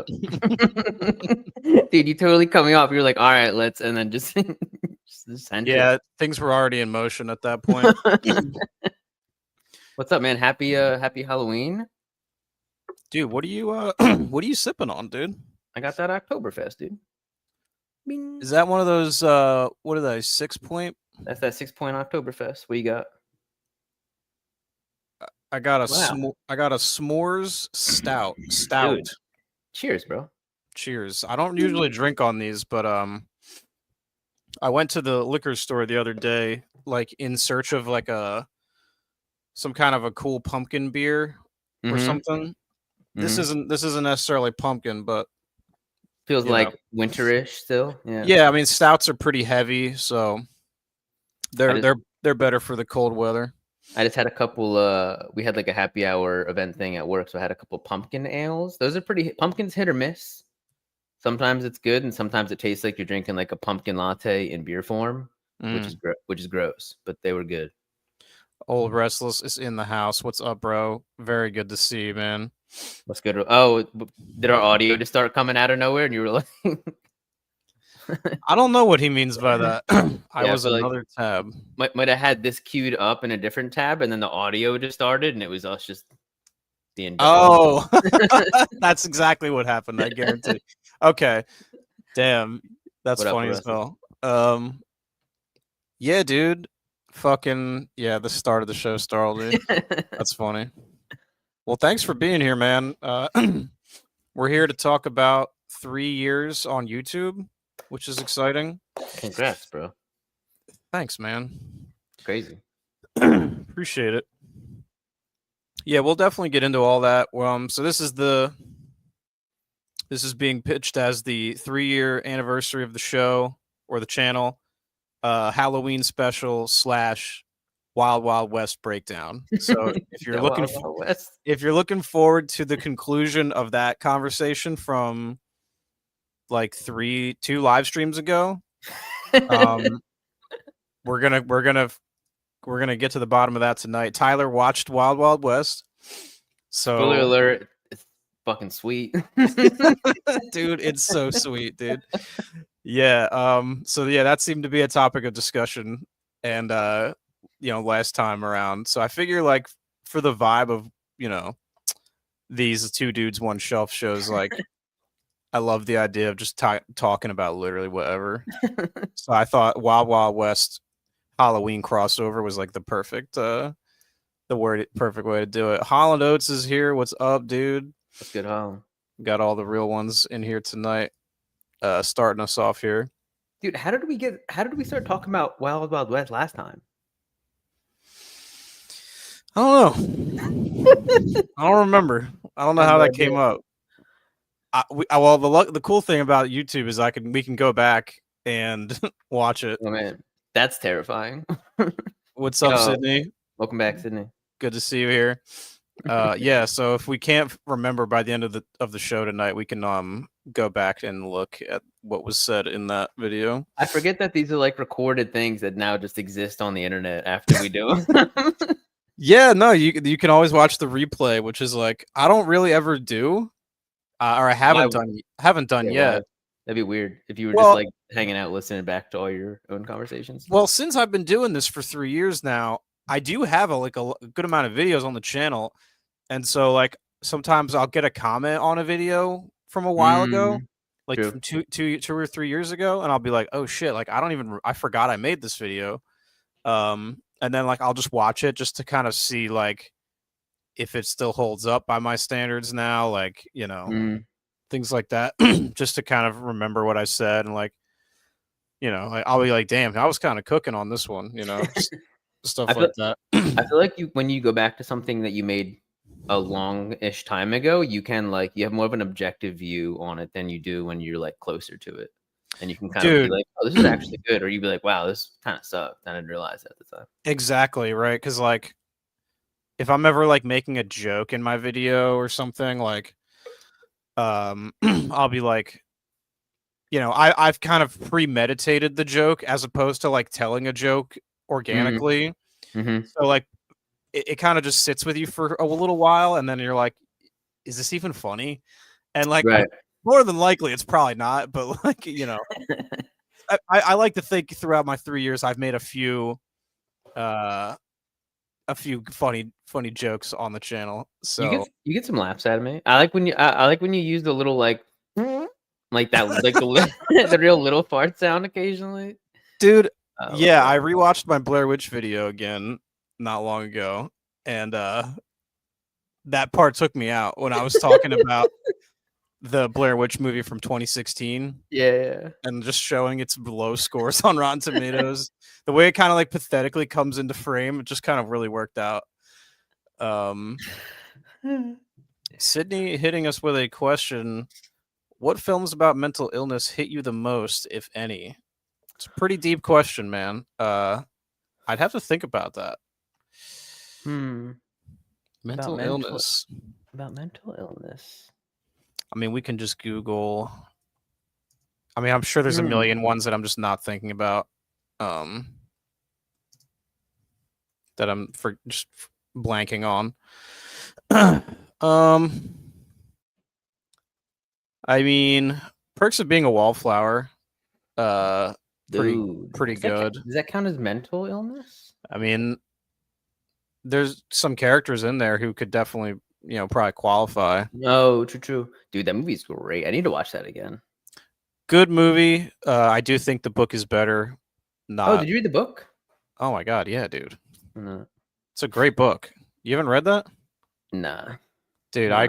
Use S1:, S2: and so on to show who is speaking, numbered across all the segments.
S1: up. Dude, you totally cut me off. You're like, all right, let's, and then just, just send
S2: Yeah, things were already in motion at that point.
S1: it. What's up, man? Happy Halloween.
S2: Dude, what are you sipping on, dude?
S1: I got that Oktoberfest, dude. Bing.
S2: Is that one of those what are they, 6 point?
S1: That's that 6 point Oktoberfest. What you got?
S2: I got a
S1: Wow.
S2: I got a s'mores stout.
S1: Dude, cheers, bro.
S2: Cheers. I don't usually drink on these, but I went to the liquor store the other day, like in search of like some kind of a cool pumpkin beer or something. This isn't necessarily pumpkin, but
S1: feels like winterish still. Yeah.
S2: Yeah, I mean stouts are pretty heavy, so they're better for the cold weather.
S1: I just had a couple we had like a happy hour event thing at work, so I had a couple pumpkin ales. Those are pretty, pumpkin's hit or miss. Sometimes it's good and sometimes it tastes like you're drinking like a pumpkin latte in beer form, which is gross, but they were good.
S2: Old Restless is in the house. What's up, bro? Very good to see you, man.
S1: What's good? Oh, did our audio just start coming out of nowhere and you were like
S2: I don't know what he means by that. I was another tab.
S1: Might have had this queued up in a different tab and then the audio just started and it was us just being
S2: Oh, that's exactly what happened. I guarantee. Okay. Damn. That's funny as hell. Yeah, dude. Fucking yeah, the start of the show started. That's funny. Well, thanks for being here, man. We're here to talk about 3 years on YouTube, which is exciting.
S1: Congrats, bro.
S2: Thanks, man.
S1: Crazy.
S2: Appreciate it. Yeah, we'll definitely get into all that. So this is being pitched as the 3-year anniversary of the show or the channel, Halloween special / Wild Wild West breakdown. So if you're looking forward to the conclusion of that conversation from like 2 live streams ago, we're gonna get to the bottom of that tonight. Tyler watched Wild Wild West. So
S1: spoiler alert, it's fucking sweet.
S2: Dude, it's so sweet, dude. Yeah, so yeah, that seemed to be a topic of discussion and last time around. So I figure like for the vibe of, these 2 dudes, 1 shelf shows, like I love the idea of just talking about literally whatever. So I thought Wild Wild West Halloween crossover was like the perfect perfect way to do it. Holland Oates is here. What's up, dude?
S1: That's good, Holland.
S2: Got all the real ones in here tonight. Starting us off here.
S1: Dude, how did we start talking about Wild Wild West last time?
S2: I don't know. I don't remember. I don't know how that came up. The cool thing about YouTube is we can go back and watch it.
S1: Oh man, that's terrifying.
S2: What's up, Sydney?
S1: Welcome back, Sydney.
S2: Good to see you here. Yeah, so if we can't remember by the end of the show tonight, we can go back and look at what was said in that video.
S1: I forget that these are like recorded things that now just exist on the internet after we do them.
S2: Yeah, no, you can always watch the replay, which is like I don't really ever do, or I haven't done yet.
S1: That'd be weird if you were just like hanging out listening back to all your own conversations.
S2: Well, since I've been doing this for 3 years now, I do have a good amount of videos on the channel, and so like sometimes I'll get a comment on a video from a while ago, like from two or 3 years ago, and I'll be like, oh shit, like I forgot I made this video, and then like I'll just watch it just to kind of see like if it still holds up by my standards now, like things like that, just to kind of remember what I said and like I'll be like, damn, I was kind of cooking on this one, stuff like that.
S1: I feel like when you go back to something that you made a long-ish time ago, you have more of an objective view on it than you do when you're like closer to it, and you can kind of be like, oh, this is actually good, or you'd be like, wow, this kind of sucked. I didn't realize that at the time.
S2: Exactly, right? Because like if I'm ever like making a joke in my video or something, like I'll be like, I've kind of premeditated the joke as opposed to like telling a joke organically. So like it kind of just sits with you for a little while, and then you're like, is this even funny? And like more than likely it's probably not, but like, you know, I like to think throughout my 3 years I've made a few funny jokes on the channel. So
S1: you get some laughs out of me. I like when I like when you use the little like that, like the the real little fart sound occasionally.
S2: Dude, yeah, I rewatched my Blair Witch video again not long ago, and that part took me out when I was talking about the Blair Witch movie from 2016.
S1: Yeah.
S2: And just showing its low scores on Rotten Tomatoes. The way it kind of like pathetically comes into frame, it just kind of really worked out. Sydney hitting us with a question. What films about mental illness hit you the most, if any? It's a pretty deep question, man. I'd have to think about that. Mental illness.
S1: About mental illness.
S2: I mean, we can just Google. I mean, I'm sure there's a million ones that I'm just not thinking about. That I'm just blanking on. I mean, Perks of Being a Wallflower. Pretty good.
S1: Does that count as mental illness?
S2: I mean, there's some characters in there who could definitely, you know, probably qualify.
S1: No, true. Dude, that movie's great. I need to watch that again.
S2: Good movie. I do think the book is better.
S1: Oh, did you read the book?
S2: Oh my god, yeah, dude.
S1: No.
S2: It's a great book. You haven't read that?
S1: Nah.
S2: Dude,
S1: nah.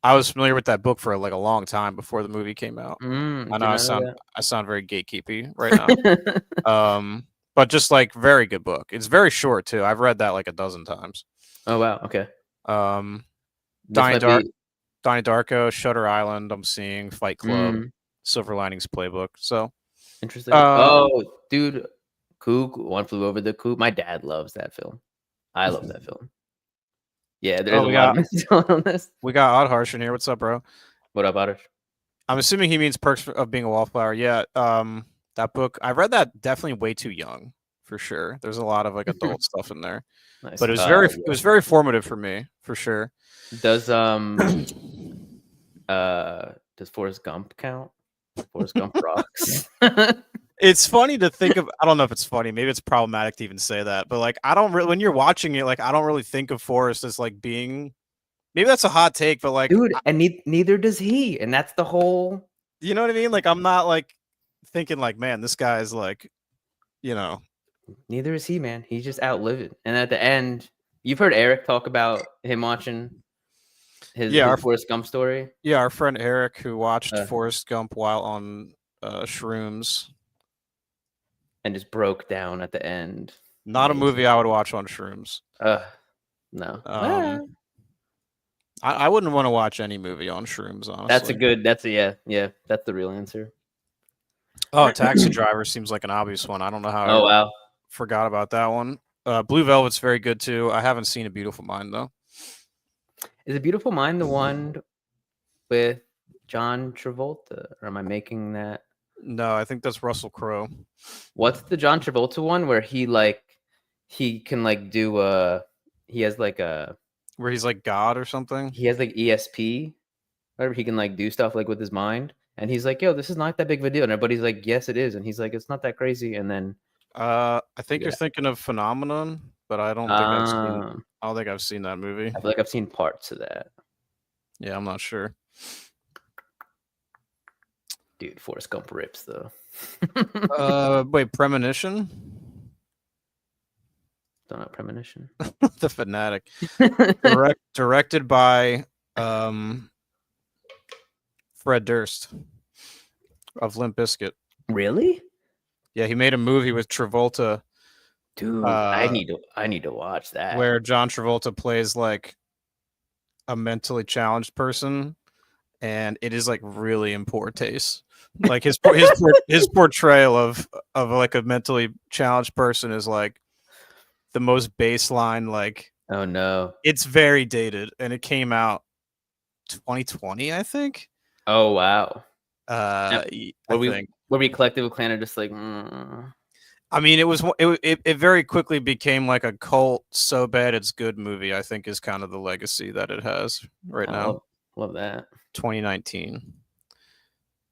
S2: I was familiar with that book for like a long time before the movie came out. I know I sound very gatekeepy right now. But just like very good book. It's very short too. I've read that like a dozen times.
S1: Oh wow, okay.
S2: Donnie Darko, Shutter Island, I'm seeing Fight Club, Silver Linings Playbook. So
S1: interesting. Oh, dude, Coop, One Flew Over the Coop. My dad loves that film. I love that film. Yeah, there's a lot of mental illness.
S2: We got Oddharsh in here. What's up, bro?
S1: What up, Oddharsh?
S2: I'm assuming he means Perks of Being a Wallflower. Yeah, that book, I read that definitely way too young, for sure. There's a lot of like adult stuff in there. Nice. But it was very formative for me, for sure.
S1: Does Forrest Gump count? Forrest Gump rocks.
S2: It's funny to think of. I don't know if it's funny. Maybe it's problematic to even say that. But like, I don't really. When you're watching it, like, I don't really think of Forrest as like being. Maybe that's a hot take, but like,
S1: dude, and neither does he, and that's the whole.
S2: You know what I mean? Like, I'm not like thinking like, man, this guy's like, you know.
S1: Neither is he, man. He's just outlived. And at the end, you've heard Eric talk about him watching his Forrest Gump story.
S2: Yeah, our friend Eric, who watched Forrest Gump while on shrooms.
S1: And just broke down at the end.
S2: Not a movie I would watch on shrooms.
S1: No.
S2: I wouldn't want to watch any movie on shrooms, honestly.
S1: That's the real answer.
S2: Oh, Taxi Driver seems like an obvious one. I don't know how I forgot about that one. Blue Velvet's very good too. I haven't seen A Beautiful Mind though.
S1: Is A Beautiful Mind the one with John Travolta? Or am I making that?
S2: No, I think that's Russell Crowe.
S1: What's the John Travolta one where he can like do he has like a
S2: where he's like God or something?
S1: He has like ESP, whatever. He can like do stuff like with his mind, and he's like, "Yo, this is not that big of a deal." And everybody's like, "Yes, it is," and he's like, "It's not that crazy." And then,
S2: I think you're thinking of Phenomenon, but I don't think I've seen that movie.
S1: I feel like I've seen parts of that.
S2: Yeah, I'm not sure.
S1: Dude, Forrest Gump rips though.
S2: Wait, Premonition?
S1: Don't know Premonition.
S2: The Fanatic. Directed by Fred Durst of Limp Bizkit.
S1: Really?
S2: Yeah, he made a movie with Travolta.
S1: Dude, I need to watch that.
S2: Where John Travolta plays like a mentally challenged person, and it is like really in poor taste. Like his portrayal of like a mentally challenged person is like the most baseline. Like,
S1: oh no,
S2: it's very dated, and it came out 2020, I think.
S1: Oh wow.
S2: Were
S1: we Collective Clan are just like.
S2: I mean, it very quickly became like a cult, so bad it's good movie. I think is kind of the legacy that it has right now.
S1: Love that.
S2: 2019.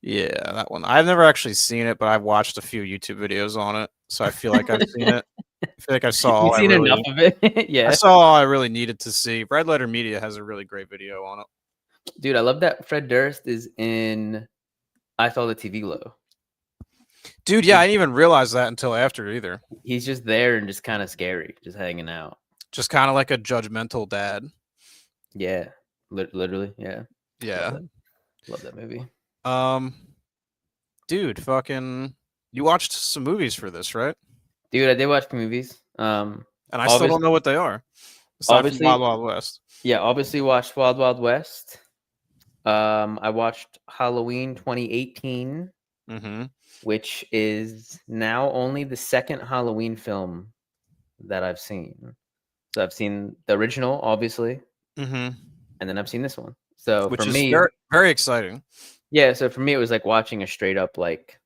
S2: Yeah, that one. I've never actually seen it, but I've watched a few YouTube videos on it, so I feel like I've seen it. I feel like I saw all
S1: You've seen enough of it. Yeah.
S2: I saw all I really needed to see. Red Letter Media has a really great video on it.
S1: Dude, I love that Fred Durst is in I Saw the TV Low.
S2: Dude, yeah, I didn't even realize that until after either.
S1: He's just there and just kind of scary, just hanging out.
S2: Just kind of like a judgmental dad.
S1: Yeah, literally, yeah.
S2: Yeah.
S1: Love that movie.
S2: Dude, fucking, you watched some movies for this, right?
S1: Dude, I did watch movies.
S2: And I still don't know what they are. Aside from Wild Wild West.
S1: Yeah, obviously watched Wild Wild West. I watched Halloween 2018, which is now only the second Halloween film that I've seen. So I've seen the original, obviously, and then I've seen this one. So
S2: which
S1: for
S2: is
S1: me,
S2: very, very exciting.
S1: Yeah, so for me, it was like watching a straight up like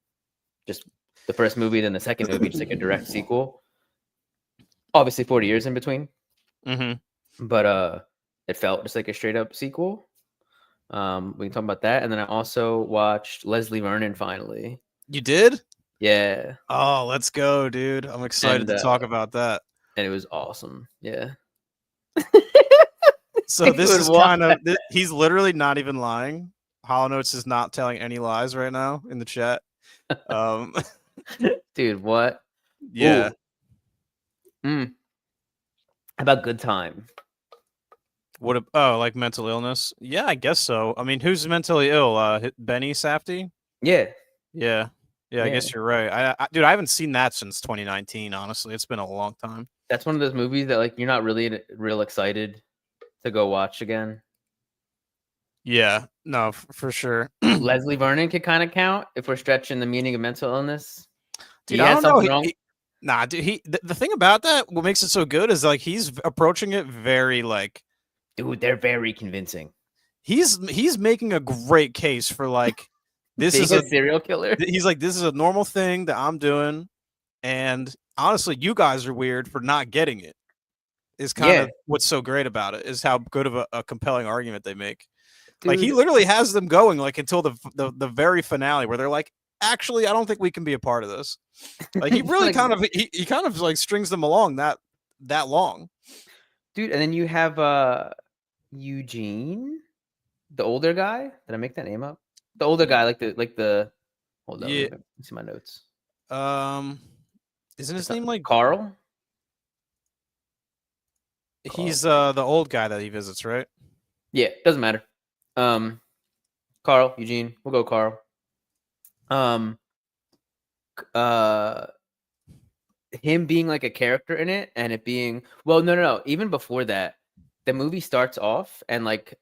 S1: just the first movie, then the second movie, just like a direct sequel. Obviously, 40 years in between, but it felt just like a straight up sequel. We can talk about that, and then I also watched Leslie Vernon finally.
S2: You did?
S1: Yeah.
S2: Oh, let's go, dude! I'm excited to talk about that.
S1: And it was awesome. Yeah.
S2: So this is kind of he's literally not even lying. Hollow Notes is not telling any lies right now in the chat.
S1: Dude, what?
S2: Yeah.
S1: How about Good Time?
S2: What? Like mental illness? Yeah, I guess so. I mean, who's mentally ill? Benny Safdie?
S1: Yeah.
S2: I guess you're right. Dude, I haven't seen that since 2019. Honestly, it's been a long time.
S1: That's one of those movies that like you're not really real excited to go watch again.
S2: Yeah, no, for sure.
S1: Leslie Vernon could kind of count if we're stretching the meaning of mental illness.
S2: Dude, I don't know. Nah, dude. The thing about that, what makes it so good is like he's approaching it very like.
S1: Dude, they're very convincing.
S2: He's making a great case for like this is
S1: a serial killer.
S2: He's like, this is a normal thing that I'm doing, and honestly, you guys are weird for not getting it. Is kind of what's so great about it is how good of a compelling argument they make. Dude. Like he literally has them going like until the very finale where they're like, actually, I don't think we can be a part of this. Like he really like, he kind of like strings them along that long. Dude,
S1: and then you have Eugene, the older guy. Did I make that name up? The older guy, like the hold on, let me see my notes.
S2: Isn't his name like
S1: Carl?
S2: He's the old guy that he visits, right?
S1: Yeah, doesn't matter. Carl, Eugene, we'll go Carl. Him being like a character in it, and it being no. Even before that, the movie starts off and like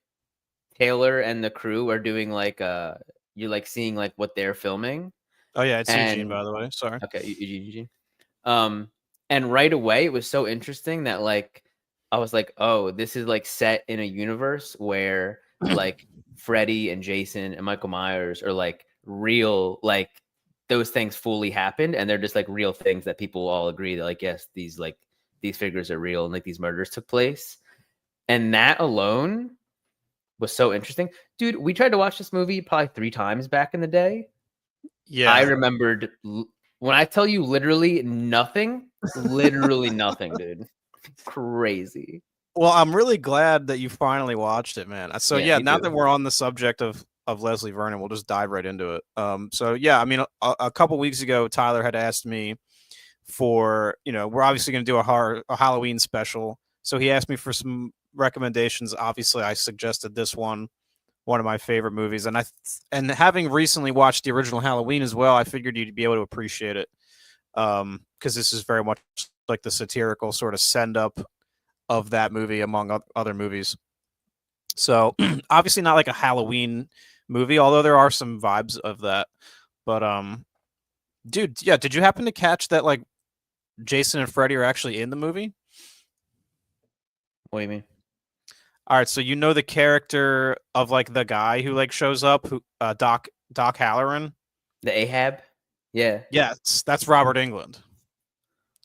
S1: Taylor and the crew are doing like you're like seeing like what they're filming.
S2: Oh yeah, it's Eugene, by the way. Sorry.
S1: Okay, Eugene. And right away it was so interesting that like I was like, oh, this is like set in a universe where like Freddy and Jason and Michael Myers are like real, like those things fully happened, and they're just like real things that people all agree that like yes, these figures are real and like these murders took place. And that alone was so interesting. Dude, we tried to watch this movie probably 3 times back in the day. Yeah. I remembered when I tell you literally nothing, dude. Crazy.
S2: Well, I'm really glad that you finally watched it, man. So yeah, now that we're on the subject of Leslie Vernon, we'll just dive right into it. So yeah, I mean, a couple weeks ago, Tyler had asked me for, we're obviously going to do a Halloween special. So he asked me for some recommendations. Obviously, I suggested this one of my favorite movies, and having recently watched the original Halloween as well, I figured you'd be able to appreciate it because this is very much like the satirical sort of send up of that movie among other movies. So obviously not like a Halloween movie, although there are some vibes of that. But dude, yeah, did you happen to catch that like Jason and Freddy are actually in the movie?
S1: What do you mean?
S2: All right, so you know the character of like the guy who like shows up, who Doc Halloran,
S1: the Ahab. Yeah.
S2: Yes, that's Robert Englund.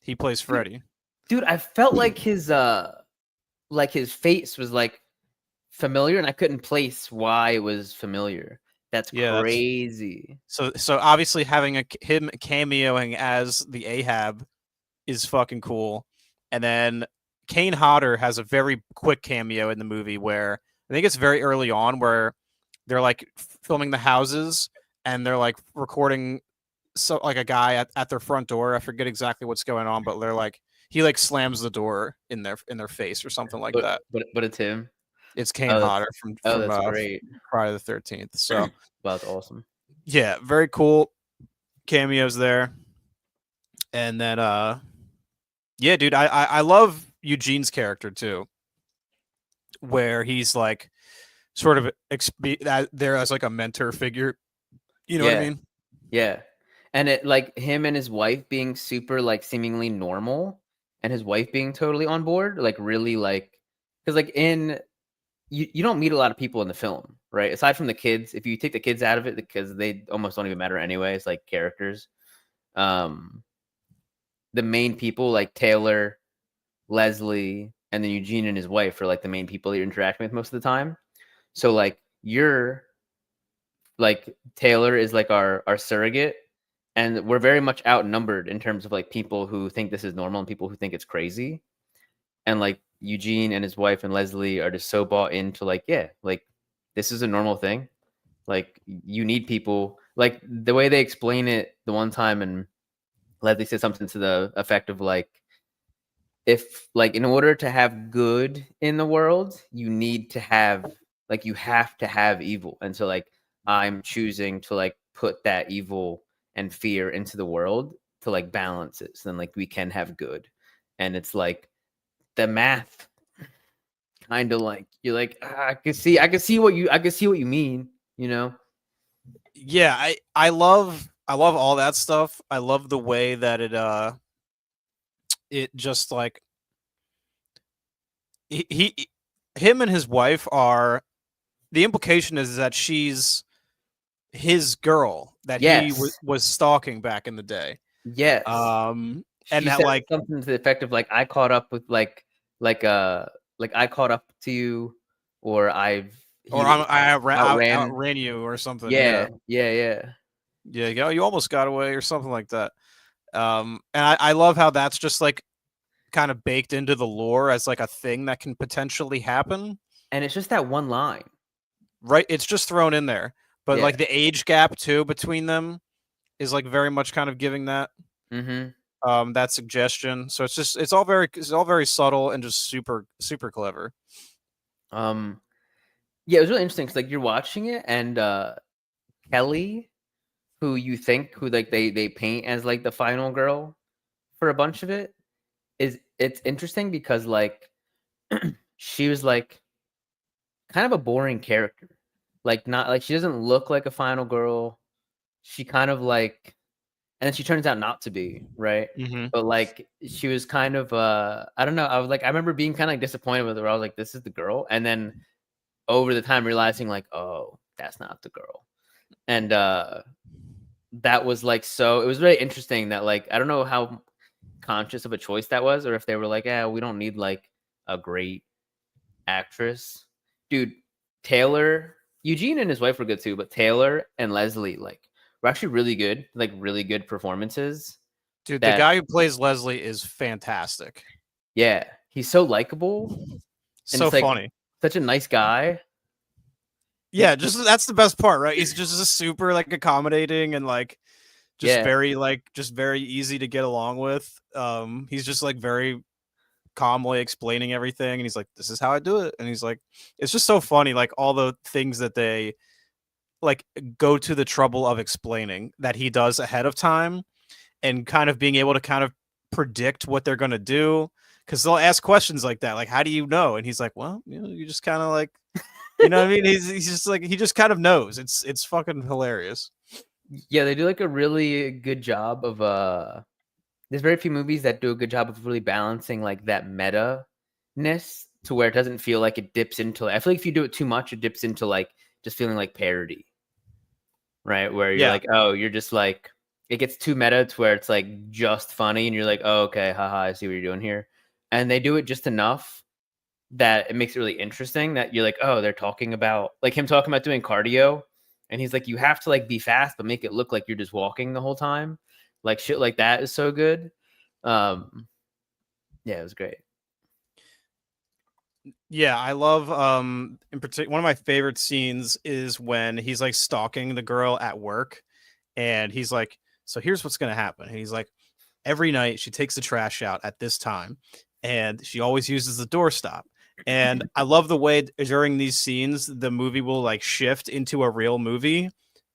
S2: He plays Freddy.
S1: Dude, I felt like his face was like familiar, and I couldn't place why it was familiar. That's crazy.
S2: So obviously having him cameoing as the Ahab is fucking cool. And then Kane Hodder has a very quick cameo in the movie where I think it's very early on where they're like filming the houses and they're like recording like a guy at their front door. I forget exactly what's going on, but they're like he like slams the door in their face or something like that.
S1: But it's him.
S2: It's Kane Hodder from
S1: that's great.
S2: Friday the 13th. So
S1: that's awesome.
S2: Yeah, very cool cameos there. And then yeah, dude, I love Eugene's character too, where he's like sort of there as like a mentor figure. You know what I mean?
S1: Yeah. And it like him and his wife being super like seemingly normal and his wife being totally on board, like really like because like you don't meet a lot of people in the film, right? Aside from the kids, if you take the kids out of it, because they almost don't even matter anyway, it's like characters. The main people like Taylor, Leslie, and then Eugene and his wife are like the main people you're interacting with most of the time. So like you're like Taylor is like our surrogate, and we're very much outnumbered in terms of like people who think this is normal and people who think it's crazy. And like Eugene and his wife and Leslie are just so bought into like, yeah, like this is a normal thing. Like you need people, like the way they explain it the one time, and Leslie said something to the effect of like, if like in order to have good in the world, you need to have like you have to have evil. And so like I'm choosing to like put that evil and fear into the world to like balance it. So then like we can have good. And it's like the math kind of like you're like I can see what you mean, you know?
S2: Yeah, I love all that stuff. I love the way that it just like him and his wife are, the implication is that she's his girl that he was stalking back in the day.
S1: Yes.
S2: And that like
S1: something to the effect of like I caught up with like I caught up to you, or I
S2: outran you or something.
S1: Yeah.
S2: You almost got away or something like that. And I love how that's just like kind of baked into the lore as like a thing that can potentially happen.
S1: And it's just that one line,
S2: right? It's just thrown in there, but like the age gap too between them is like very much kind of giving that. That suggestion. So it's all very subtle and just super clever.
S1: Yeah, it was really interesting because like you're watching it, and Kelly, who you think like they paint as like the final girl for a bunch of it, it's interesting because like she was like kind of a boring character, like not like she doesn't look like a final girl. She kind of like, and then she turns out not to be, right? But like she was kind of I don't know, I remember being kind of like disappointed with her. I was like, this is the girl, and then over the time realizing like, oh, that's not the girl. And that was like, so it was very interesting that like I don't know how conscious of a choice that was, or if they were like, yeah, we don't need like a great actress. Dude, Taylor, Eugene and his wife were good too, but Taylor and Leslie like were actually really good, like really good performances.
S2: Dude, the guy who plays Leslie is fantastic.
S1: Yeah, he's so likable.
S2: So
S1: like,
S2: funny.
S1: Such a nice guy.
S2: Yeah, just that's the best part, right? He's just super like accommodating and like just very easy to get along with. He's just like very calmly explaining everything, and he's like, this is how I do it. And he's like, it's just so funny, like all the things that they like go to the trouble of explaining that he does ahead of time, and kind of being able to kind of predict what they're going to do, because they'll ask questions like that, like, how do you know? And he's like, well, you know, you just kind of like, you know what I mean? He's just like, he just kind of knows. It's fucking hilarious.
S1: Yeah, they do like a really good job of there's very few movies that do a good job of really balancing like that meta-ness to where it doesn't feel like it dips into, I feel like if you do it too much, it dips into like just feeling like parody. Right? Where you're like, oh, you're just like, it gets too meta to where it's like just funny, and you're like, oh, okay, haha, I see what you're doing here. And they do it just enough that it makes it really interesting that you're like, oh, they're talking about like him talking about doing cardio, and he's like, you have to like be fast but make it look like you're just walking the whole time. Like shit like that is so good. Yeah, it was great.
S2: Yeah, I love in particular one of my favorite scenes is when he's like stalking the girl at work and he's like, so here's what's gonna happen. And he's like, every night she takes the trash out at this time and she always uses the doorstop. And I love the way during these scenes the movie will like shift into a real movie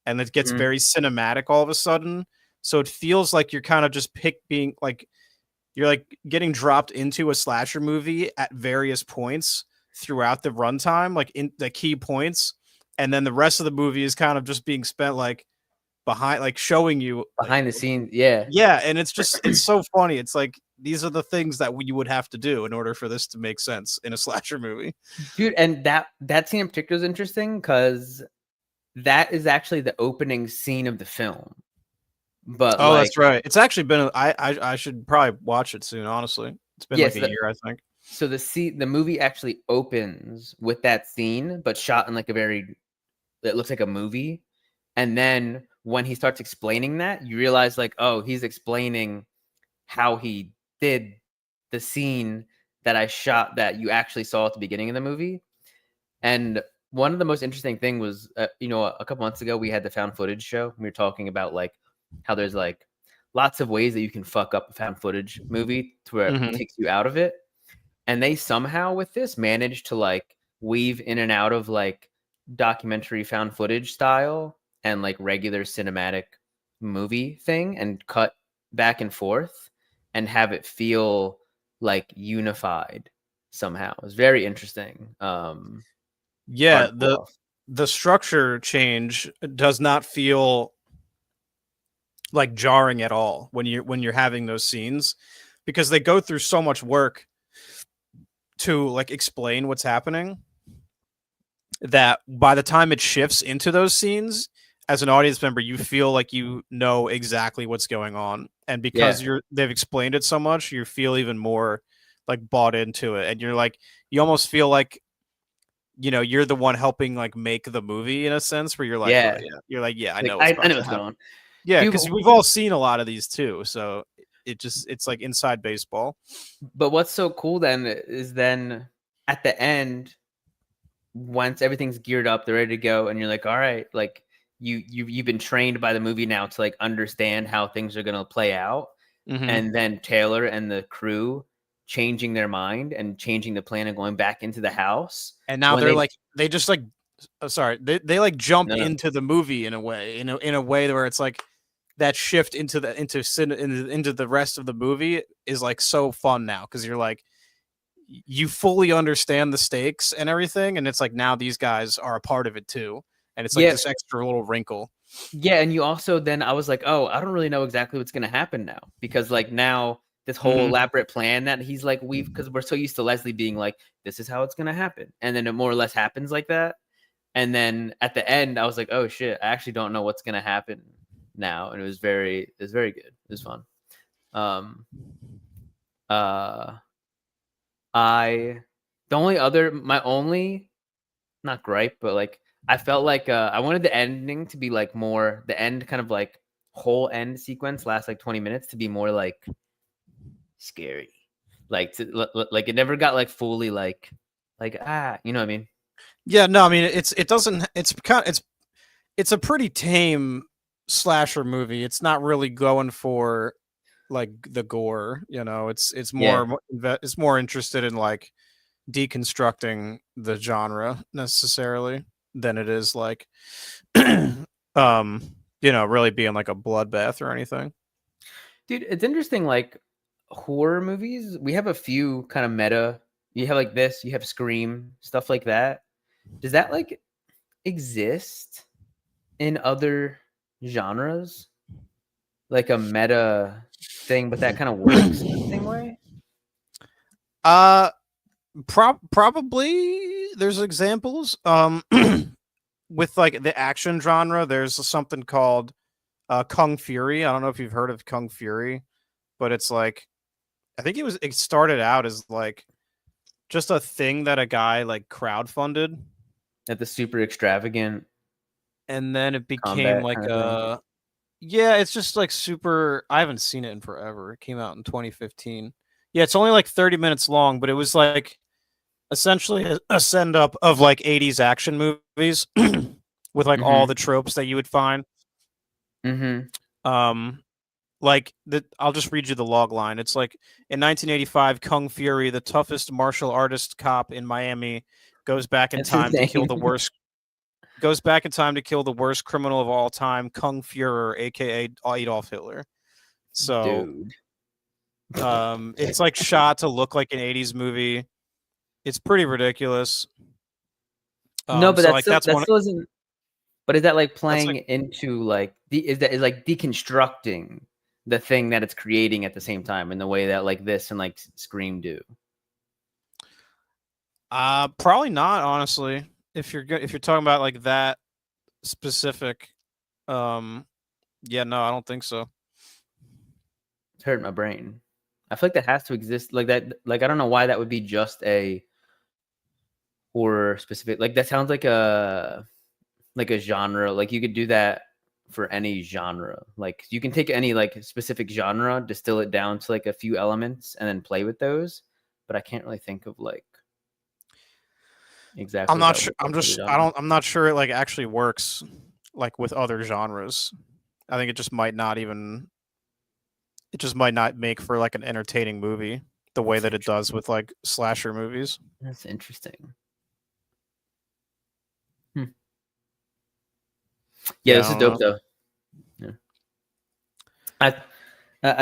S2: and it gets very cinematic all of a sudden. So it feels like you're kind of just being like you're like getting dropped into a slasher movie at various points throughout the runtime, like in the key points, and then the rest of the movie is kind of just being spent like behind, like showing you
S1: behind the scenes. Yeah,
S2: yeah, and it's so funny. It's like these are the things that you would have to do in order for this to make sense in a slasher movie,
S1: dude. And that scene in particular is interesting because that is actually the opening scene of the film. But
S2: oh,
S1: like,
S2: that's right. It's actually been I should probably watch it soon. Honestly, it's been like a year, I think.
S1: So the movie actually opens with that scene, but shot in like a very it looks like a movie. And then when he starts explaining that, you realize like, oh, he's explaining how he did the scene that I shot that you actually saw at the beginning of the movie. And one of the most interesting thing was, a couple months ago we had the found footage show. We were talking about like how there's like lots of ways that you can fuck up a found footage movie to where it takes you out of it. And they somehow with this managed to like weave in and out of like documentary found footage style and like regular cinematic movie thing and cut back and forth and have it feel like unified somehow. It was very interesting.
S2: Yeah, the structure change does not feel like jarring at all when you're having those scenes because they go through so much work to like explain what's happening that by the time it shifts into those scenes as an audience member you feel like you know exactly what's going on, and because they've explained it so much you feel even more like bought into it, and you're like you almost feel like you're the one helping like make the movie in a sense where you're like, oh, yeah. You're like, yeah, I know
S1: I know what's going on.
S2: Yeah, because we've all seen a lot of these too, so it's like inside baseball.
S1: But what's so cool then is then at the end, once everything's geared up, they're ready to go, and you're like, all right, like you've been trained by the movie now to like understand how things are gonna play out, and then Taylor and the crew changing their mind and changing the plan and going back into the house,
S2: and now they just like they like jump into the movie in a way in a way where it's like that shift into the rest of the movie is like so fun now because you're like you fully understand the stakes and everything, and it's like now these guys are a part of it too, and it's like this extra little wrinkle.
S1: Yeah, and you also then I was like, oh, I don't really know exactly what's gonna happen now because like now this whole elaborate plan that he's like because we're so used to Leslie being like, this is how it's gonna happen, and then it more or less happens like that, and then at the end I was like, oh shit, I actually don't know what's gonna happen now, and it was very good. It was fun. My only not gripe, but like I felt like I wanted the ending to be like more the end kind of like whole end sequence last like 20 minutes to be more like scary, like like it never got like fully like you know what I mean?
S2: Yeah, no, I mean it's a pretty tame slasher movie. It's not really going for like the gore, it's more interested in like deconstructing the genre necessarily than it is like really being like a bloodbath or anything.
S1: Dude, it's interesting like horror movies, we have a few kind of meta. You have like this, you have Scream, stuff like that. Does that like exist in other genres? Like a meta thing, but that kind of works in the same way?
S2: Probably there's examples. With like the action genre, there's something called Kung Fury. I don't know if you've heard of Kung Fury, but it's like I think it started out as like just a thing that a guy like crowdfunded,
S1: At the super extravagant
S2: and then it became
S1: combat
S2: like
S1: kind of thing.
S2: yeah, it's just like super. I haven't seen it in forever. It came out in 2015. Yeah, it's only like 30 minutes long, but it was like essentially a send up of like 80s action movies with like all
S1: Mm-hmm.
S2: the tropes that you would find.
S1: Mm-hmm.
S2: Like I'll just read you the log line. It's like in 1985, Kung Fury, the toughest martial artist cop in Miami, goes back in
S1: That's
S2: time to kill the
S1: insane.
S2: worst criminal of all time, Kung Fuhrer, aka Adolf Hitler. So
S1: Dude.
S2: it's like shot to look like an 80s movie. It's pretty ridiculous.
S1: No, but
S2: So like
S1: that still isn't. But is that like
S2: that's
S1: playing
S2: like
S1: into like is like deconstructing the thing that it's creating at the same time in the way that like this and like Scream do?
S2: probably not, honestly. If you're talking about like that specific, yeah, no, I don't think so.
S1: It's hurt my brain. I feel like that has to exist like that. Like I don't know why that would be just a horror specific. Like that sounds like a genre. Like you could do that for any genre. Like you can take any like specific genre, distill it down to like a few elements, and then play with those. But I can't really think of like exactly.
S2: I'm not sure. I'm not sure it like actually works like with other genres. I think it just might not make for like an entertaining movie the way that it does with like slasher movies.
S1: That's interesting. Yeah, this is dope though. Yeah. I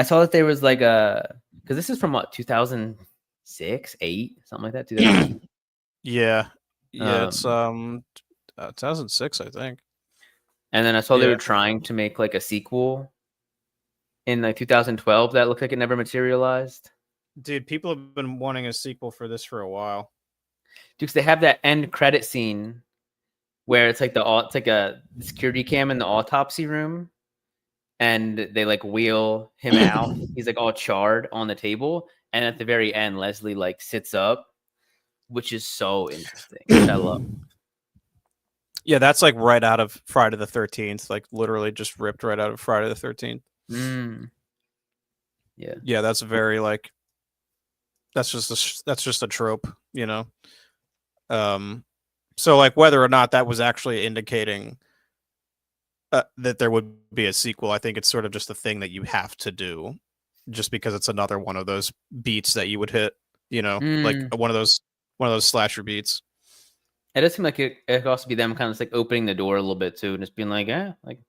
S1: saw that there was like a because this is from what 2006, 8, something like that. 2008.
S2: Yeah, it's 2006, I think.
S1: And then I saw they
S2: Yeah.
S1: were trying to make like a sequel in like 2012 that looked like it never materialized.
S2: Dude, people have been wanting a sequel for this for a while.
S1: Because they have that end credit scene where it's like it's like a security cam in the autopsy room, and they like wheel him out. He's like all charred on the table, and at the very end, Leslie like sits up, which is so interesting. Which I love.
S2: Yeah, that's like right out of Friday the 13th, like literally just ripped right out of Friday the 13th.
S1: Yeah.
S2: Yeah, that's very like that's just a trope, you know. So like whether or not that was actually indicating that there would be a sequel, I think it's sort of just a thing that you have to do, just because it's another one of those beats that you would hit, you know, like one of those slasher beats.
S1: It does seem like it could also be them kind of like opening the door a little bit too, and just being like, like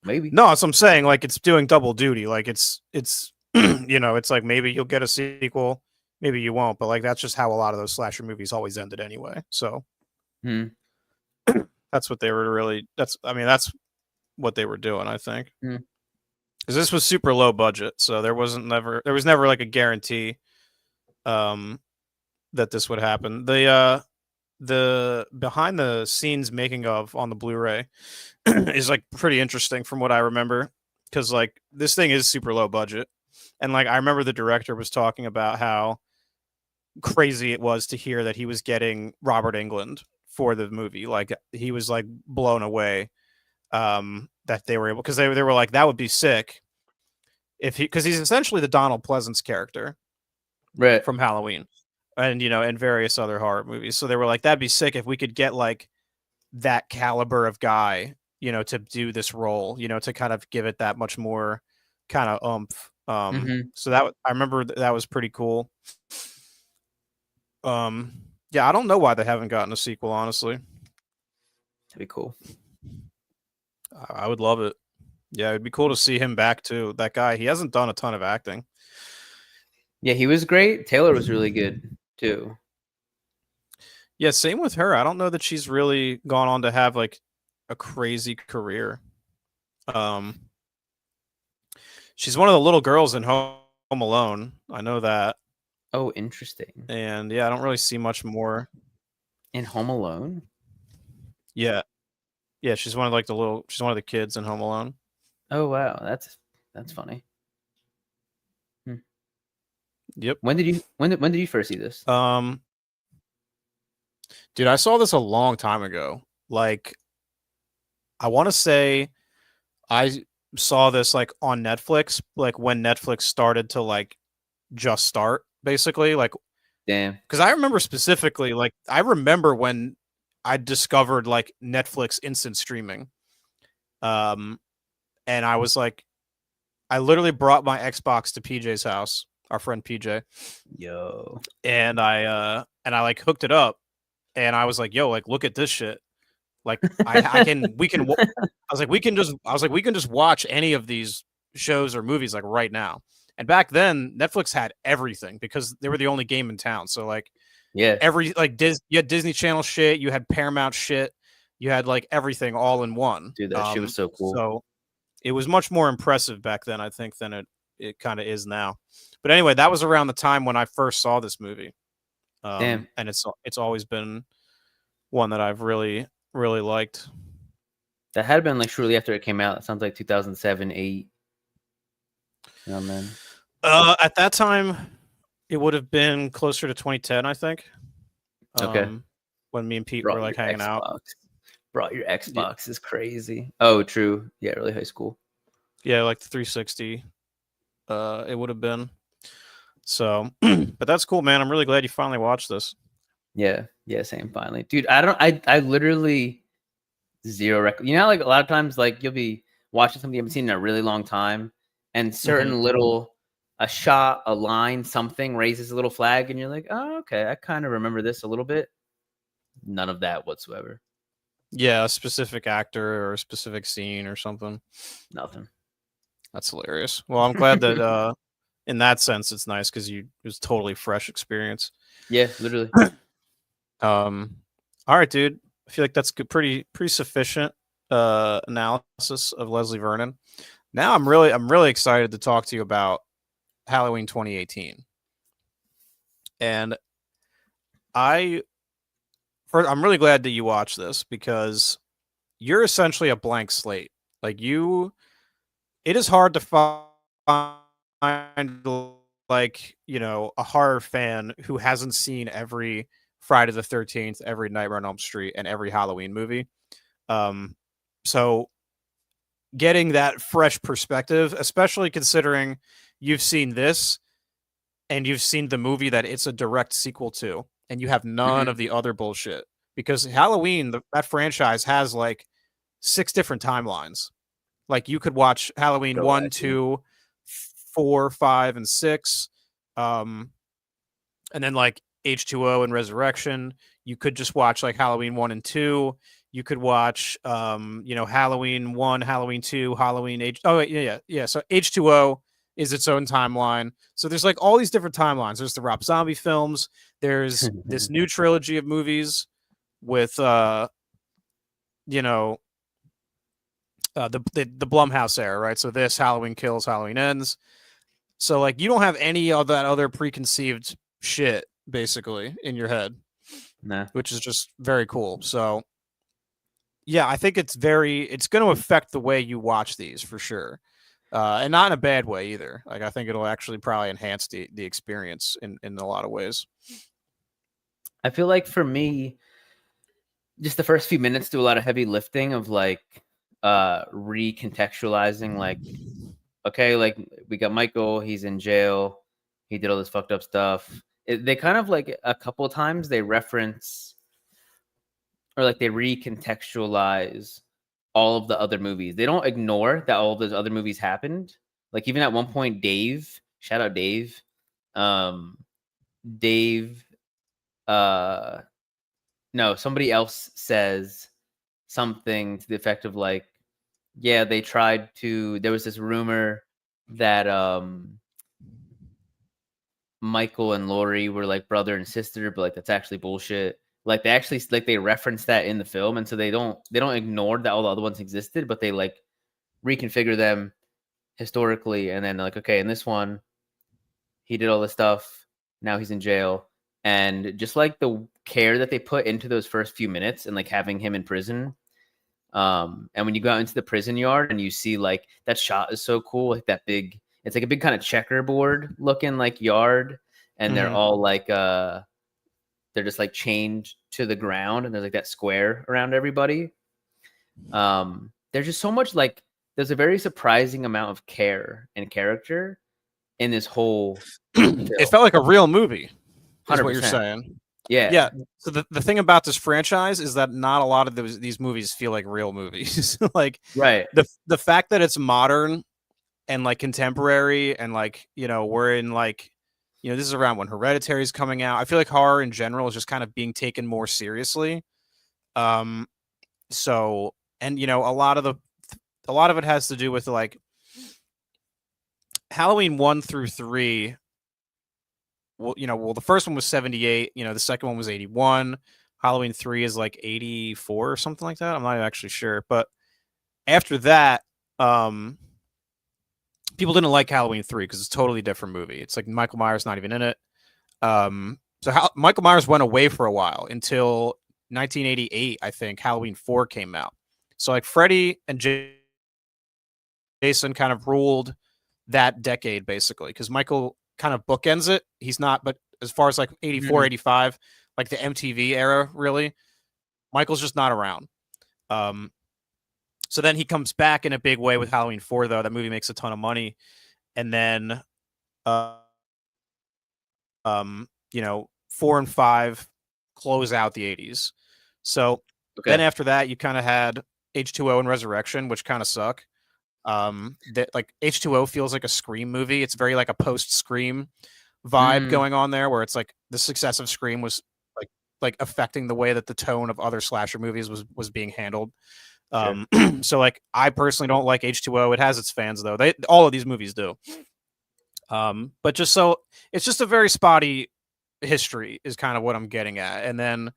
S1: maybe.
S2: No, that's what I'm saying. Like it's doing double duty. Like it's you know, it's like maybe you'll get a sequel, maybe you won't, but like that's just how a lot of those slasher movies always ended anyway. So that's what they were really. That's what they were doing, I think. Because this was super low budget, so there was never like a guarantee that this would happen. The behind the scenes making of on the Blu-ray is like pretty interesting from what I remember, because like this thing is super low budget, and like I remember the director was talking about how crazy it was to hear that he was getting Robert Englund for the movie. Like he was like blown away that they were able, because they were like, that would be sick if because he's essentially the Donald Pleasance character,
S1: right,
S2: from Halloween, and you know, and various other horror movies. So they were like, that'd be sick if we could get like that caliber of guy, you know, to do this role, you know, to kind of give it that much more kind of oomph. So that I remember that was pretty cool. Yeah, I don't know why they haven't gotten a sequel, honestly.
S1: That'd be cool.
S2: I would love it. Yeah, it'd be cool to see him back too. That guy, he hasn't done a ton of acting.
S1: Yeah, he was great. Taylor was really good too.
S2: Yeah, same with her. I don't know that she's really gone on to have like a crazy career. She's one of the little girls in Home Alone. I know that.
S1: Oh, interesting.
S2: And yeah, I don't really see much more.
S1: In Home Alone?
S2: Yeah. Yeah, she's one of the kids in Home Alone.
S1: Oh wow, that's funny.
S2: Yep.
S1: When did you first see this?
S2: Dude, I saw this a long time ago. Like, I want to say I saw this like on Netflix, like when Netflix started to like just start, basically. Like,
S1: Damn.
S2: because I remember specifically, like, I remember when I discovered like Netflix instant streaming. And I was like, I literally brought my Xbox to PJ's house, our friend PJ.
S1: Yo.
S2: And I like hooked it up, and I was like, yo, like, look at this shit. Like, I can we can we can just watch any of these shows or movies like right now. And back then, Netflix had everything because they were the only game in town. So like,
S1: yeah,
S2: every like you had Disney Channel shit, you had Paramount shit, you had like everything all in one.
S1: dude, that shit was so cool.
S2: So it was much more impressive back then, I think, than it kind of is now. But anyway, that was around the time when I first saw this movie.
S1: Damn.
S2: And it's always been one that I've really liked.
S1: That had been like shortly after it came out. It sounds like 2007, 8. You know, man.
S2: At that time, it would have been closer to 2010, I think.
S1: Okay.
S2: When me and Pete were like hanging out.
S1: Brought your Xbox is crazy. Oh, true. Yeah, early high school.
S2: Yeah, like the 360. It would have been. So, but that's cool, man. I'm really glad you finally watched this.
S1: Yeah, same. Finally, dude. I literally zero you know, like a lot of times, like you'll be watching something you haven't seen in a really long time, and certain little a shot, a line, something raises a little flag, and you're like, oh, okay, I kind of remember this a little bit. None of that whatsoever.
S2: Yeah, a specific actor or a specific scene or something.
S1: Nothing.
S2: That's hilarious. Well, I'm glad that in that sense it's nice because it was totally fresh experience.
S1: Yeah, literally.
S2: All right, dude. I feel like that's good, pretty sufficient analysis of Leslie Vernon. Now I'm really excited to talk to you about Halloween 2018. And I'm really glad that you watched this because you're essentially a blank slate. Like it is hard to find like, you know, a horror fan who hasn't seen every Friday the 13th, every Nightmare on Elm Street, and every Halloween movie. So getting that fresh perspective, especially considering you've seen this and you've seen the movie that it's a direct sequel to, and you have none of the other bullshit. Because Halloween, that franchise has like 6 different timelines. Like you could watch Halloween 1, 2, 4, 5, and 6. And then like H2O and Resurrection. You could just watch like Halloween 1 and 2. You could watch Halloween 1, Halloween 2, Halloween H. Oh yeah. So H2O is its own timeline. So there's like all these different timelines. There's the Rob Zombie films. There's this new trilogy of movies with the Blumhouse era, right? So this Halloween Kills, Halloween Ends. So like you don't have any of that other preconceived shit basically in your head, which is just very cool. So yeah, I think it's going to affect the way you watch these for sure, and not in a bad way either. Like I think it'll actually probably enhance the experience in a lot of ways.
S1: I feel like for me, just the first few minutes do a lot of heavy lifting of like recontextualizing, like, okay, like we got Michael, he's in jail, he did all this fucked up stuff. They kind of like a couple times they reference or like they recontextualize all of the other movies. They don't ignore that all of those other movies happened. Like even at one point, Dave, shout out Dave, no, somebody else says something to the effect of like, yeah, they tried to, there was this rumor that Michael and Laurie were like brother and sister, but like that's actually bullshit. Like they actually like they reference that in the film, and so they don't ignore that all the other ones existed, but they like reconfigure them historically, and then like, okay, in this one, he did all this stuff. Now he's in jail, and just like the care that they put into those first few minutes, and like having him in prison. And when you go out into the prison yard and you see like that shot is so cool, like that big, it's like a big kind of checkerboard looking like yard, and they're all like they're just like chained to the ground, and there's like that square around everybody. There's just so much like there's a very surprising amount of care and character in this whole
S2: It felt like a real movie, is
S1: 100%.
S2: what you're saying.
S1: Yeah.
S2: So the thing about this franchise is that not a lot of these movies feel like real movies. Like
S1: right.
S2: The fact that it's modern and like contemporary and like, you know, we're in like, you know, this is around when Hereditary is coming out. I feel like horror in general is just kind of being taken more seriously. So, and you know, a lot of it has to do with like Halloween 1 through 3. Well, you know, the first one was 78, you know, the second one was 81. Halloween 3 is like 84 or something like that. I'm not actually sure, but after that, people didn't like Halloween 3 because it's a totally different movie. It's like Michael Myers not even in it. Michael Myers went away for a while until 1988, I think. Halloween 4 came out. So like Freddy and Jason kind of ruled that decade basically, because Michael kind of bookends it. He's not, but as far as like 84, 85, like the MTV era, really, Michael's just not around. So then he comes back in a big way with Halloween 4, though. That movie makes a ton of money. And then, you know, 4 and 5 close out the 80s. So then after that, you kind of had H2O and Resurrection, which kind of suck. That like H2O feels like a Scream movie. It's very like a post-Scream vibe going on there, where it's like the success of Scream was like affecting the way that the tone of other slasher movies was being handled. Sure. So like I personally don't like H2O. It has its fans though. All of these movies do. But just so it's just a very spotty history is kind of what I'm getting at. And then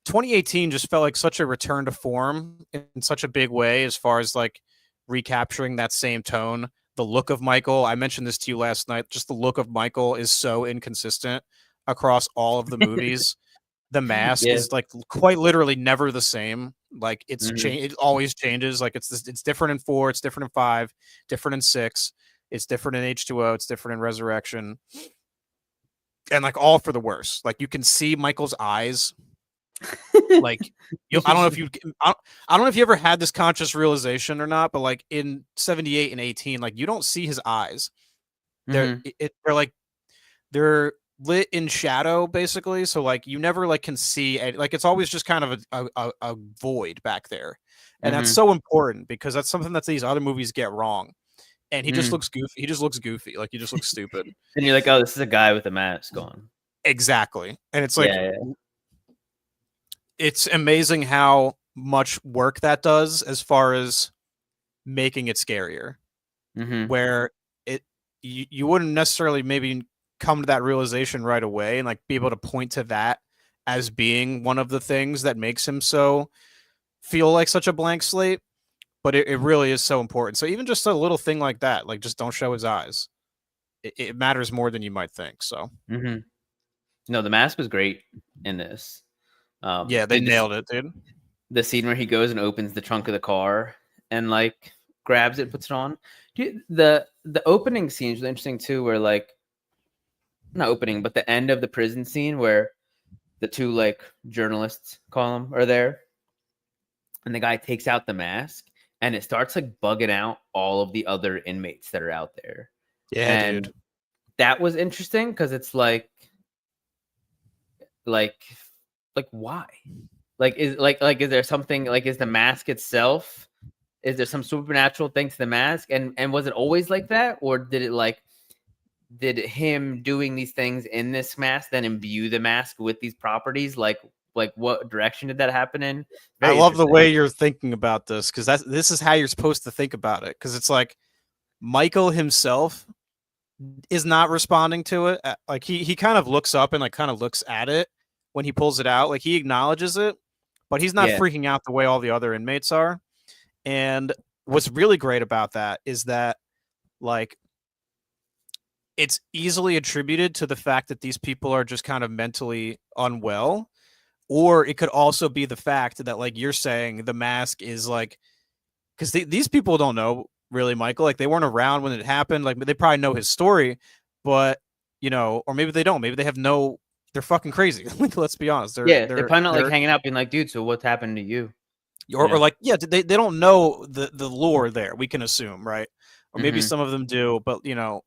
S2: 2018 just felt like such a return to form in such a big way as far as like recapturing that same tone. The look of Michael, I mentioned this to you last night, just the look of Michael is so inconsistent across all of the movies. The mask is like quite literally never the same. Like it's it always changes. Like it's different in 4, it's different in 5, different in 6, it's different in H2O, it's different in Resurrection, and like all for the worse. Like you can see Michael's eyes. Like I don't know if you ever had this conscious realization or not, but like in 78 and 18, like you don't see his eyes. They're lit in shadow basically, so like you never like can see like it's always just kind of a void back there, and that's so important because that's something that these other movies get wrong. And he just looks goofy. He just looks goofy. Like he just looks stupid.
S1: And you're like, oh, this is a guy with a mask on.
S2: Exactly. And it's like it's amazing how much work that does as far as making it scarier. Where you wouldn't necessarily maybe come to that realization right away and like be able to point to that as being one of the things that makes him so feel like such a blank slate, but it really is so important. So even just a little thing like that, like just don't show his eyes, it matters more than you might think. So
S1: no, the mask was great in this.
S2: Yeah, they nailed it, dude.
S1: The scene where he goes and opens the trunk of the car and like grabs it, puts it on. Dude, the opening scene is really interesting too, where like not opening, but the end of the prison scene where the two like journalists are there, and the guy takes out the mask and it starts like bugging out all of the other inmates that are out there.
S2: Yeah, and dude.
S1: That was interesting because it's like why? Like is there something like is the mask itself? Is there some supernatural thing to the mask? And was it always like that, or did him doing these things in this mask then imbue the mask with these properties? Like what direction did that happen in?
S2: I love the way you're thinking about this, because this is how you're supposed to think about it. Because it's like Michael himself is not responding to it. Like he kind of looks up and like kind of looks at it when he pulls it out. Like he acknowledges it, but he's not freaking out the way all the other inmates are. And what's really great about that is that like it's easily attributed to the fact that these people are just kind of mentally unwell. Or it could also be the fact that, like you're saying, the mask is like, because these people don't know really, Michael. Like they weren't around when it happened. Like they probably know his story, but you know, or maybe they don't. Maybe they have no they're fucking crazy. Like, let's be honest.
S1: They're probably not like hanging out being like, dude, so what's happened to you?
S2: Or like, yeah, they don't know the lore there, we can assume, right? Or maybe
S1: Mhm.
S2: some of them do, but you know,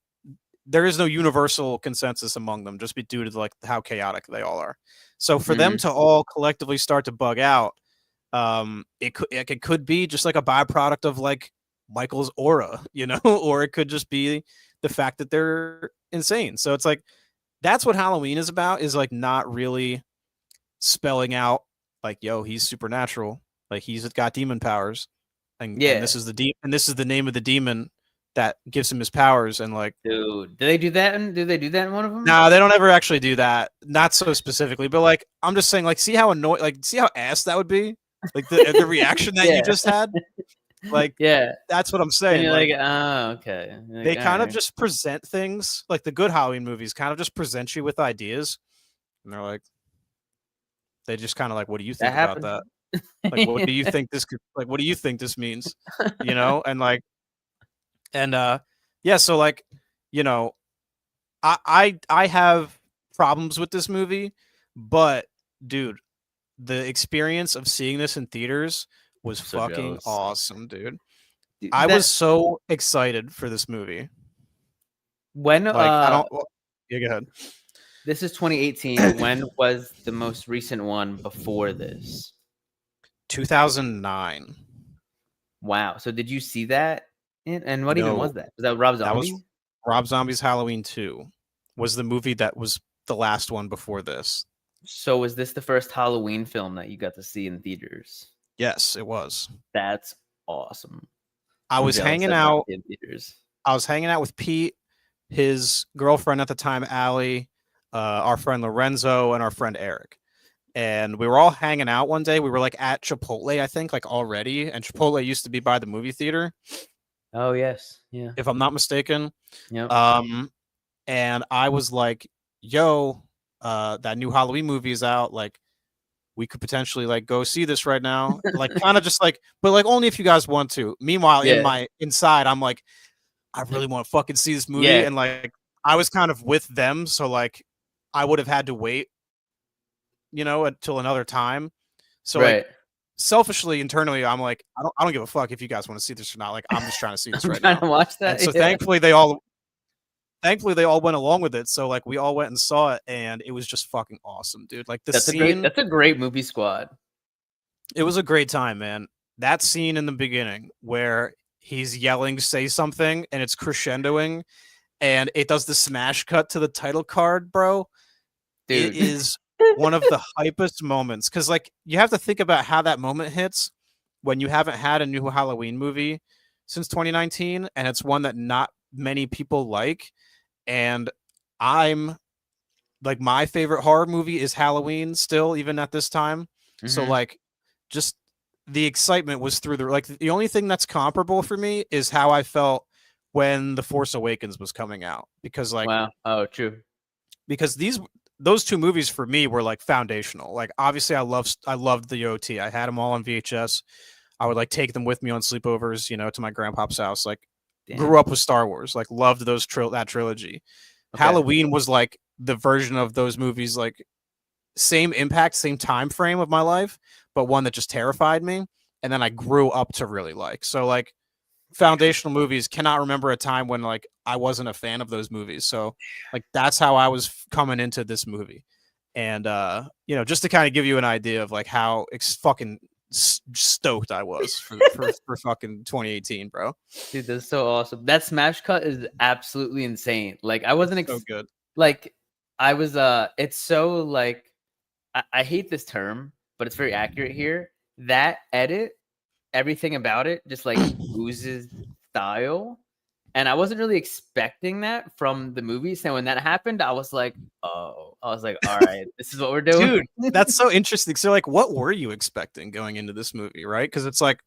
S2: there is no universal consensus among them just due to like how chaotic they all are. So for them to all collectively start to bug out, it could be just like a byproduct of like Michael's aura, you know, or it could just be the fact that they're insane. So it's like that's what Halloween is about, is like not really spelling out like, yo, he's supernatural, like he's got demon powers, and this is the name of the demon that gives him his powers, and like,
S1: dude, do they do that? Do they do that in one of them?
S2: No, they don't ever actually do that. Not so specifically, but like, I'm just saying, like, see how annoying, like, see how ass that would be, like the reaction that you just had, like, that's what I'm saying.
S1: And you're like, oh, okay. Like,
S2: they kind of just present things, like the good Halloween movies kind of just present you with ideas, and they're like, they just kind of like, what do you think about that? Like, what do you think this could, like, what do you think this means? You know, and like, and yeah, so like, you know, I have problems with this movie, but dude, the experience of seeing this in theaters was fucking awesome, dude. I was so excited for this movie.
S1: When
S2: like, I don't. Yeah, go ahead.
S1: This is 2018. When was the most recent one before this?
S2: 2009.
S1: Wow. So did you see that? And what even was that? Was that Rob Zombie?
S2: That was Rob Zombie's Halloween 2. Was the movie that was the last one before this.
S1: So was this the first Halloween film that you got to see in theaters?
S2: Yes, it was.
S1: That's awesome.
S2: I was hanging out in theaters. I was hanging out with Pete, his girlfriend at the time, Allie, our friend Lorenzo, and our friend Eric. And we were all hanging out one day. We were like at Chipotle, I think, like already. And Chipotle used to be by the movie theater.
S1: Oh, yes. Yeah.
S2: If I'm not mistaken.
S1: Yeah.
S2: And I was like, yo, that new Halloween movie is out. Like, we could potentially like go see this right now. Like, kind of just like, but like only if you guys want to. Meanwhile, in my inside, I'm like, I really want to fucking see this movie. And like, I was kind of with them. So like, I would have had to wait, you know, until another time. So like, selfishly, internally, I'm like, I don't give a fuck if you guys want to see this or not. Like, I'm just trying to see this right now.
S1: To watch that.
S2: And so thankfully they all went along with it. So like, we all went and saw it, and it was just fucking awesome, dude. Like, the scene,
S1: that's a great movie squad.
S2: It was a great time, man. That scene in the beginning where he's yelling, say something, and it's crescendoing, and it does the smash cut to the title card, bro. Dude. It is one of the hypest moments, because like, you have to think about how that moment hits when you haven't had a new Halloween movie since 2019, and it's one that not many people like. And I'm like, my favorite horror movie is Halloween still, even at this time. So like, just the excitement was through the, like, the only thing that's comparable for me is how I felt when The Force Awakens was coming out, because like,
S1: wow. Oh, true.
S2: Because those two movies for me were like foundational. Like, obviously I loved the OT. I had them all on VHS. I would like take them with me on sleepovers, you know, to my grandpa's house. Like, grew up with Star Wars, like loved that trilogy. Okay. Halloween was like the version of those movies, like same impact, same time frame of my life, but one that just terrified me. And then I grew up to really like. So like, foundational movies, cannot remember a time when like I wasn't a fan of those movies. So like, that's how I was coming into this movie. And you know, just to kind of give you an idea of like how fucking stoked I was for fucking 2018, bro.
S1: Dude, that's so awesome. That smash cut is absolutely insane. Like, I wasn't
S2: so good.
S1: Like, I was it's so like, I hate this term, but it's very accurate here. That edit, everything about it just like oozes style, and I wasn't really expecting that from the movie. So when that happened, I was like, all right, this is what we're doing.
S2: Dude, that's so interesting. So like, what were you expecting going into this movie, right? Because it's like,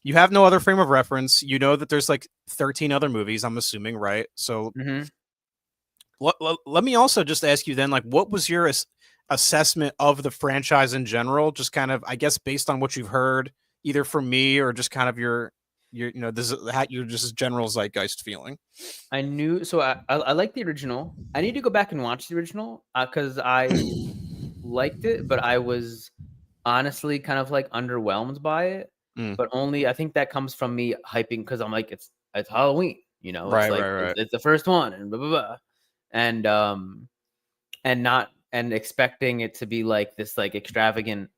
S2: you have no other frame of reference. You know that there's like 13 other movies, I'm assuming, right? So let me also just ask you then, like, what was your assessment of the franchise in general? Just kind of, I guess, based on what you've heard, either from me or just kind of your this is you're just general zeitgeist feeling.
S1: I knew, so I like the original. I need to go back and watch the original because I liked it, but I was honestly kind of like underwhelmed by it. But only I think that comes from me hyping because I'm like it's Halloween, it's
S2: Right,
S1: like
S2: right.
S1: It's the first one and blah blah blah, and expecting it to be like this like extravagant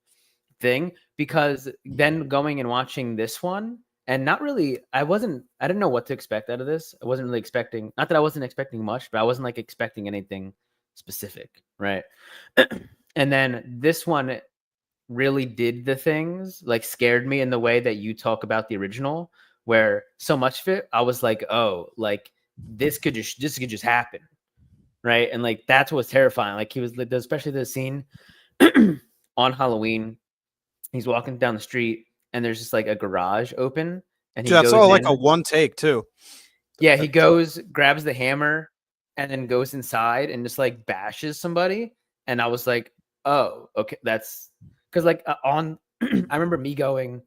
S1: thing, because then going and watching this one and not really I didn't know what to expect out of this. I wasn't really expecting, not that I wasn't expecting much, but I wasn't like expecting anything specific, right? And then this one really did the things, like scared me in the way that you talk about the original, where so much of it I was like, oh, like this could just happen, right? And like that's what's terrifying. Like he was, especially the scene on Halloween, he's walking down the street and there's just like a garage open and he
S2: That's
S1: goes
S2: all
S1: in.
S2: like a one take too.
S1: Yeah, he goes, grabs the hammer and then goes inside and just like bashes somebody. And I was like, oh, okay, that's because like on I remember me going,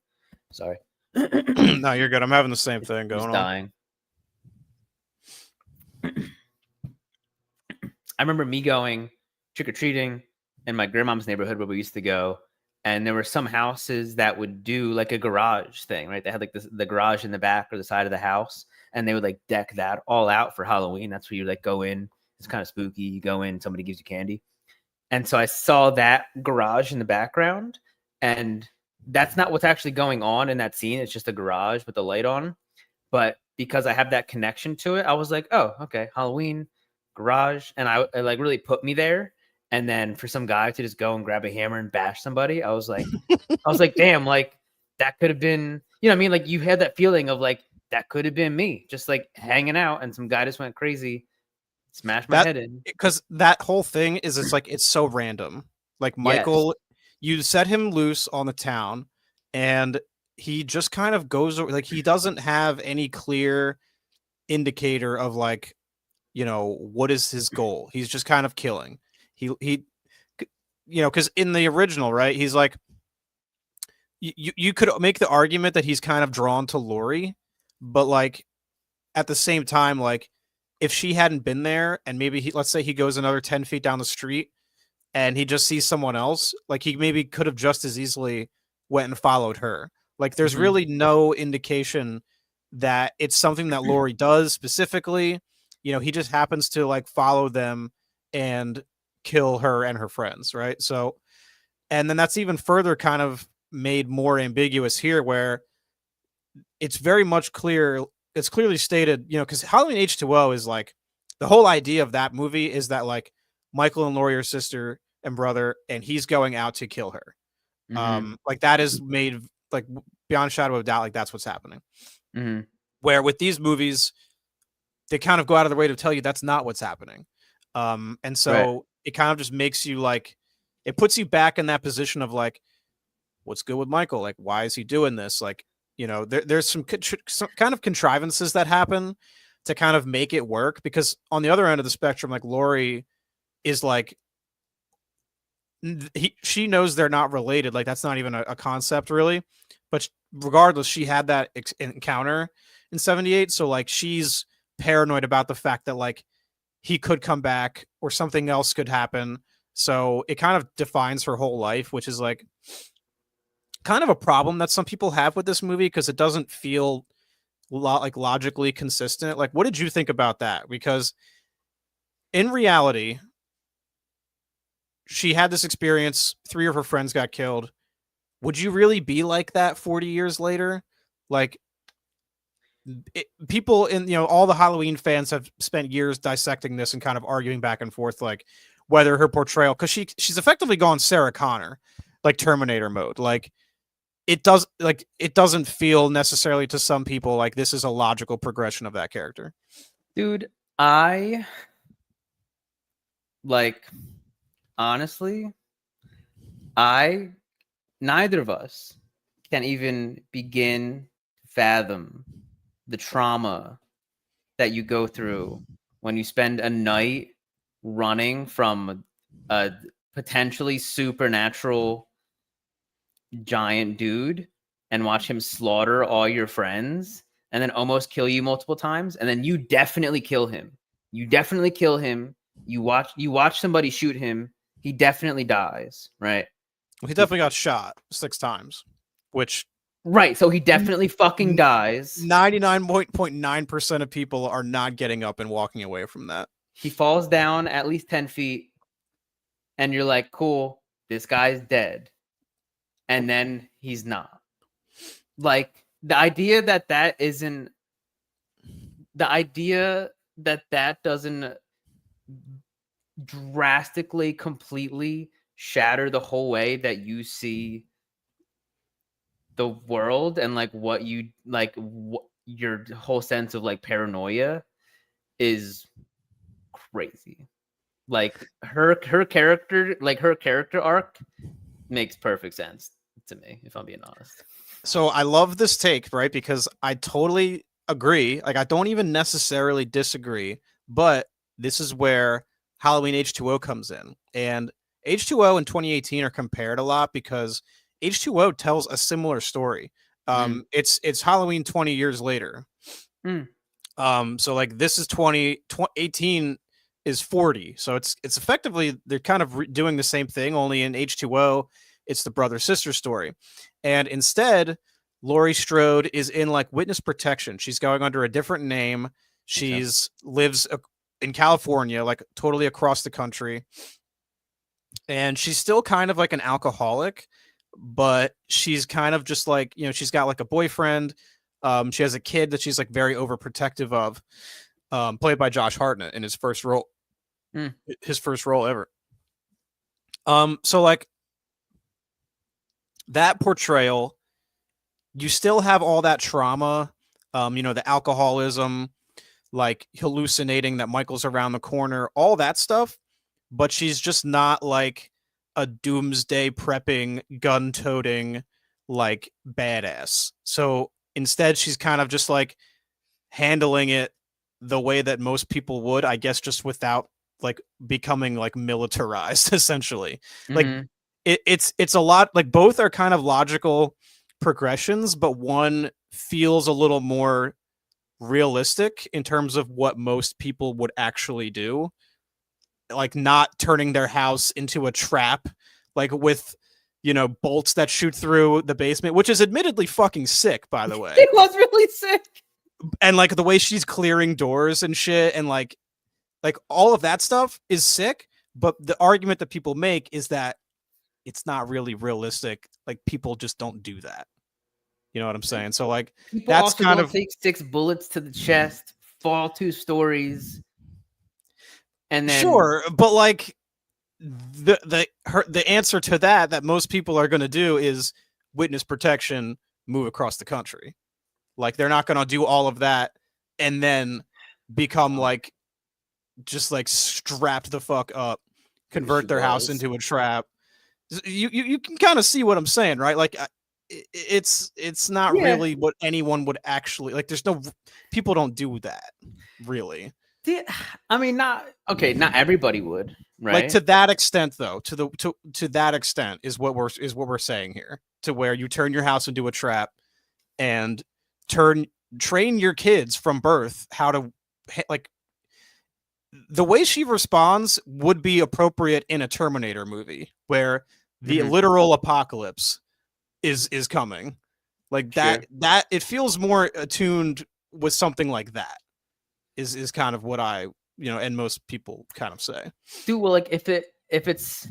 S1: sorry.
S2: No, you're good. I'm having the same thing going on.
S1: Dying. I remember me going trick-or-treating in my grandmom's neighborhood where we used to go, and there were some houses that would do like a garage thing, right? They had like the garage in the back or the side of the house, and they would like deck that all out for Halloween. That's where you like go in. It's kind of spooky. You go in, somebody gives you candy. And so I saw that garage in the background, and that's not what's actually going on in that scene. It's just a garage with the light on. But because I have that connection to it, I was like, oh, okay, Halloween, garage. And it like really put me there. And then for some guy to just go and grab a hammer and bash somebody, I was like, damn, like that could have been, you know what I mean? Like you had that feeling of like, that could have been me just like hanging out and some guy just went crazy, smashed my head in.
S2: Because that whole thing is, it's so random. Like Michael, you set him loose on the town and he just kind of goes, like he doesn't have any clear indicator of like, what is his goal. He's just kind of killing. He because in the original, right, he's like, you could make the argument that he's kind of drawn to Laurie, but like at the same time, like if she hadn't been there and maybe let's say he goes another 10 feet down the street and he just sees someone else, like he maybe could have just as easily went and followed her. Like there's really no indication that it's something that Laurie does specifically. He just happens to like follow them and kill her and her friends, right? So, and then that's even further kind of made more ambiguous here, where it's very much clear, it's clearly stated, because Halloween H2O is like, the whole idea of that movie is that like Michael and Laurie are sister and brother, and he's going out to kill her. Like that is made like beyond shadow of doubt, like that's what's happening. Where with these movies, they kind of go out of the way to tell you that's not what's happening. And so it kind of just makes you like, it puts you back in that position of like, what's good with Michael? Like, why is he doing this? Like, there's some kind of contrivances that happen to kind of make it work, because on the other end of the spectrum, like Laurie is like, she knows they're not related. Like that's not even a concept really, but regardless, she had that encounter in 78. So like, she's paranoid about the fact that like he could come back or something else could happen. So it kind of defines her whole life, which is like kind of a problem that some people have with this movie, because it doesn't feel like logically consistent. Like, what did you think about that? Because in reality, she had this experience, 3 of her friends got killed. Would you really be like that 40 years later? Like, people in, all the Halloween fans have spent years dissecting this and kind of arguing back and forth, like whether her portrayal, because she's effectively gone Sarah Connor, like Terminator mode. Like it doesn't feel necessarily to some people like this is a logical progression of that character.
S1: Dude, I like, honestly, neither of us can even begin to fathom the trauma that you go through when you spend a night running from a potentially supernatural giant dude and watch him slaughter all your friends and then almost kill you multiple times, and then you definitely kill him. You definitely kill him. You watch somebody shoot him. He definitely dies, right?
S2: Well, he definitely got shot 6 times, which
S1: right. So he definitely fucking dies.
S2: 99.9% of people are not getting up and walking away from that.
S1: He falls down at least 10 feet, and you're like, cool, this guy's dead. And then he's not. Like, the idea that doesn't drastically, completely shatter the whole way that you see the world and like what you like, your whole sense of like paranoia is crazy. Like her character, like her character arc makes perfect sense to me, if I'm being honest.
S2: So I love this take, right? Because I totally agree. Like, I don't even necessarily disagree, but this is where Halloween H2O comes in. And H2O and 2018 are compared a lot because H2O tells a similar story. It's Halloween 20 years later. So like this is 18 is 40. So it's effectively, they're kind of doing the same thing, only in H2O, it's the brother-sister story. And instead, Laurie Strode is in like witness protection. She's going under a different name. She's lives in California, like totally across the country. And she's still kind of like an alcoholic, but she's kind of just like, you know, she's got like a boyfriend. She has a kid that she's like very overprotective of, played by Josh Hartnett in his first role ever. So like that portrayal, you still have all that trauma, you know, the alcoholism, like hallucinating that Michael's around the corner, all that stuff, but she's just not like a doomsday prepping, gun-toting, like badass. So instead, she's kind of just like handling it the way that most people would, I guess, just without like becoming like militarized, essentially. Like it's a lot, like both are kind of logical progressions, but one feels a little more realistic in terms of what most people would actually do, like not turning their house into a trap, like with, you know, bolts that shoot through the basement, which is admittedly fucking sick, by the way.
S1: It was really sick.
S2: And like the way she's clearing doors and shit, and like all of that stuff is sick, but the argument that people make is that it's not really realistic. Like people just don't do that. You know what I'm saying? So like
S1: people
S2: that's
S1: also
S2: kind
S1: don't
S2: of
S1: take 6 bullets to the chest, fall 2 stories, and then
S2: sure, but like the answer to that most people are going to do is witness protection, move across the country. Like they're not going to do all of that and then become like just like strapped the fuck up, convert their house into a trap. You can kind of see what I'm saying, right? Like it's not really what anyone would actually like. There's no, people don't do that really.
S1: I mean, not everybody would, right?
S2: Like to that extent, though, to that extent is what we're saying here. To where you turn your house into a trap and train your kids from birth how to, like, the way she responds would be appropriate in a Terminator movie where the literal apocalypse is coming. Like that it feels more attuned with something like that. Is kind of what I, you know, and most people kind of say.
S1: Dude, well, like if it's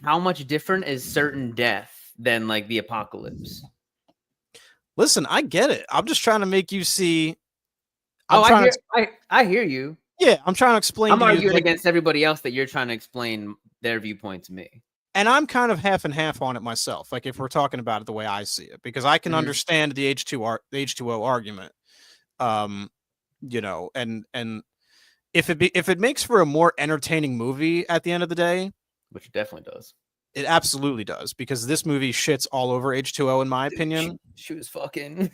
S1: how much different is certain death than like the apocalypse?
S2: Listen, I get it. I'm just trying to make you see.
S1: I hear you.
S2: Yeah, I'm trying to explain.
S1: I'm arguing against everybody else that you're trying to explain their viewpoint to me.
S2: And I'm kind of half and half on it myself. Like if we're talking about it the way I see it, because I can understand the H2O argument. You know, and if it makes for a more entertaining movie at the end of the day,
S1: which it definitely does.
S2: It absolutely does, because this movie shits all over H2O in my opinion.
S1: She was fucking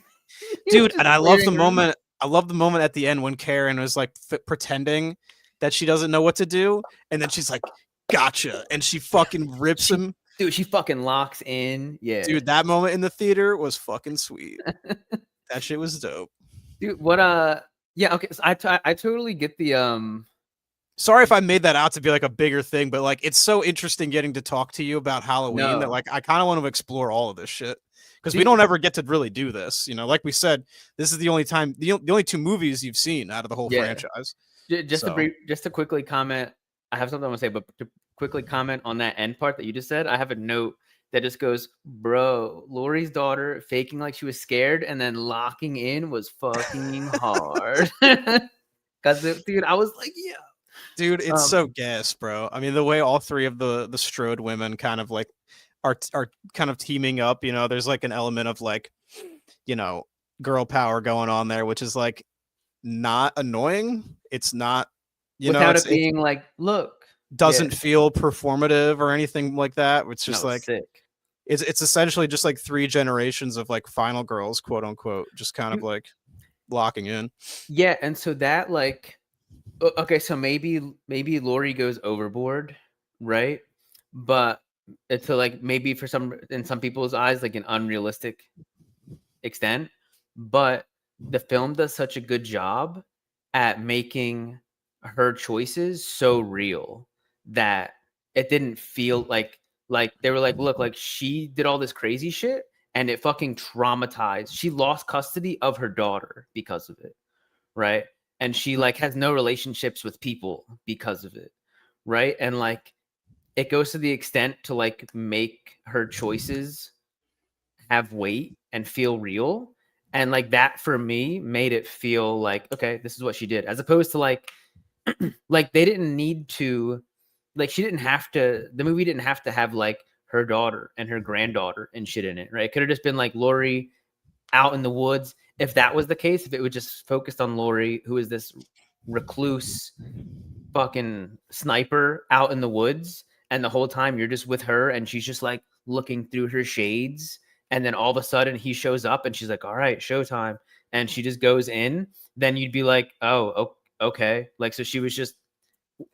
S2: dude, and I love the moment. I love the moment at the end when Karen was like pretending that she doesn't know what to do, and then she's like, "Gotcha," and she fucking rips him.
S1: Dude, she fucking locks in. Yeah.
S2: Dude, that moment in the theater was fucking sweet. That shit was dope.
S1: Dude, what yeah, okay. So I totally get the
S2: Sorry if I made that out to be like a bigger thing, but like it's so interesting getting to talk to you about Halloween that like I kind of want to explore all of this shit because we don't ever get to really do this. You know, like we said, this is the only time, the only 2 movies you've seen out of the whole franchise.
S1: Just to quickly comment, I have something I want to say, but to quickly comment on that end part that you just said, I have a note that just goes, bro, Laurie's daughter faking like she was scared and then locking in was fucking hard. Because, dude, I was like, yeah.
S2: Dude, it's so gas, bro. I mean, the way all 3 of the Strode women kind of like are kind of teaming up, you know, there's like an element of like, you know, girl power going on there, which is like not annoying. It's not, you know,
S1: without it being like, look,
S2: doesn't feel performative or anything like that. It's just like
S1: sick.
S2: It's essentially just like 3 generations of like final girls, quote unquote, just kind of like locking in.
S1: Yeah, and so that like, okay, so maybe Laurie goes overboard, right? But it's like maybe for in some people's eyes like an unrealistic extent, but the film does such a good job at making her choices so real that it didn't feel like they were like, look, like she did all this crazy shit and it fucking traumatized. She lost custody of her daughter because of it, right? And she like has no relationships with people because of it, right? And like it goes to the extent to like make her choices have weight and feel real. And like that for me made it feel like, okay, this is what she did, as opposed to like like they didn't need to, like she didn't have to, the movie didn't have to have like her daughter and her granddaughter and shit in it, right? It could have just been like Laurie out in the woods. If that was the case, if it would just focused on Laurie, who is this recluse fucking sniper out in the woods, and the whole time you're just with her and she's just like looking through her shades, and then all of a sudden he shows up and she's like, all right, showtime, and she just goes in, then you'd be like, oh, okay. Like, so she was just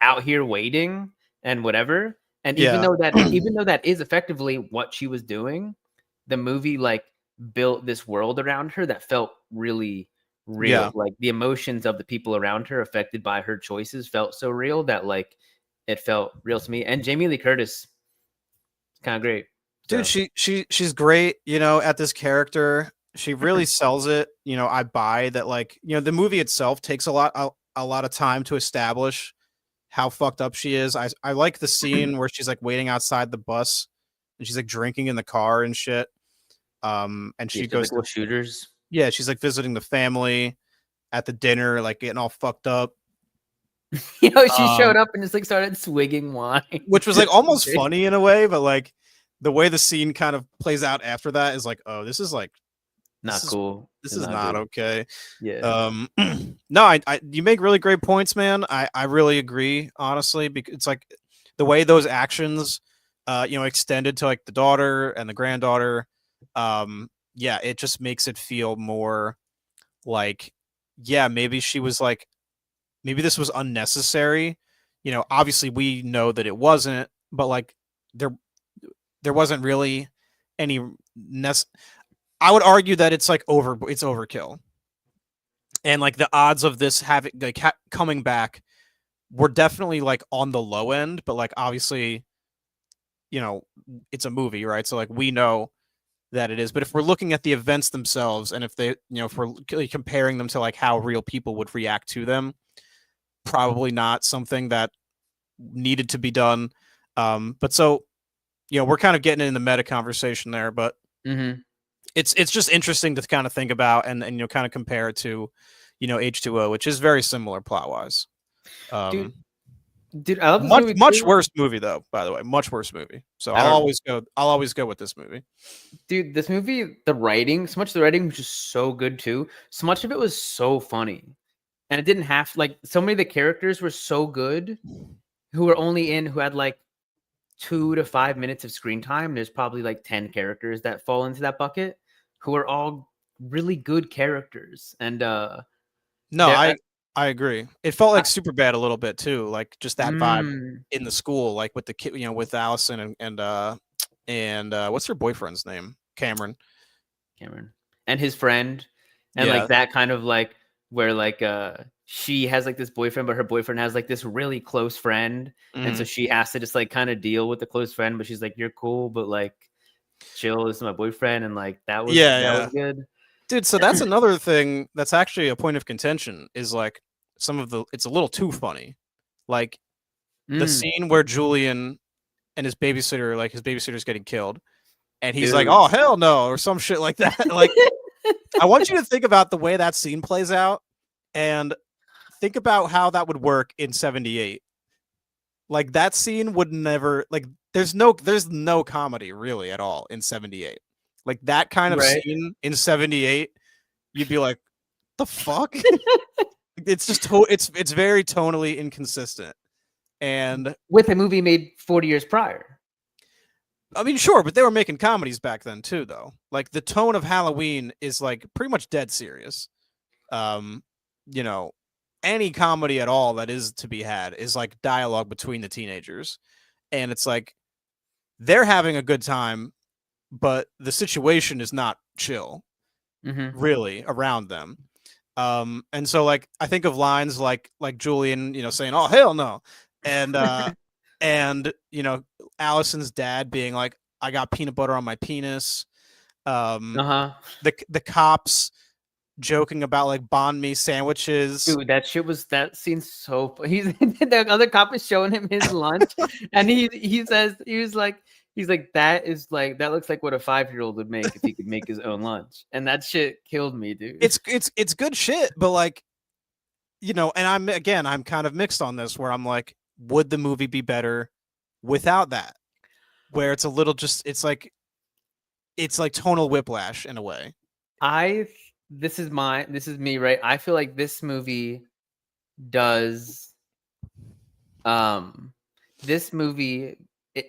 S1: out here waiting and whatever. And even though that is effectively what she was doing, the movie like built this world around her that felt really real. Yeah. Like the emotions of the people around her affected by her choices felt so real that like it felt real to me. And Jamie Lee Curtis, kind of great.
S2: Dude, so. She's great, you know, at this character. She really sells it. You know, I buy that. Like, you know, the movie itself takes a lot of time to establish how fucked up she is. I like the scene where she's like waiting outside the bus and she's like drinking in the car and shit. And she goes
S1: to shooters.
S2: Yeah, she's like visiting the family at the dinner, like getting all fucked up.
S1: You know, she showed up and just like started swigging wine,
S2: which was like almost funny in a way, but like the way the scene kind of plays out after that is like, oh, this is like
S1: not cool.
S2: This is not okay.
S1: Yeah.
S2: No, I you make really great points, man. I really agree, honestly, because it's like the way those actions, you know, extended to like the daughter and the granddaughter. Yeah, it just makes it feel more like, yeah, maybe she was like, maybe this was unnecessary. You know, obviously we know that it wasn't, but like there wasn't really any I would argue that it's like it's overkill. And like the odds of this having like coming back were definitely like on the low end, but like obviously, you know, it's a movie, right? So like we know that it is. But if we're looking at the events themselves, and if they, you know, if we're comparing them to like how real people would react to them, probably not something that needed to be done. But so, you know, we're kind of getting in the meta conversation there, but it's just interesting to kind of think about and you know, kind of compare it to, you know, H2O, which is very similar plot wise.
S1: Dude, I love this
S2: much worse movie though, by the way, much worse movie. So I'll always go with this movie.
S1: Dude, this movie, the writing, so much of the writing was just so good too. So much of it was so funny. And it didn't have like so many of the characters were so good who had like 2 to 5 minutes of screen time. There's probably like 10 characters that fall into that bucket who are all really good characters. And
S2: I agree. It felt like Superbad a little bit too, like just that vibe in the school, like with the kid, you know, with Allison and and what's her boyfriend's name? Cameron.
S1: And his friend, and like that kind of like where like she has like this boyfriend, but her boyfriend has like this really close friend, and so she has to just like kind of deal with the close friend, but she's like, you're cool, but like chill, this is my boyfriend, and like that was was good.
S2: Dude, so that's another thing that's actually a point of contention, is like it's a little too funny. Like the scene where Julian and his babysitter's getting killed, and he's like, oh hell no, or some shit like that. Like I want you to think about the way that scene plays out and think about how that would work in 78. Like that scene would never, like there's no comedy really at all in 78. Like that kind of scene in 78, you'd be like, the fuck? It's just it's very tonally inconsistent. And
S1: with a movie made 40 years prior.
S2: I mean, sure, but they were making comedies back then too, though. Like the tone of Halloween is like pretty much dead serious. You know, any comedy at all that is to be had is like dialogue between the teenagers, and it's like they're having a good time, but the situation is not chill, really, around them. And so like I think of lines like Julian, you know, saying, "Oh hell no," and and you know, Allison's dad being like, "I got peanut butter on my penis." The cops joking about like banh mi sandwiches.
S1: Dude, that scene's so. He's the other cop is showing him his lunch, and he says he's like that looks like what a 5-year-old would make if he could make his own lunch, and that shit killed me, dude.
S2: It's good shit, but like, you know, and I'm kind of mixed on this, where I'm like, would the movie be better without that? Where it's a little just it's like tonal whiplash in a way.
S1: This is me, right? I feel like this movie does this movie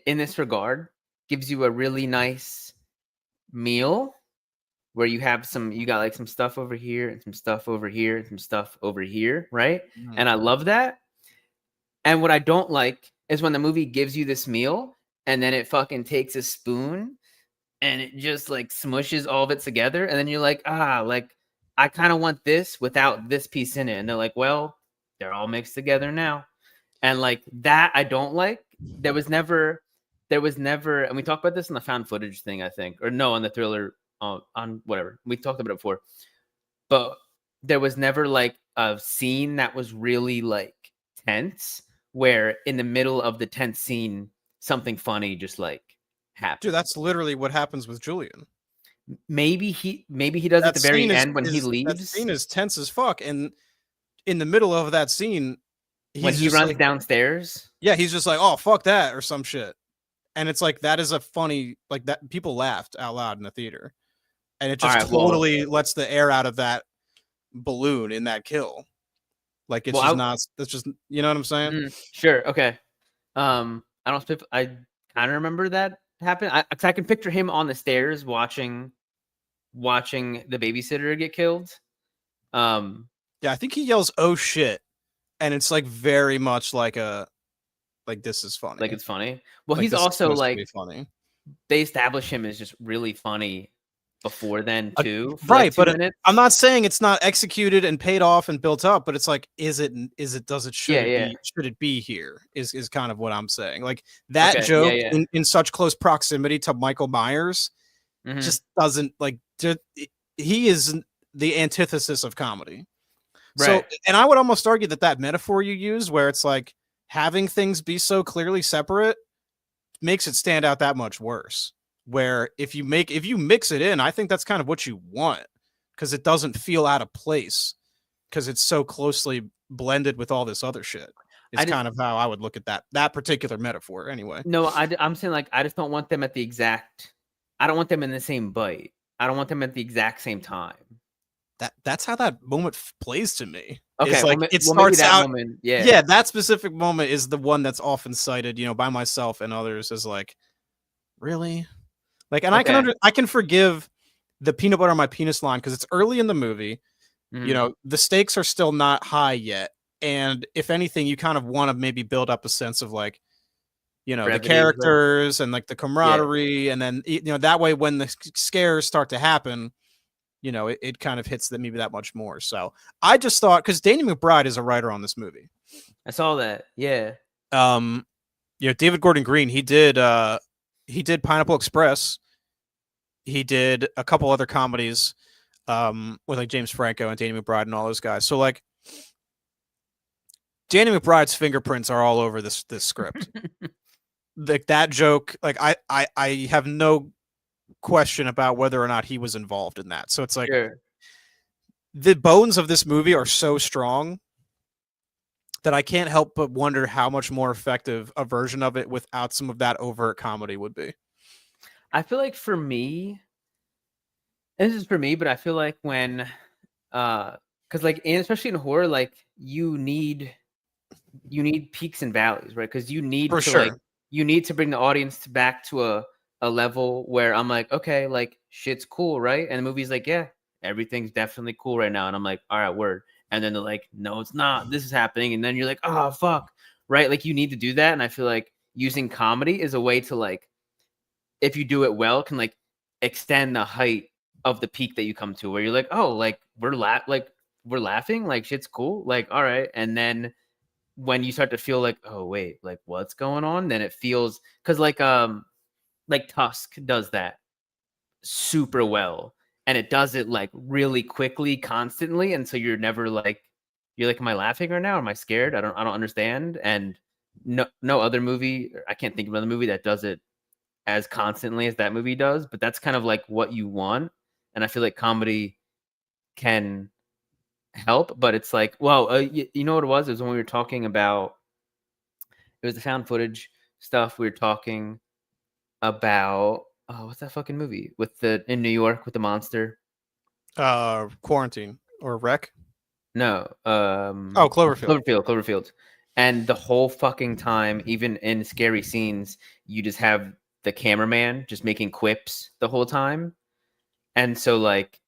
S1: in this regard gives you a really nice meal where you got like some stuff over here and some stuff over here and some stuff over here, right? And I love that. And what I don't like is when the movie gives you this meal and then it fucking takes a spoon and it just like smushes all of it together, and then you're like, like I kind of want this without this piece in it, and they're like, well, they're all mixed together now, and like that I don't like. There was never, and we talked about this in the found footage thing, I think, or no, on the thriller, on whatever we talked about it before, but there was never like a scene that was really like tense, where in the middle of the tense scene something funny just like happens.
S2: Dude, that's literally what happens with Julian.
S1: Maybe he does at the very end when he leaves.
S2: That scene is tense as fuck, and in the middle of that scene,
S1: when he runs downstairs,
S2: he's just like, "Oh, fuck that," or some shit, and it's like that is a funny, like that people laughed out loud in the theater, and it just totally lets the air out of that balloon in that kill. Like it's that's just, you know what I'm saying?
S1: Sure, okay. I kind of remember that happened. I can picture him on the stairs watching the babysitter get killed.
S2: Yeah, I think he yells, "Oh shit," and it's like very much like this is funny.
S1: Like it's funny. Well, like, he's also like funny. They establish him as just really funny before then too,
S2: right? Like but I'm not saying it's not executed and paid off and built up, but it's like, should it be here? Is kind of what I'm saying. Like that joke in such close proximity to Michael Myers just doesn't like. He is the antithesis of comedy. Right. So, and I would almost argue that metaphor you use, where it's like having things be so clearly separate, makes it stand out that much worse. Where if you mix it in, I think that's kind of what you want, because it doesn't feel out of place because it's so closely blended with all this other shit. It's kind of how I would look at that particular metaphor anyway.
S1: No, I'm saying like I just don't want them I don't want them in the same bite. I don't want them at the exact same time.
S2: That's how that moment plays to me.
S1: Okay,
S2: it's like it starts out. Moment, yeah, that specific moment is the one that's often cited, you know, by myself and others as like, really. Like, and I can forgive the peanut butter on my penis line because it's early in the movie. You know, the stakes are still not high yet. And if anything, you kind of want to maybe build up a sense of like, you know,
S1: Brevity
S2: the characters and like the camaraderie, and then you know that way when the scares start to happen, you know, it kind of hits that maybe that much more. So I just thought, because Danny McBride is a writer on this movie.
S1: I saw that. Yeah.
S2: You know, David Gordon Green, he did Pineapple Express. He did a couple other comedies with like James Franco and Danny McBride and all those guys. So like Danny McBride's fingerprints are all over this script. Like that joke, like I have no question about whether or not he was involved in that. So it's like the bones of this movie are so strong that I can't help but wonder how much more effective a version of it without some of that overt comedy would be.
S1: I feel like for me, this is for me, but I feel like when, because like, and especially in horror, like you need peaks and valleys, right? Because you need like you need to bring the audience back to a level where I'm like, okay, like shit's cool, right? And the movie's like, yeah, everything's definitely cool right now, and I'm like, all right, word. And then they're like, no, it's not. This is happening, and then you're like, oh fuck, right? Like you need to do that, and I feel like using comedy is a way to like, if you do it well, can like extend the height of the peak that you come to, where you're like, oh, like we're laughing, like shit's cool, like all right, and then when you start to feel like, oh wait, like what's going on, then it feels, because like Tusk does that super well, and it does it like really quickly, constantly, and so you're never like, you're like, am I laughing right now? Am I scared? I don't understand. And no other movie, I can't think of another movie that does it as constantly as that movie does, but that's kind of like what you want. And I feel like comedy can help, but it's like, well, you know what it was? It was when we were talking about, it was the found footage stuff. We were talking about, oh, what's that fucking movie with the, in New York with the monster?
S2: Quarantine or Wreck?
S1: No.
S2: Oh,
S1: Cloverfield. And the whole fucking time, even in scary scenes, you just have the cameraman just making quips the whole time. And so like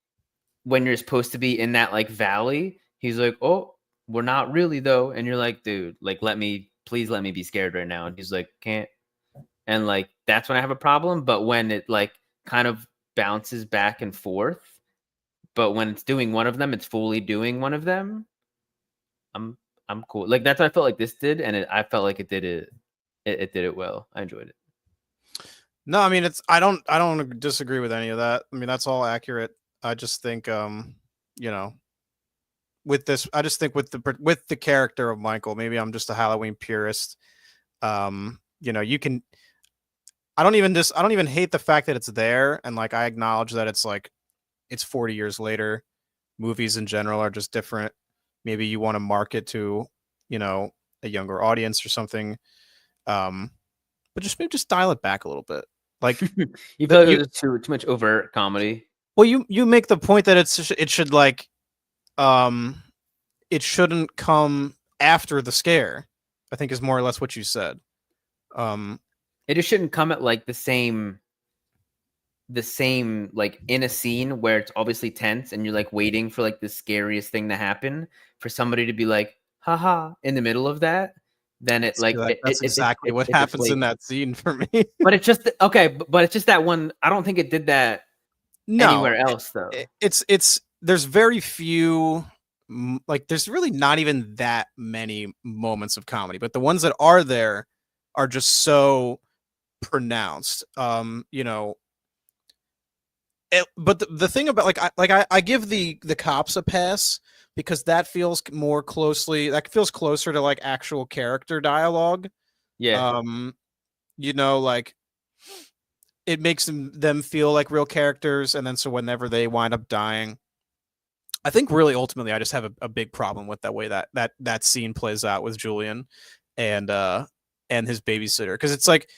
S1: when you're supposed to be in that like valley, he's like, oh, we're not really though. And you're like, dude, like please let me be scared right now. And he's like, can't. And like that's when I have a problem. But when it like kind of bounces back and forth, but when it's doing one of them, it's fully doing one of them, I'm cool. Like that's what I felt like this did, and I felt like it did it well. I enjoyed it.
S2: No, I mean I don't disagree with any of that. I mean that's all accurate. I just think you know, with this, I just think with the character of Michael, maybe I'm just a Halloween purist. You know, you can, I don't even hate the fact that it's there, and like I acknowledge that it's like it's 40 years later. Movies in general are just different. Maybe you want to market to, you know, a younger audience or something. But just maybe just dial it back a little bit. Like
S1: you feel like it's too much overt comedy.
S2: Well, you make the point that it should like it shouldn't come after the scare, I think is more or less what you said.
S1: It just shouldn't come at like the same like in a scene where it's obviously tense and you're like waiting for like the scariest thing to happen, for somebody to be like, haha, in the middle of that. Then it like
S2: that's exactly what happens in that scene for me.
S1: But it's just okay, but it's just that one. I don't think it did that anywhere else though.
S2: It's there's very few, like there's really not even that many moments of comedy, but the ones that are there are just so pronounced. You know, but the thing about I give the cops a pass, because that feels more closely, that feels closer to like actual character dialogue.
S1: Yeah.
S2: You know, like it makes them feel like real characters, and then so whenever they wind up dying, I think really ultimately I just have a big problem with that way that scene plays out with Julian and his babysitter, because it's like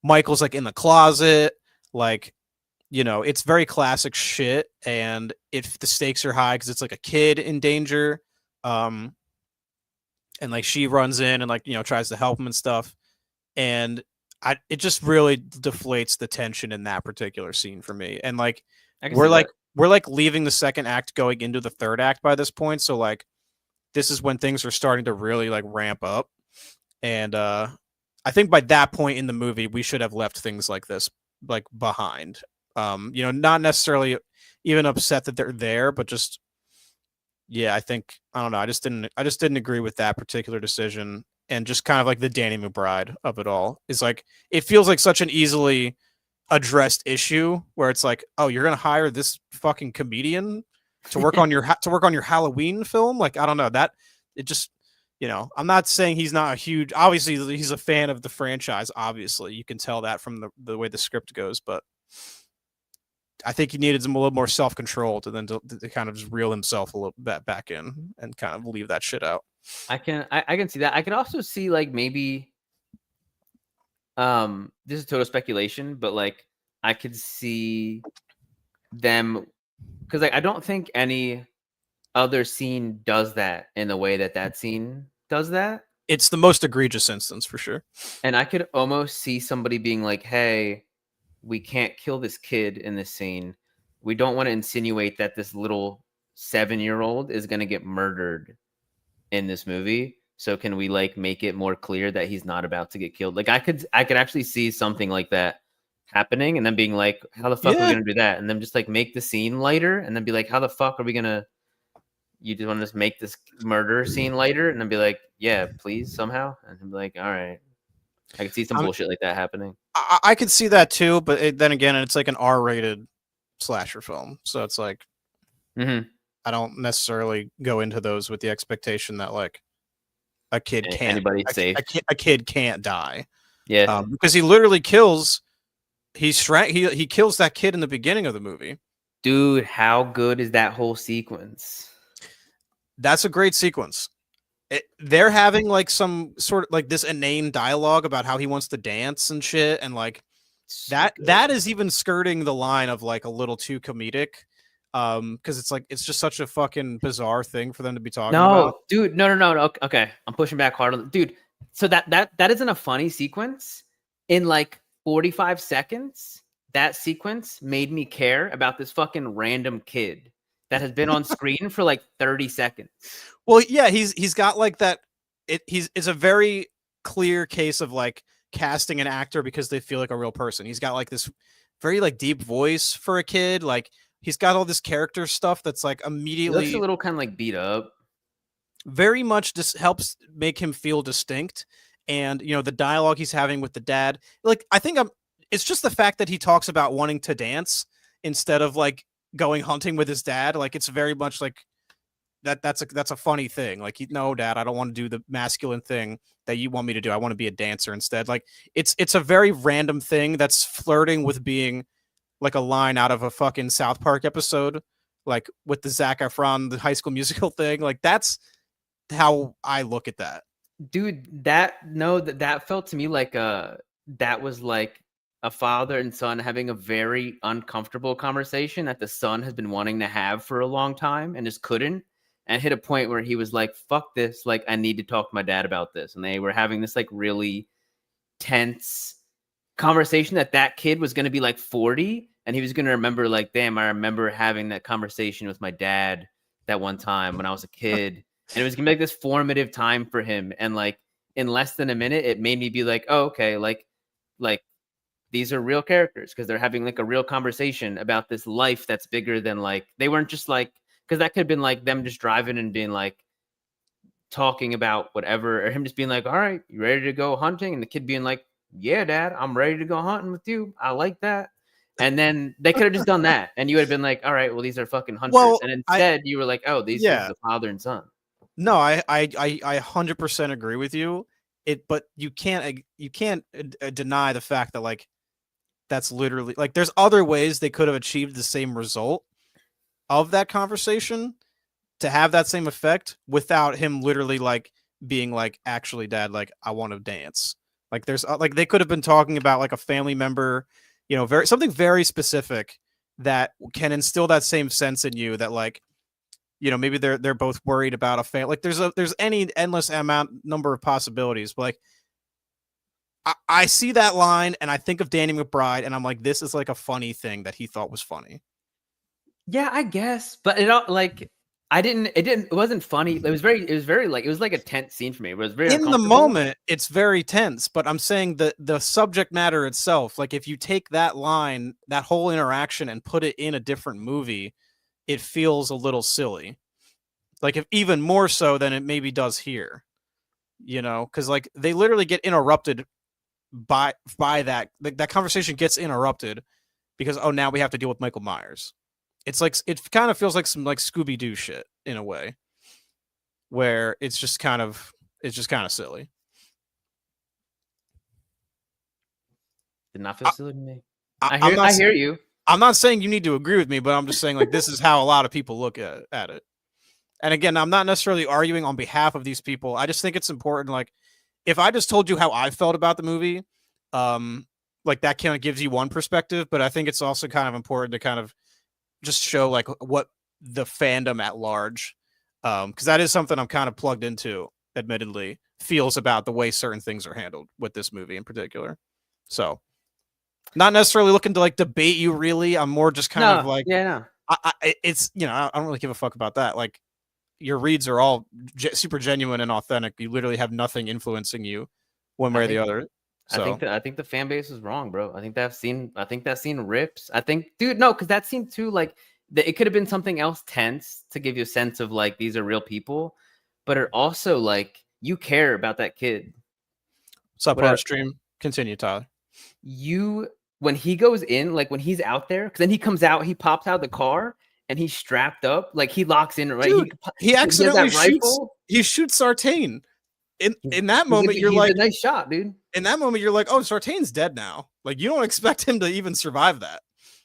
S2: Michael's like in the closet, like, you know, it's very classic shit, and if the stakes are high because it's like a kid in danger, and like she runs in and like, you know, tries to help him and stuff, and it just really deflates the tension in that particular scene for me. And like we're like leaving the second act going into the third act by this point, so like this is when things are starting to really like ramp up, and I think by that point in the movie, we should have left things like this like behind. Not necessarily even upset that they're there, but just yeah, I don't know. I just didn't agree with that particular decision, and just kind of like the Danny McBride of it all is like it feels like such an easily addressed issue where it's like, oh, you're gonna hire this fucking comedian to work on your Halloween film. Like, I don't know, that it just, I'm not saying he's not a huge, obviously he's a fan of the franchise, obviously you can tell that from the way the script goes, but I think he needed some a little more self-control to kind of just reel himself a little bit back in and kind of leave that shit out.
S1: I can see that. I can also see like maybe this is total speculation, but like I could see them, because like I don't think any other scene does that in the way that scene does that.
S2: It's the most egregious instance for sure.
S1: And I could almost see somebody being like, hey, we can't kill this kid in this scene. We don't want to insinuate that this little 7-year-old is going to get murdered in this movie. So can we like make it more clear that he's not about to get killed? Like I could actually see something like that happening, and then being like, how the fuck are we going to do that? And then just like make the scene lighter, and then be like, how the fuck are we going to, you just want to just make this murder scene lighter? And then be like, yeah, please somehow. And be like, all right. I could see some bullshit like that happening.
S2: I could see that too, but then again, it's like an R-rated slasher film, so it's like I don't necessarily go into those with the expectation that like a kid can't die.
S1: Yeah,
S2: because he literally kills. He kills that kid in the beginning of the movie.
S1: Dude, how good is that whole sequence?
S2: That's a great sequence. They're having like some sort of like this inane dialogue about how he wants to dance and shit, and like that is even skirting the line of like a little too comedic, because it's like it's just such a fucking bizarre thing for them to be talking about.
S1: Dude, no. Okay, I'm pushing back hard, dude. So that isn't a funny sequence. In like 45 seconds, that sequence made me care about this fucking random kid that has been on screen for like 30 seconds.
S2: Well, yeah, he's got like that. It's a very clear case of like casting an actor because they feel like a real person. He's got like this very like deep voice for a kid. Like he's got all this character stuff that's like immediately
S1: he looks a little kind of like beat up.
S2: Very much just helps make him feel distinct. And the dialogue he's having with the dad, like I think it's just the fact that he talks about wanting to dance instead of like going hunting with his dad. Like it's very much like that's a funny thing. Like, no, Dad, I don't want to do the masculine thing that you want me to do. I want to be a dancer instead. Like it's a very random thing that's flirting with being like a line out of a fucking South Park episode, like with the Zac Efron, the High School Musical thing. Like that's how I look at that.
S1: Dude, that felt to me like that was like a father and son having a very uncomfortable conversation that the son has been wanting to have for a long time and just couldn't, and hit a point where he was like, fuck this, like I need to talk to my dad about this. And they were having this like really tense conversation that kid was going to be like 40, and he was going to remember like, damn, I remember having that conversation with my dad that one time when I was a kid. And it was going to be like this formative time for him. And like in less than a minute, it made me be like, oh, okay, like these are real characters because they're having like a real conversation about this life that's bigger than like, they weren't just like, because that could have been like them just driving and being like talking about whatever, or him just being like, all right, you ready to go hunting? And the kid being like, yeah, Dad, I'm ready to go hunting with you. I like that. And then they could have just done that. And you would have been like, all right, well, these are fucking hunters. Well, and instead you were like, oh, these are the father and son.
S2: No, I 100% agree with you. But you can't deny the fact that like that's literally like there's other ways they could have achieved the same result of that conversation to have that same effect without him literally like being like, actually, Dad, like I want to dance. Like there's like they could have been talking about like a family member, something very specific that can instill that same sense in you that like, maybe they're both worried about a family. Like there's any endless number of possibilities. But like I see that line and I think of Danny McBride and I'm like, this is like a funny thing that he thought was funny.
S1: Yeah, I guess, but it all like It wasn't funny. It was very like, it was like a tense scene for me. It was very
S2: in the
S1: uncomfortable.
S2: moment. It's very tense, but I'm saying the subject matter itself, like if you take that line, that whole interaction, and put it in a different movie, it feels a little silly. Like, if even more so than it maybe does here, because like they literally get interrupted by that. That conversation gets interrupted because, oh, now we have to deal with Michael Myers. It's like, it kind of feels like some like Scooby-Doo shit in a way, where it's just kind of silly.
S1: Did not feel silly to me.
S2: I
S1: hear you.
S2: I'm not saying you need to agree with me, but I'm just saying, like, this is how a lot of people look at it. And again, I'm not necessarily arguing on behalf of these people. I just think it's important. Like, if I just told you how I felt about the movie, like that kind of gives you one perspective, but I think it's also kind of important to kind of just show like what the fandom at large, because that is something I'm kind of plugged into, admittedly, feels about the way certain things are handled with this movie in particular. So, not necessarily looking to like debate you, really. I'm more just kind of like, it's, I don't really give a fuck about that. Like, your reads are all super genuine and authentic. You literally have nothing influencing you one way or the other. So
S1: I think the fan base is wrong, bro. I think that scene rips. I think, dude, no, because that scene too, like, it could have been something else tense to give you a sense of like, these are real people, but it also, like, you care about that kid.
S2: Subpar stream. Continue, Tyler.
S1: When he goes in, like when he's out there, because then he comes out, he pops out of the car and he's strapped up, like he locks in, right?
S2: Dude, he accidentally shoots Sartain. In that moment, you're like,
S1: a nice shot, dude.
S2: In that moment, you're like, oh, Sartain's dead now. Like, you don't expect him to even survive that.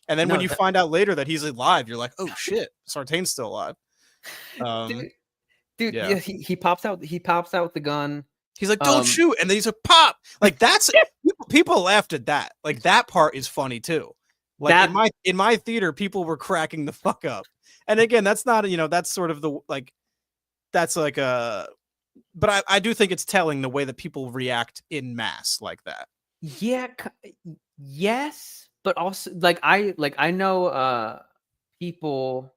S2: And then when you find out later that he's alive, you're like, oh shit, Sartain's still alive.
S1: Dude, yeah, he pops out. He pops out with the gun.
S2: He's like, don't shoot, and then he's a pop. Like, that's people laughed at that. Like, that part is funny too. Like, in my theater, people were cracking the fuck up. And again, that's not, that's sort of the like, that's like a. But I do think it's telling the way that people react in mass like that.
S1: Yeah. Yes, but also like I know people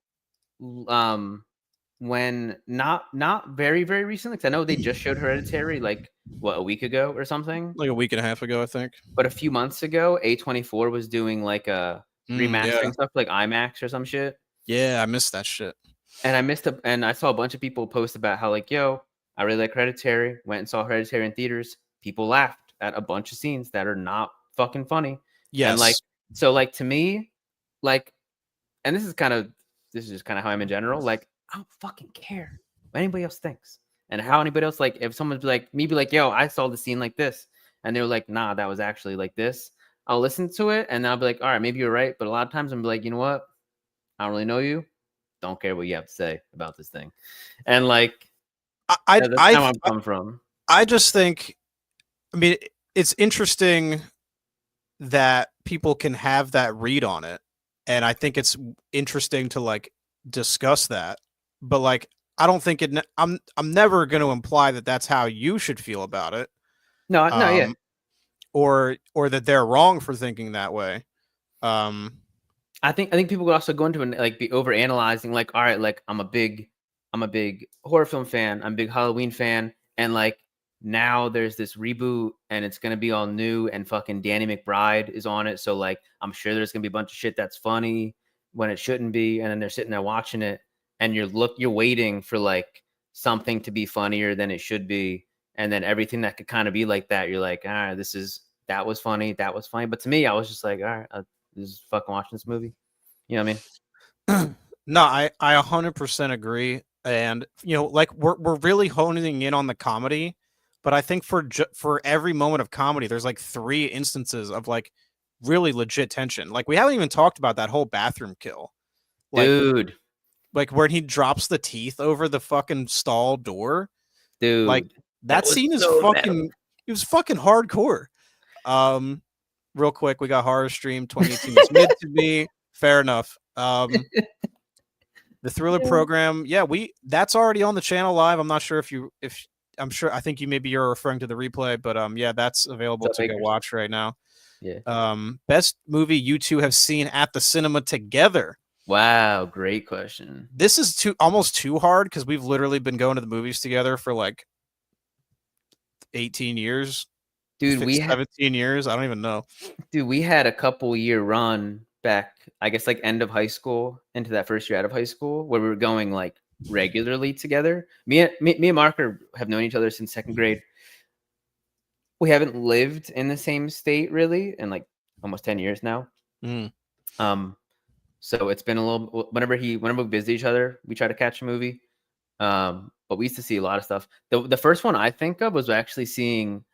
S1: when not very, very recently, because I know they just showed Hereditary like a week ago or something,
S2: like a week and a half ago, I think.
S1: But a few months ago, A24 was doing like a remastering stuff like IMAX or some shit.
S2: Yeah, I missed that shit.
S1: And I saw a bunch of people post about how like, yo, I really like Hereditary. Went and saw Hereditary in theaters. People laughed at a bunch of scenes that are not fucking funny.
S2: Yes.
S1: And like, so like, to me, like, and this is just kind of how I'm in general. Like, I don't fucking care what anybody else thinks and how anybody else, like, if someone's like me, be like, yo, I saw the scene like this, and they were like, nah, that was actually like this. I'll listen to it and I'll be like, all right, maybe you're right. But a lot of times I'm like, you know what? I don't really know you. Don't care what you have to say about this thing. And like, that's how I'm coming from.
S2: I just think, I mean, it's interesting that people can have that read on it. And I think it's interesting to like discuss that. But like, I don't think I'm never going to imply that that's how you should feel about it.
S1: No, yeah.
S2: Or that they're wrong for thinking that way.
S1: I think people would also go into and like be over analyzing, like, all right, like I'm a big horror film fan, I'm a big Halloween fan, and like now there's this reboot and it's gonna be all new and fucking Danny McBride is on it, so like I'm sure there's gonna be a bunch of shit that's funny when it shouldn't be, and then they're sitting there watching it and you're waiting for like something to be funnier than it should be, and then everything that could kind of be like that, you're like, all right, that was funny. But to me, I was just like, all right, just fucking watching this movie. You know what I mean?
S2: No, I 100% agree. And, like we're really honing in on the comedy, but I think for every moment of comedy, there's like 3 instances of like really legit tension. Like, we haven't even talked about that whole bathroom kill. Like,
S1: dude.
S2: Like where he drops the teeth over the fucking stall door.
S1: Dude.
S2: Like that scene is so fucking, it was fucking hardcore. Real quick, we got Horror Stream 2018. It's mid to me. Fair enough. The Thriller program, that's already on the channel live. I'm not sure I think you're referring to the replay, but yeah, that's available to go watch right now.
S1: Yeah.
S2: Best movie you two have seen at the cinema together.
S1: Wow, great question.
S2: This is almost too hard because we've literally been going to the movies together for like 18 years,
S1: Dude,
S2: 17 years. I don't even know.
S1: Dude, we had a couple year run back, I guess like end of high school into that first year out of high school where we were going like regularly together. Me and Mark have known each other since second grade. We haven't lived in the same state really in like almost 10 years now. So it's been a little whenever we visit each other, we try to catch a movie. But we used to see a lot of stuff. The first one I think of was actually seeing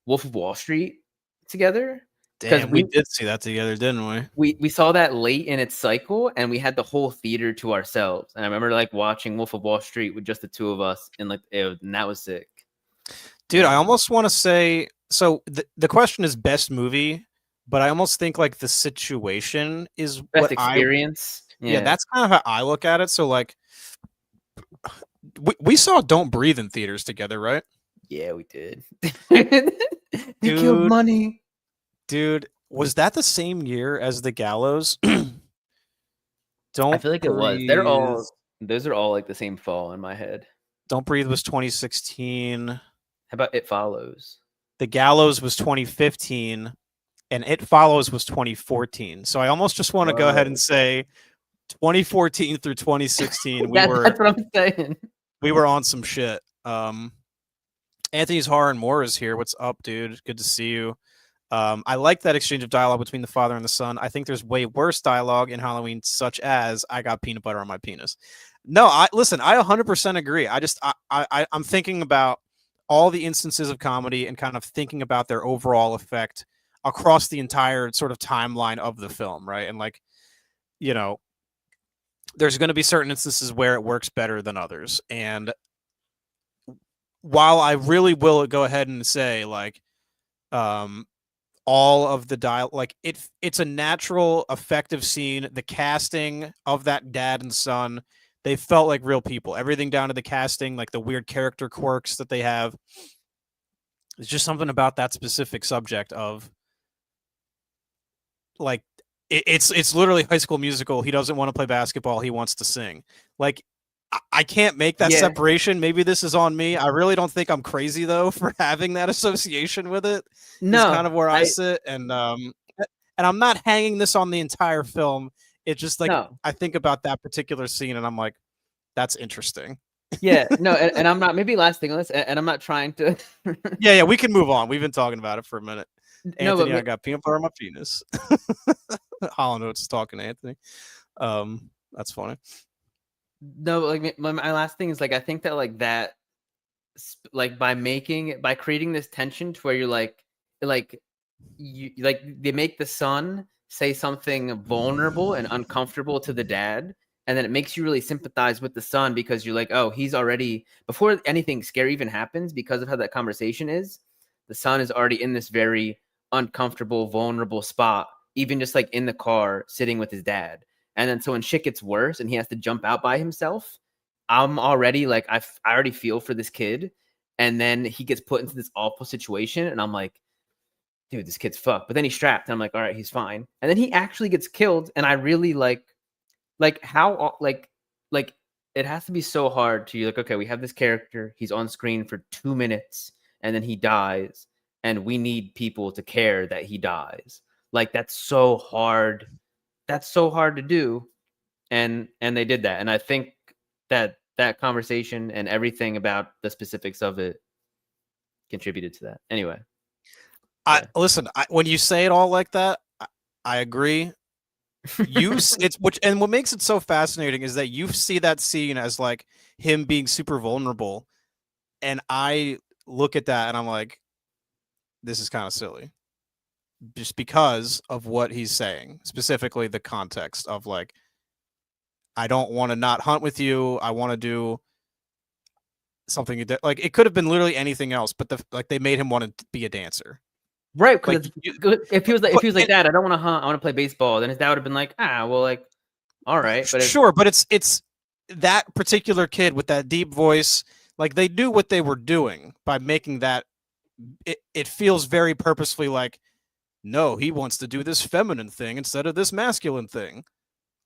S1: Wolf of Wall Street together.
S2: Damn, we did see that together, didn't we?
S1: We saw that late in its cycle, and we had the whole theater to ourselves. And I remember like watching Wolf of Wall Street with just the two of us, and like and that was sick.
S2: Dude, I almost want to say so. The question is best movie, but I almost think like the situation is
S1: best experience.
S2: Yeah, that's kind of how I look at it. So like, we saw Don't Breathe in theaters together, right?
S1: Yeah, we did. They killed money.
S2: Dude, was that the same year as The Gallows?
S1: I feel like it was. Those are all like the same fall in my head.
S2: Don't Breathe was 2016. How
S1: about It Follows?
S2: The Gallows was 2015, and It Follows was 2014. So I almost just want to go ahead and say 2014 through 2016.
S1: That's what I'm saying.
S2: We were on some shit. Anthony's Horror and More is here. What's up, dude? Good to see you. I like that exchange of dialogue between the father and the son. I think there's way worse dialogue in Halloween, such as "I got peanut butter on my penis." No, I 100% agree. I'm thinking about all the instances of comedy and kind of thinking about their overall effect across the entire sort of timeline of the film, right? And like, you know, there's going to be certain instances where it works better than others. And while I really will go ahead and say like, all of the dialogue, like it's a natural, effective scene. The casting of that dad and son, they felt like real people. Everything down to the casting, like the weird character quirks that they have. It's just something about that specific subject of like it's literally High School Musical. He doesn't want to play basketball. He wants to sing. Like I can't make that separation. Maybe this is on me. I really don't think I'm crazy though for having that association with it.
S1: No,
S2: it's kind of where I sit, and I'm not hanging this on the entire film. It's just like I think about that particular scene, and I'm like, that's interesting.
S1: Yeah, no, and I'm not. Maybe last thing on this, and I'm not trying to.
S2: yeah, we can move on. We've been talking about it for a minute. Anthony, I got peanut butter on my penis. Hollow Notes is talking to Anthony. That's funny.
S1: No, like my last thing is like I think that like by creating this tension to where you're like they make the son say something vulnerable and uncomfortable to the dad, and then it makes you really sympathize with the son because you're like, oh, he's already, before anything scary even happens, because of how that conversation is, the son is already in this very uncomfortable, vulnerable spot, even just like in the car sitting with his dad. And then so when shit gets worse and he has to jump out by himself, I'm already like, I already feel for this kid. And then he gets put into this awful situation. And I'm like, dude, this kid's fucked. But then he's strapped. And I'm like, all right, he's fine. And then he actually gets killed. And I really like how, like it has to be so hard to, like, okay, we have this character. He's on screen for 2 minutes and then he dies. And we need people to care that he dies. Like, that's so hard. That's so hard to do, and they did that, and I think that conversation and everything about the specifics of it contributed to that. Anyway,
S2: listen. When you say it all like that, I agree. What makes it so fascinating is that you see that scene as like him being super vulnerable, and I look at that and I'm like, this is kind of silly. Just because of what he's saying, specifically the context of like, I don't want to not hunt with you. I want to do something like it could have been literally anything else, but they made him want to be a dancer,
S1: right? Like, if he was like, Dad, I don't want to hunt. I want to play baseball. Then his dad would have been like, well, like, all right, but
S2: sure. But it's that particular kid with that deep voice. Like they knew what they were doing by making that. It feels very purposefully like, no, he wants to do this feminine thing instead of this masculine thing.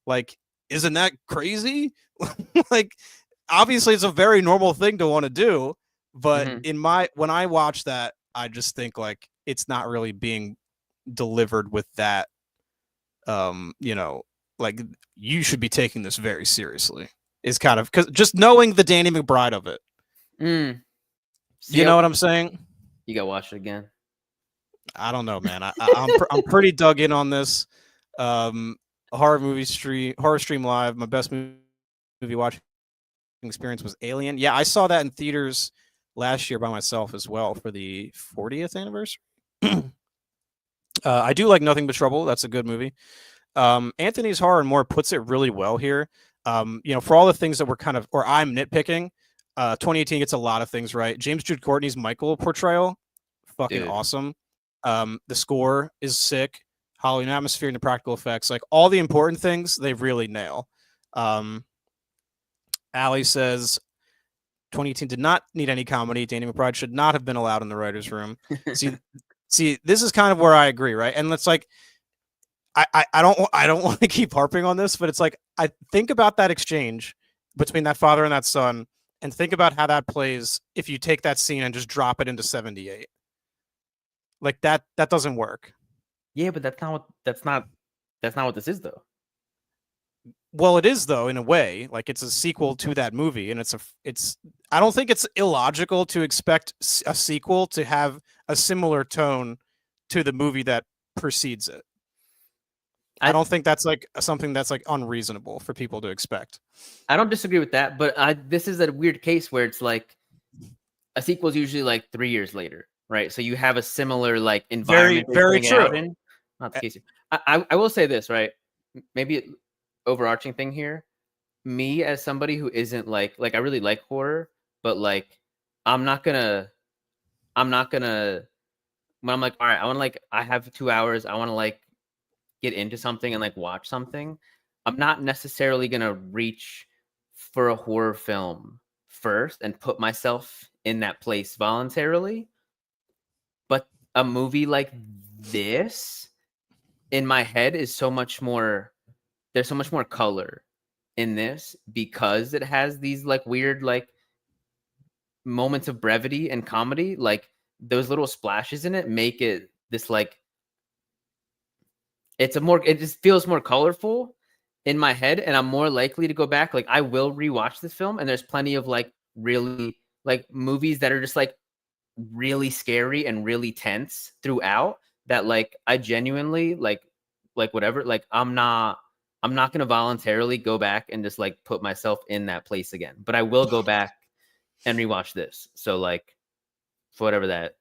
S2: Like, isn't that crazy? Like, obviously it's a very normal thing to want to do, but when I watch that, I just think like it's not really being delivered with that like you should be taking this very seriously. Is kind of, because just knowing the Danny McBride of it. You know what I'm saying?
S1: You gotta watch it again.
S2: I don't know, man. I'm pretty dug in on this. Horror Stream Live. My best movie watching experience was Alien. Yeah, I saw that in theaters last year by myself as well for the 40th anniversary. I do like Nothing But Trouble. That's a good movie. Anthony's Horror and More puts it really well here. For all the things that we're kind of, or I'm nitpicking, 2018 gets a lot of things right. James Jude Courtney's Michael portrayal, fucking awesome. The score is sick. Halloween atmosphere and the practical effects, like all the important things, they really nail. Allie says 2018 did not need any comedy. Danny McBride should not have been allowed in the writer's room. See, this is kind of where I agree, right? And it's like, I don't want to keep harping on this, but it's like, I think about that exchange between that father and that son, and think about how that plays if you take that scene and just drop it into 78. Like that doesn't work.
S1: Yeah, but that's not what this is, though.
S2: Well, it is, though, in a way. Like, it's a sequel to that movie, and I don't think it's illogical to expect a sequel to have a similar tone to the movie that precedes it. I don't think that's like something that's like unreasonable for people to expect.
S1: I don't disagree with that, but this is a weird case where it's like a sequel is usually like 3 years later, right? So you have a similar like environment.
S2: Very true.
S1: Not the case here. I will say this, right? Maybe overarching thing here. Me as somebody who isn't like I really like horror, but like I'm not gonna when I'm like, all right, I have 2 hours, I want to like get into something and like watch something. I'm not necessarily gonna reach for a horror film first and put myself in that place voluntarily. But a movie like this in my head is so much more, there's so much more color in this because it has these like weird like moments of brevity and comedy. Like those little splashes in it make it this like, it just feels more colorful in my head, and I'm more likely to go back. Like I will rewatch this film, and there's plenty of like really like movies that are just like really scary and really tense throughout that like I genuinely like whatever, like I'm not going to voluntarily go back and just like put myself in that place again, but I will go back and rewatch this. So like for whatever that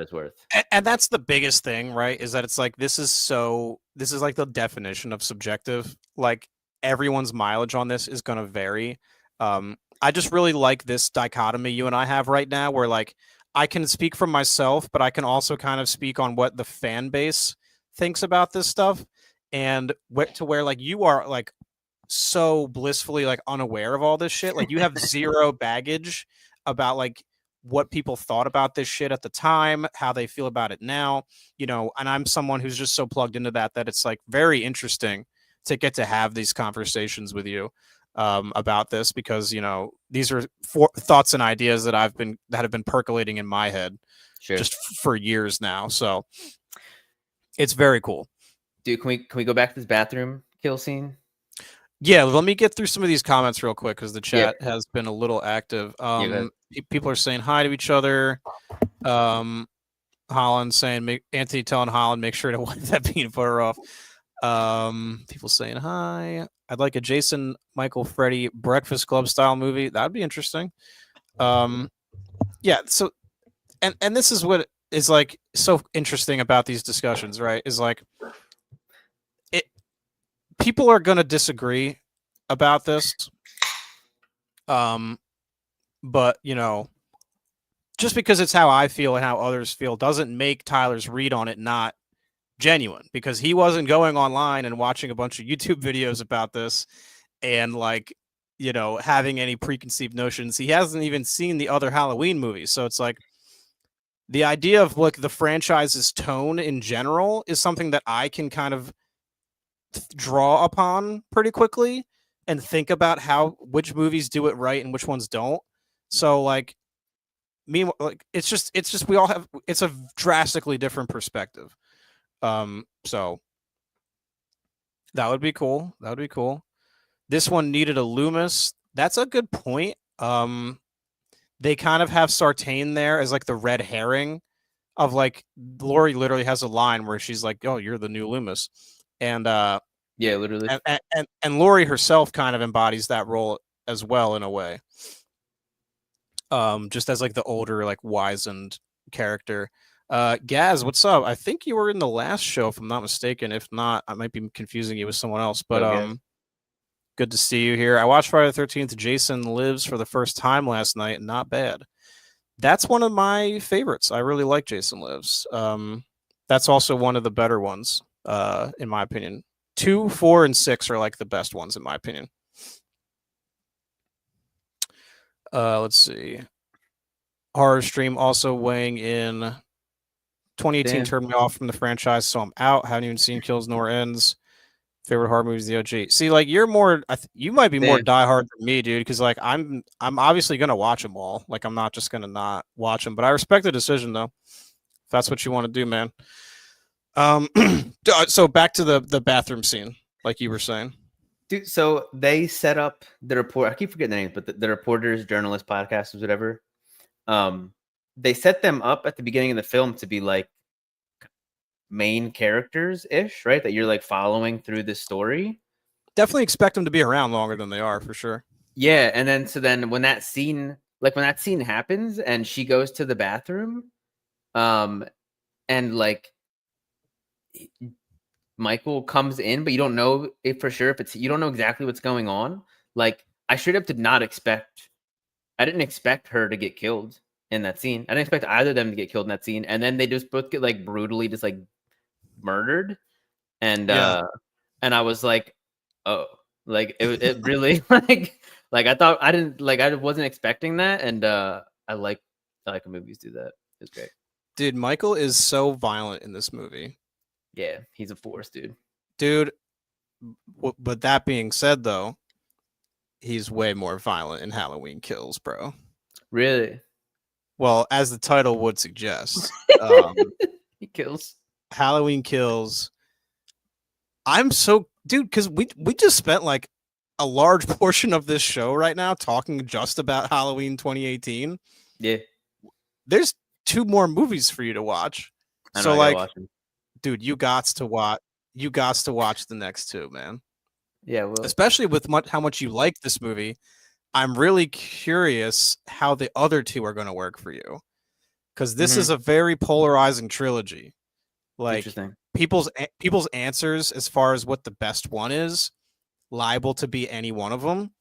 S1: is worth.
S2: And that's the biggest thing, right? Is that it's like this is like the definition of subjective. Like everyone's mileage on this is going to vary. I just really like this dichotomy you and I have right now, where like I can speak for myself, but I can also kind of speak on what the fan base thinks about this stuff, and to where like you are like so blissfully like unaware of all this shit. Like you have zero baggage about like what people thought about this shit at the time, how they feel about it now, and I'm someone who's just so plugged into that it's like very interesting to get to have these conversations with you about this, because these are thoughts and ideas that have been percolating in my head just for years now. So it's very cool.
S1: Dude, can we go back to this bathroom kill scene?
S2: Yeah, let me get through some of these comments real quick because the chat has been a little active. People are saying hi to each other. Holland saying, Anthony telling Holland, make sure to wipe that peanut butter off. People saying hi. I'd like a Jason Michael Freddy Breakfast Club style movie. That'd be interesting. Yeah. So, and this is what is like so interesting about these discussions, right? Is like people are going to disagree about this. But just because it's how I feel and how others feel doesn't make Tyler's read on it not genuine, because he wasn't going online and watching a bunch of YouTube videos about this and like, having any preconceived notions. He hasn't even seen the other Halloween movies. So it's like the idea of like the franchise's tone in general is something that I can kind of draw upon pretty quickly and think about which movies do it right and which ones don't. So like like it's just we all have, it's a drastically different perspective. So that would be cool. That would be cool. This one needed a Loomis. That's a good point. They kind of have Sartain there as like the red herring of like Laurie literally has a line where she's like, "Oh, you're the new Loomis," and
S1: yeah, literally,
S2: and Laurie herself kind of embodies that role as well in a way. Just as like the older, like wizened character. Gaz, what's up? I think you were in the last show, if I'm not mistaken. If not, I might be confusing you with someone else. But good to see you here. I watched Friday the 13th. Jason Lives for the first time last night. Not bad. That's one of my favorites. I really like Jason Lives. That's also one of the better ones, in my opinion. 2, 4, and 6 are like the best ones, in my opinion. Let's see. Horror Stream also weighing in. 2018
S1: Damn.
S2: turned me off from the franchise, so I'm out. Haven't even seen Kills Nor Ends. Favorite horror movies, the OG. See, like you're more, you might be more diehard than me, dude. Because like I'm obviously gonna watch them all. Like I'm not just gonna not watch them, but I respect the decision though. If that's what you want to do, man. So back to the bathroom scene, like you were saying.
S1: Dude, so they set up the report. I keep forgetting the names, but the reporters, journalists, podcasters, whatever. They set them up at the beginning of the film to be like main characters ish, right? That you're like following through the story.
S2: Definitely expect them to be around longer than they are, for sure.
S1: Yeah, and then when that scene happens and she goes to the bathroom, and like Michael comes in, but you don't know if for sure if you don't know exactly what's going on. Like I straight up I didn't expect her to get killed in that scene. I didn't expect either of them to get killed in that scene. And then they just both get like brutally just like murdered. And and I was like, oh, like it really like I wasn't expecting that. And I like when movies do that. It's great.
S2: Dude, Michael is so violent in this movie.
S1: Yeah, he's a force, dude.
S2: But that being said, though, he's way more violent in Halloween Kills, bro.
S1: Really?
S2: Well, as the title would suggest,
S1: he kills.
S2: Halloween Kills. I'm so, dude, because we just spent like a large portion of this show right now talking just about Halloween 2018.
S1: Yeah.
S2: There's 2 more movies for you to watch. So like, dude, you got to watch the next 2, man.
S1: Yeah, well,
S2: especially with how much you like this movie. I'm really curious how the other 2 are going to work for you, because this is a very polarizing trilogy. Like people's answers as far as what the best one is liable to be any one of them.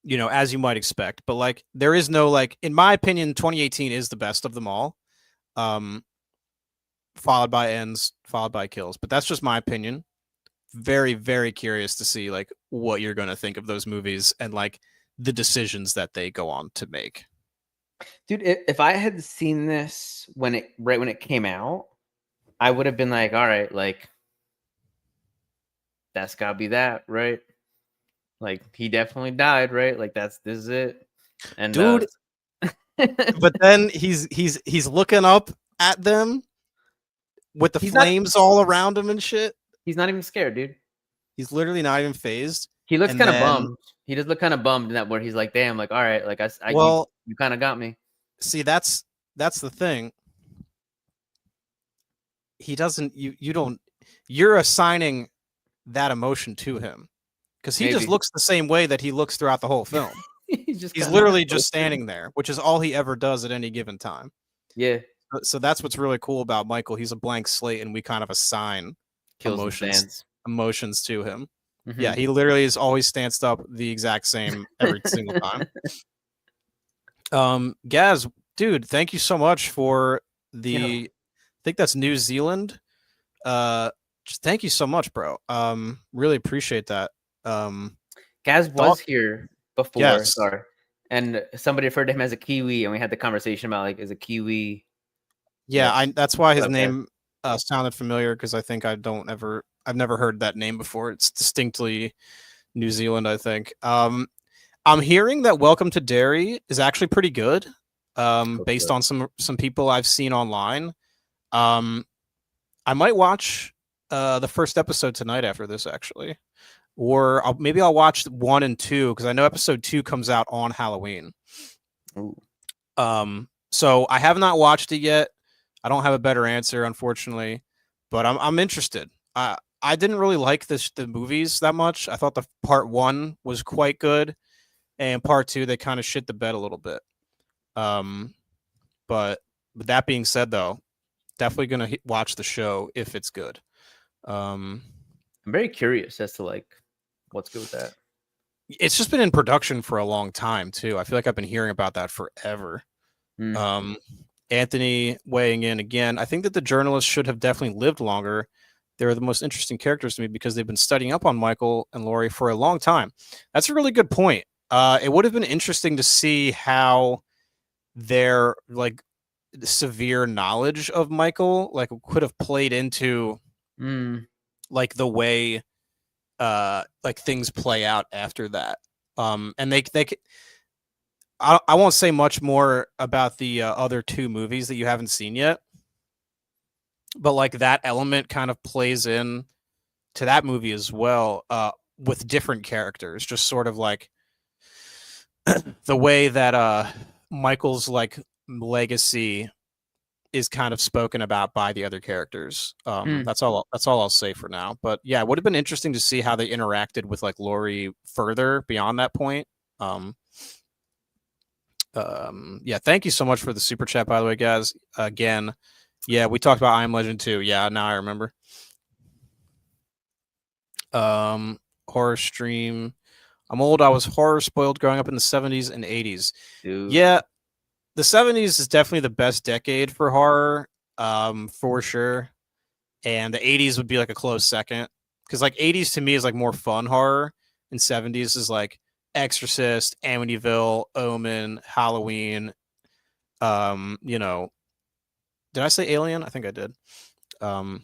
S2: You know, as you might expect, but like there is no, like, in my opinion, 2018 is the best of them all. Followed by Ends, followed by Kills, but that's just my opinion. Very, very curious to see like what you're going to think of those movies and like the decisions that they go on to make.
S1: Dude, if I had seen this when it came out, I would have been like, all right, like that's gotta be that, right? Like he definitely died, right? Like this is it. And
S2: dude, but then he's looking up at them with the flames all around him and shit.
S1: He's not even scared, dude.
S2: He's literally not even phased.
S1: He looks kind of bummed. He does look kind of bummed in that where he's like, damn, like, all right, like you kind of got me.
S2: See, that's the thing. He doesn't, you're assigning that emotion to him because he just looks the same way that he looks throughout the whole film. he's literally just standing there, which is all he ever does at any given time.
S1: Yeah.
S2: So that's what's really cool about Michael. He's a blank slate, and we kind of assign emotions to him. Mm-hmm. Yeah, he literally is always stanced up the exact same every single time. Gaz, dude, thank you so much for I think that's New Zealand. Just thank you so much, bro. Really appreciate that.
S1: Gaz was here before, sorry, and somebody referred to him as a Kiwi, and we had the conversation about like, is a Kiwi.
S2: Yeah, that's why his name sounded familiar because I think I've never heard that name before. It's distinctly New Zealand, I think. I'm hearing that Welcome to Derry is actually pretty good, based on some people I've seen online. I might watch the first episode tonight after this, actually, or maybe I'll watch 1 and 2 because I know episode 2 comes out on Halloween.
S1: Ooh.
S2: So I have not watched it yet. I don't have a better answer, unfortunately, but I'm interested. I didn't really like the movies that much. I thought the part 1 was quite good, and part 2 they kind of shit the bed a little bit. But with that being said, though, definitely gonna watch the show if it's good.
S1: I'm very curious as to like what's good with that.
S2: It's just been in production for a long time too. I feel like I've been hearing about that forever. Anthony weighing in again. I think that the journalists should have definitely lived longer. They're the most interesting characters to me because they've been studying up on Michael and Laurie for a long time. That's a really good point. It would have been interesting to see how their like severe knowledge of Michael like could have played into like the way like things play out after that. And they I won't say much more about the other 2 movies that you haven't seen yet, but like that element kind of plays in to that movie as well, with different characters, just sort of like the way that Michael's like legacy is kind of spoken about by the other characters. That's all I'll say for now. But yeah, it would have been interesting to see how they interacted with like Laurie further beyond that point. Yeah, thank you so much for the super chat, by the way, guys. Again, yeah, we talked about I Am Legend too. Yeah, now I remember. Horror stream. I'm old. I was horror spoiled growing up in the 70s and 80s.
S1: Dude.
S2: Yeah, the 70s is definitely the best decade for horror, for sure. And the 80s would be like a close second. Because like 80s to me is like more fun horror, and 70s is like Exorcist, Amityville, Omen, Halloween. You know, did I say Alien? I think I did. All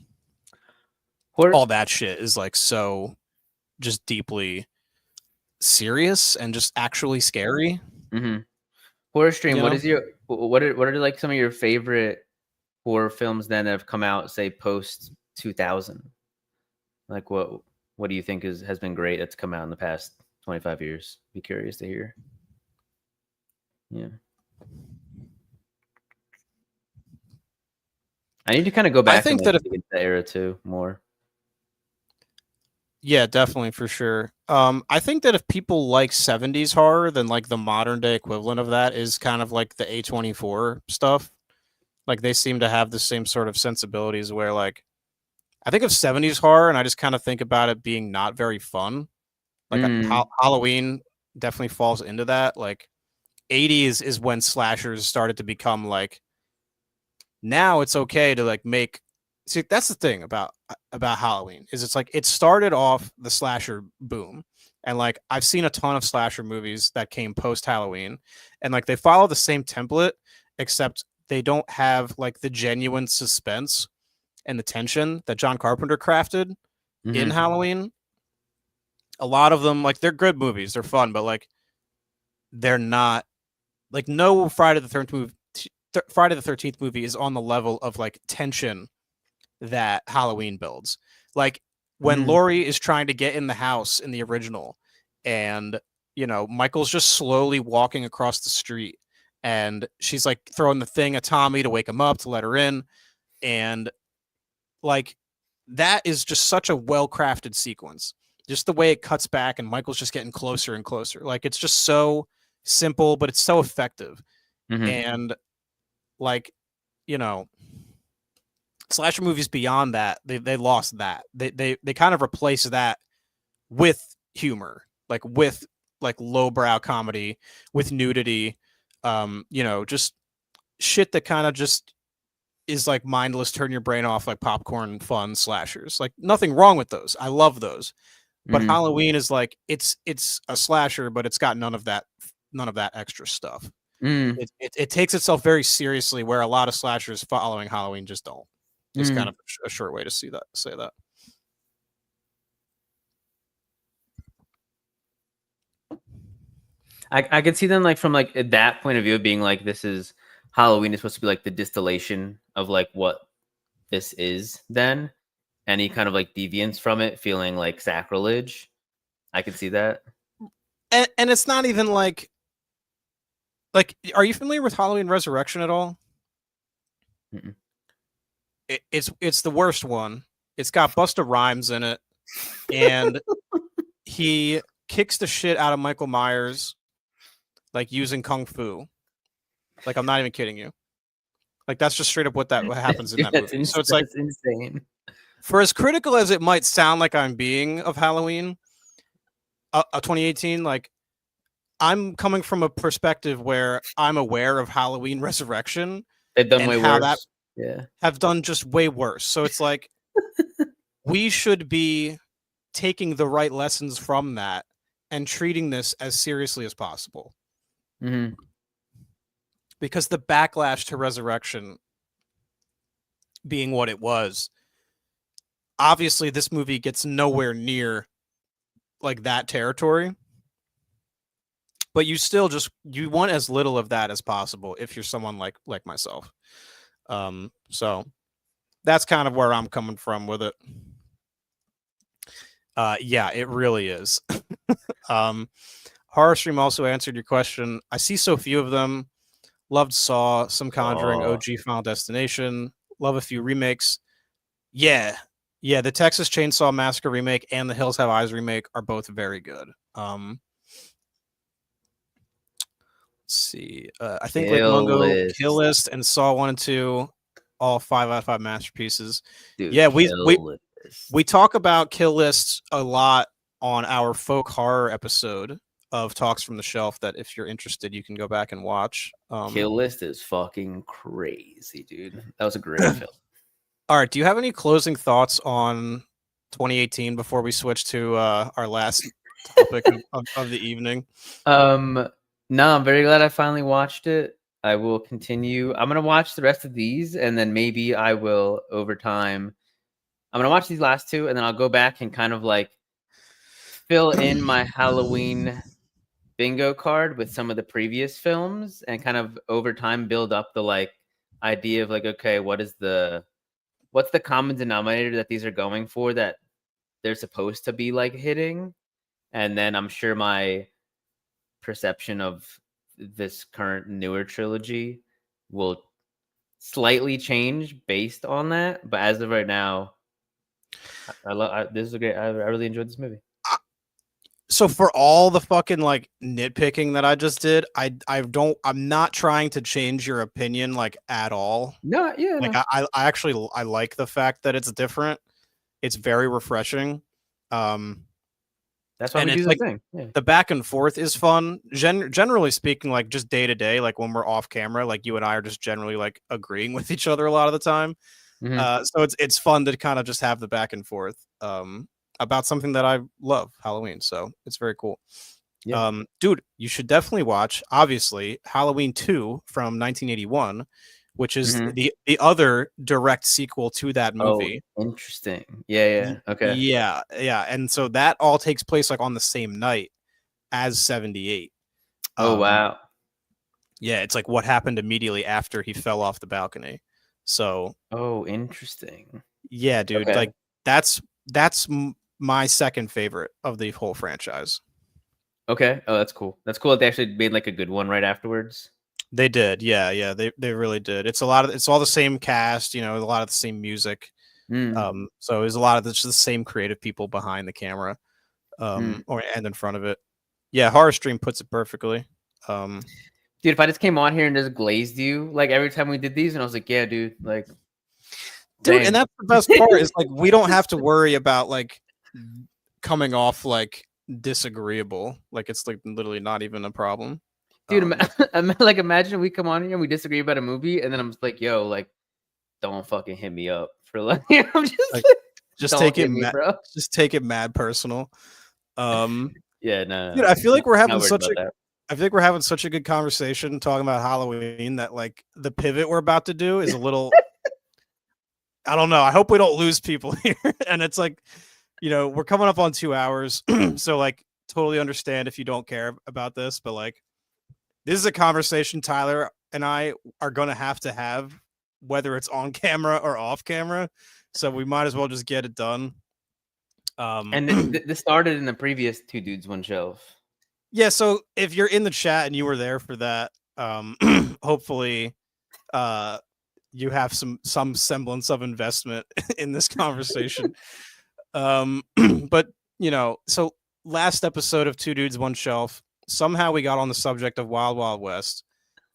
S2: that shit is like so just deeply serious and just actually scary.
S1: Horror stream. What are like some of your favorite horror films then that have come out, say post 2000? Like what do you think has been great that's come out in the past 25 years? Be curious to hear. Yeah. I need to kind of go back.
S2: I think that
S1: the era too more.
S2: Yeah, definitely, for sure. I think that if people like 70s horror, then like the modern day equivalent of that is kind of like the A24 stuff. Like they seem to have the same sort of sensibilities where like I think of 70s horror and I just kind of think about it being not very fun. Like Halloween definitely falls into that. Like 80s is when slashers started to become like, now it's okay to like make. See, that's the thing about Halloween is it's like it started off the slasher boom, and like I've seen a ton of slasher movies that came post Halloween, and like they follow the same template except they don't have like the genuine suspense and the tension that John Carpenter crafted in Halloween. A lot of them, like, they're good movies, they're fun, but like they're not like no Friday the 13th movie is on the level of like tension that Halloween builds. Like when Laurie is trying to get in the house in the original, and you know Michael's just slowly walking across the street, and she's like throwing the thing at Tommy to wake him up to let her in, and like that is just such a well-crafted sequence. Just the way it cuts back and Michael's just getting closer and closer. Like it's just so simple, but it's so effective. And like, you know, slasher movies beyond that, they lost that. They kind of replaced that with humor, like with like lowbrow comedy, with nudity, you know, just shit that kind of just is like mindless, turn your brain off, like popcorn fun slashers. Like nothing wrong with those. I love those. But Halloween is like it's a slasher, but it's got none of that extra stuff. It takes itself very seriously, where a lot of slashers following Halloween just don't. Is kind of a short way to say that.
S1: I could see them like from like that point of view being like, this is Halloween is supposed to be like the distillation of like what this is. Then any kind of like deviance from it feeling like sacrilege. I could see that.
S2: And it's not even like, are you familiar with Halloween Resurrection at all?
S1: Mm-mm.
S2: It's the worst one. It's got Busta Rhymes in it, and he kicks the shit out of Michael Myers, like using kung fu. Like, I'm not even kidding you. Like, that's just straight up what happens in that movie. So it's like
S1: insane.
S2: For as critical as it might sound like I'm being of Halloween, 2018, like, I'm coming from a perspective where I'm aware of Halloween Resurrection.
S1: They've done way worse.
S2: Have done just way worse. So it's like we should be taking the right lessons from that and treating this as seriously as possible.
S1: Mm-hmm.
S2: Because the backlash to Resurrection being what it was, obviously this movie gets nowhere near like that territory. But you still you want as little of that as possible if you're someone like myself. So that's kind of where I'm coming from with it. Yeah, it really is. Horror Stream also answered your question. I see so few of them. Loved Saw, some Conjuring, OG Final Destination. Love a few remakes. Yeah, the Texas Chainsaw Massacre remake and the Hills Have Eyes remake are both very good. Let's see. I think like Mungo, Kill List, and Saw 1 and 2, all 5 out of 5 masterpieces. Dude, yeah, we talk about Kill List a lot on our folk horror episode of Talks from the Shelf that if you're interested, you can go back and watch.
S1: Kill List is fucking crazy, dude. That was a great film.
S2: All right, do you have any closing thoughts on 2018 before we switch to our last topic of the evening?
S1: No, I'm very glad I finally watched it. I will continue. I'm going to watch the rest of these, and then maybe I will, over time, I'm going to watch these last two, and then I'll go back and kind of like fill in my Halloween bingo card with some of the previous films and kind of over time build up the like idea of like, okay, what's the common denominator that these are going for that they're supposed to be like hitting? And then I'm sure my perception of this current newer trilogy will slightly change based on that. But as of right now, this is I really enjoyed this movie.
S2: So for all the fucking like nitpicking that I just did, I'm not trying to change your opinion like at all.
S1: No, yeah.
S2: Like no. I actually like the fact that it's different. It's very refreshing.
S1: That's why we do the thing. Yeah.
S2: The back and forth is fun. Generally speaking, like just day to day, like when we're off camera, like you and I are just generally like agreeing with each other a lot of the time. Mm-hmm. So it's fun to kind of just have the back and forth about something that I love, Halloween. So it's very cool. Yeah. Dude, you should definitely watch, obviously, Halloween 2 from 1981, which is the other direct sequel to that movie.
S1: Oh, interesting. Yeah. Okay.
S2: Yeah. And so that all takes place like on the same night as 78.
S1: Oh, wow.
S2: Yeah, it's like what happened immediately after he fell off the balcony. So.
S1: Oh, interesting.
S2: Yeah, dude. Okay. Like that's my second favorite of the whole franchise.
S1: Okay. Oh, that's cool. That's cool that they actually made like a good one right afterwards.
S2: They did. Yeah. They really did. It's all the same cast, a lot of the same music. So there's a lot of the same creative people behind the camera, and in front of it. Yeah, Horror Stream puts it perfectly.
S1: Dude, if I just came on here and just glazed you like every time we did these, and I was like, yeah, dude, like,
S2: dude, and that's the best part is like we don't have to worry about like coming off like disagreeable. Like it's like literally not even a problem.
S1: Dude, like imagine we come on here and we disagree about a movie, and then I'm just like, yo, like, don't fucking hit me up for like, I'm
S2: just take it, bro. Just take it mad personal.
S1: Yeah, no.
S2: Dude, I feel like we're having such a good conversation talking about Halloween that like the pivot we're about to do is a little I don't know. I hope we don't lose people here. And it's like, we're coming up on 2 hours. So like totally understand if you don't care about this, but like this is a conversation Tyler and I are going to have, whether it's on camera or off camera. So we might as well just get it done.
S1: And this started in the previous Two Dudes One Shelf.
S2: Yeah, so if you're in the chat and you were there for that, hopefully you have some semblance of investment in this conversation. But so last episode of Two Dudes One Shelf, somehow we got on the subject of Wild Wild West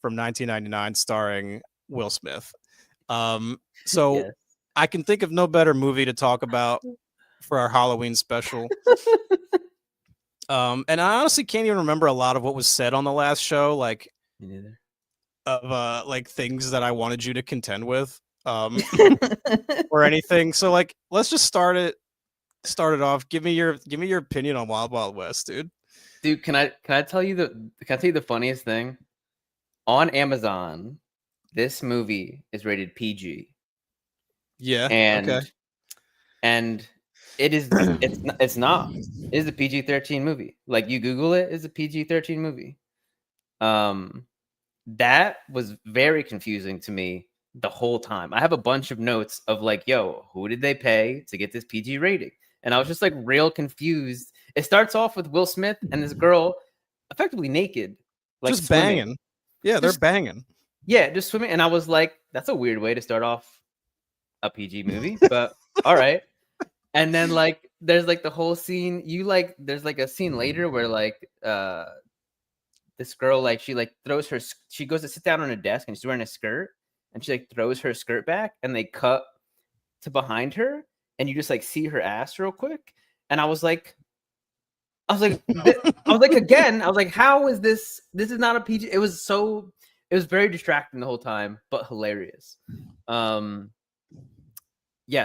S2: from 1999 starring Will Smith. So yes. I can think of no better movie to talk about for our Halloween special. And I honestly can't even remember a lot of what was said on the last show, like of like things that I wanted you to contend with, or anything. So like, let's just start it off. Give me your opinion on Wild Wild West, dude.
S1: Dude, can I tell you the funniest thing? On Amazon, this movie is rated PG.
S2: Yeah.
S1: And
S2: okay.
S1: And it's not. It is a PG-13 movie. Like you Google it, it's a PG-13 movie. That was very confusing to me the whole time. I have a bunch of notes of like, yo, who did they pay to get this PG rating? And I was just like real confused. It starts off with Will Smith and this girl effectively naked, like
S2: just swimming. Banging. Yeah, they're banging.
S1: Yeah, just swimming. And I was like, that's a weird way to start off a PG movie, but all right. And then like there's like the whole scene. There's like a scene later where like this girl like she goes to sit down on a desk and she's wearing a skirt and she like throws her skirt back and they cut to behind her and you just like see her ass real quick. And I was like again, I was like, how is this? This is not a PG. It was very distracting the whole time, but hilarious. Yeah,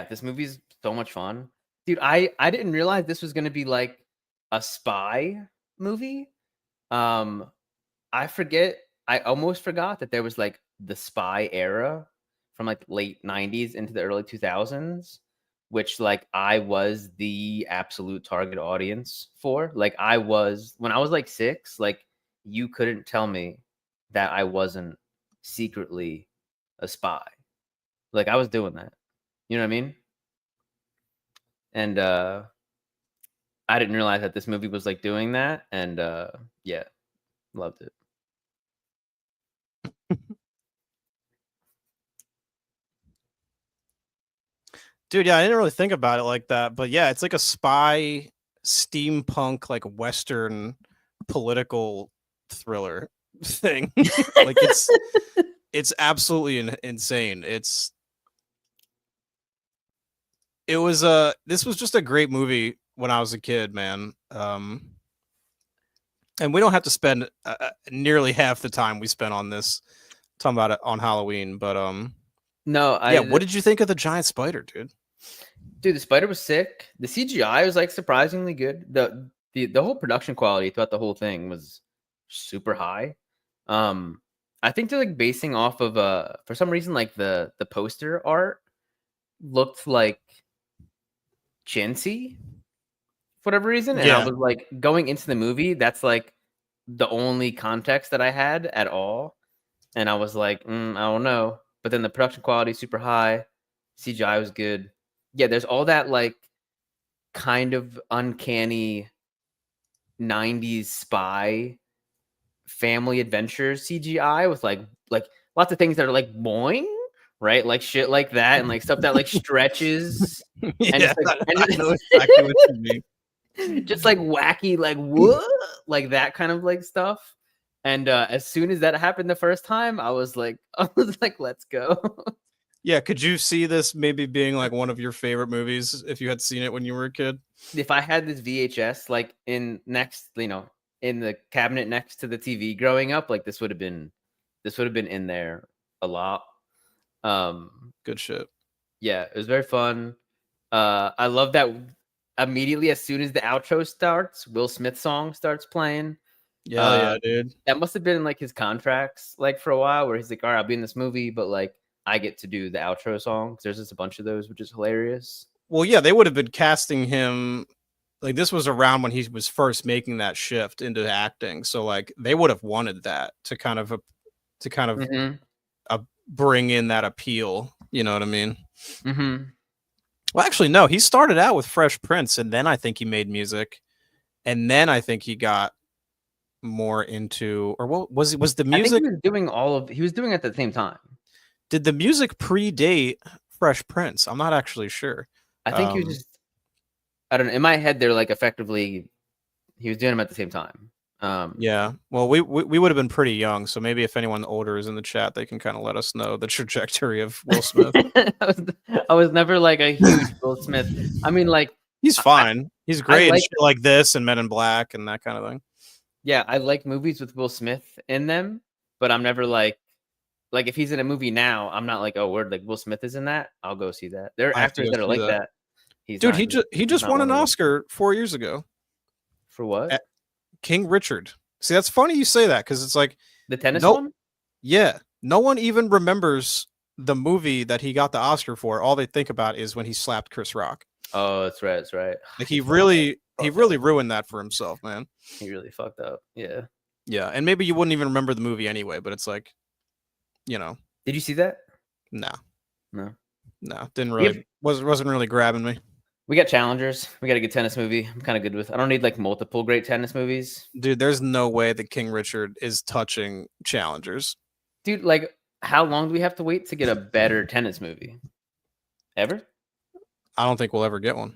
S1: this movie's so much fun. Dude, I didn't realize this was going to be like a spy movie. I almost forgot that there was like the spy era from like late 90s into the early 2000s, which like I was the absolute target audience for. Like when I was like 6, like you couldn't tell me that I wasn't secretly a spy. Like I was doing that. You know what I mean? And I didn't realize that this movie was like doing that. And yeah, loved it.
S2: Dude, yeah, I didn't really think about it like that. But yeah, it's like a spy steampunk, like Western political thriller thing. Like it's absolutely insane. This was just a great movie when I was a kid, man. And we don't have to spend nearly half the time we spent on this talking about it on Halloween, but
S1: no,
S2: what did you think of the giant spider, dude?
S1: Dude, the spider was sick. The CGI was like surprisingly good. The whole production quality throughout the whole thing was super high. I think they're like basing off of for some reason like the poster art looked like chintzy for whatever reason. And I was like going into the movie, that's like the only context that I had at all. And I was like, I don't know. But then the production quality super high. CGI was good. Yeah, there's all that like kind of uncanny 90s spy family adventures CGI with like lots of things that are like boing, right? Like shit like that and like stuff that like stretches.
S2: Yeah,
S1: and
S2: I know exactly what you mean.
S1: Just like wacky, like what? Like that kind of like stuff. And as soon as that happened the first time, I was like, let's go.
S2: Yeah, could you see this maybe being like one of your favorite movies if you had seen it when you were a kid?
S1: If I had this VHS like in the cabinet next to the TV growing up, like this would have been in there a lot.
S2: Good shit.
S1: Yeah, it was very fun. I love that immediately as soon as the outro starts, Will Smith song starts playing.
S2: Yeah, dude.
S1: That must have been like his contracts like for a while where he's like, all right, I'll be in this movie, but like I get to do the outro song. There's just a bunch of those, which is hilarious.
S2: Well, yeah, they would have been casting him. Like, this was around when he was first making that shift into acting, so like they would have wanted that to kind of bring in that appeal. You know what I mean?
S1: Mm-hmm.
S2: Well, actually, no. He started out with Fresh Prince, and then I think he made music, and then I think he got more into, or what was it? Was the music?
S1: I think he was doing he was doing it at the same time.
S2: Did the music predate Fresh Prince? I'm not actually sure.
S1: I think he was just, I don't know. In my head, they're like effectively, he was doing them at the same time.
S2: Yeah. Well, we would have been pretty young, so maybe if anyone older is in the chat, they can kind of let us know the trajectory of Will Smith.
S1: I was never like a huge Will Smith. I mean, like,
S2: he's fine. He's great in shit like this and Men in Black and that kind of thing.
S1: Yeah, I like movies with Will Smith in them, but I'm never like if he's in a movie now, I'm not like, oh, word, like Will Smith is in that, I'll go see that. There are actors that are like that.
S2: Dude, he just won an Oscar 4 years ago.
S1: For what?
S2: King Richard. See, that's funny you say that, because it's like
S1: the tennis one.
S2: Yeah, no one even remembers the movie that he got the Oscar for. All they think about is when he slapped Chris Rock.
S1: Oh, that's right. That's right.
S2: Like he really ruined that for himself, man.
S1: He really fucked up. Yeah.
S2: Yeah, and maybe you wouldn't even remember the movie anyway, but it's like, you know.
S1: Did you see that?
S2: No.
S1: No.
S2: Didn't really. Wasn't really grabbing me.
S1: We got Challengers. We got a good tennis movie. I'm kind of good with. I don't need like multiple great tennis movies.
S2: Dude, there's no way that King Richard is touching Challengers.
S1: Dude, like, how long do we have to wait to get a better tennis movie? Ever?
S2: I don't think we'll ever get one.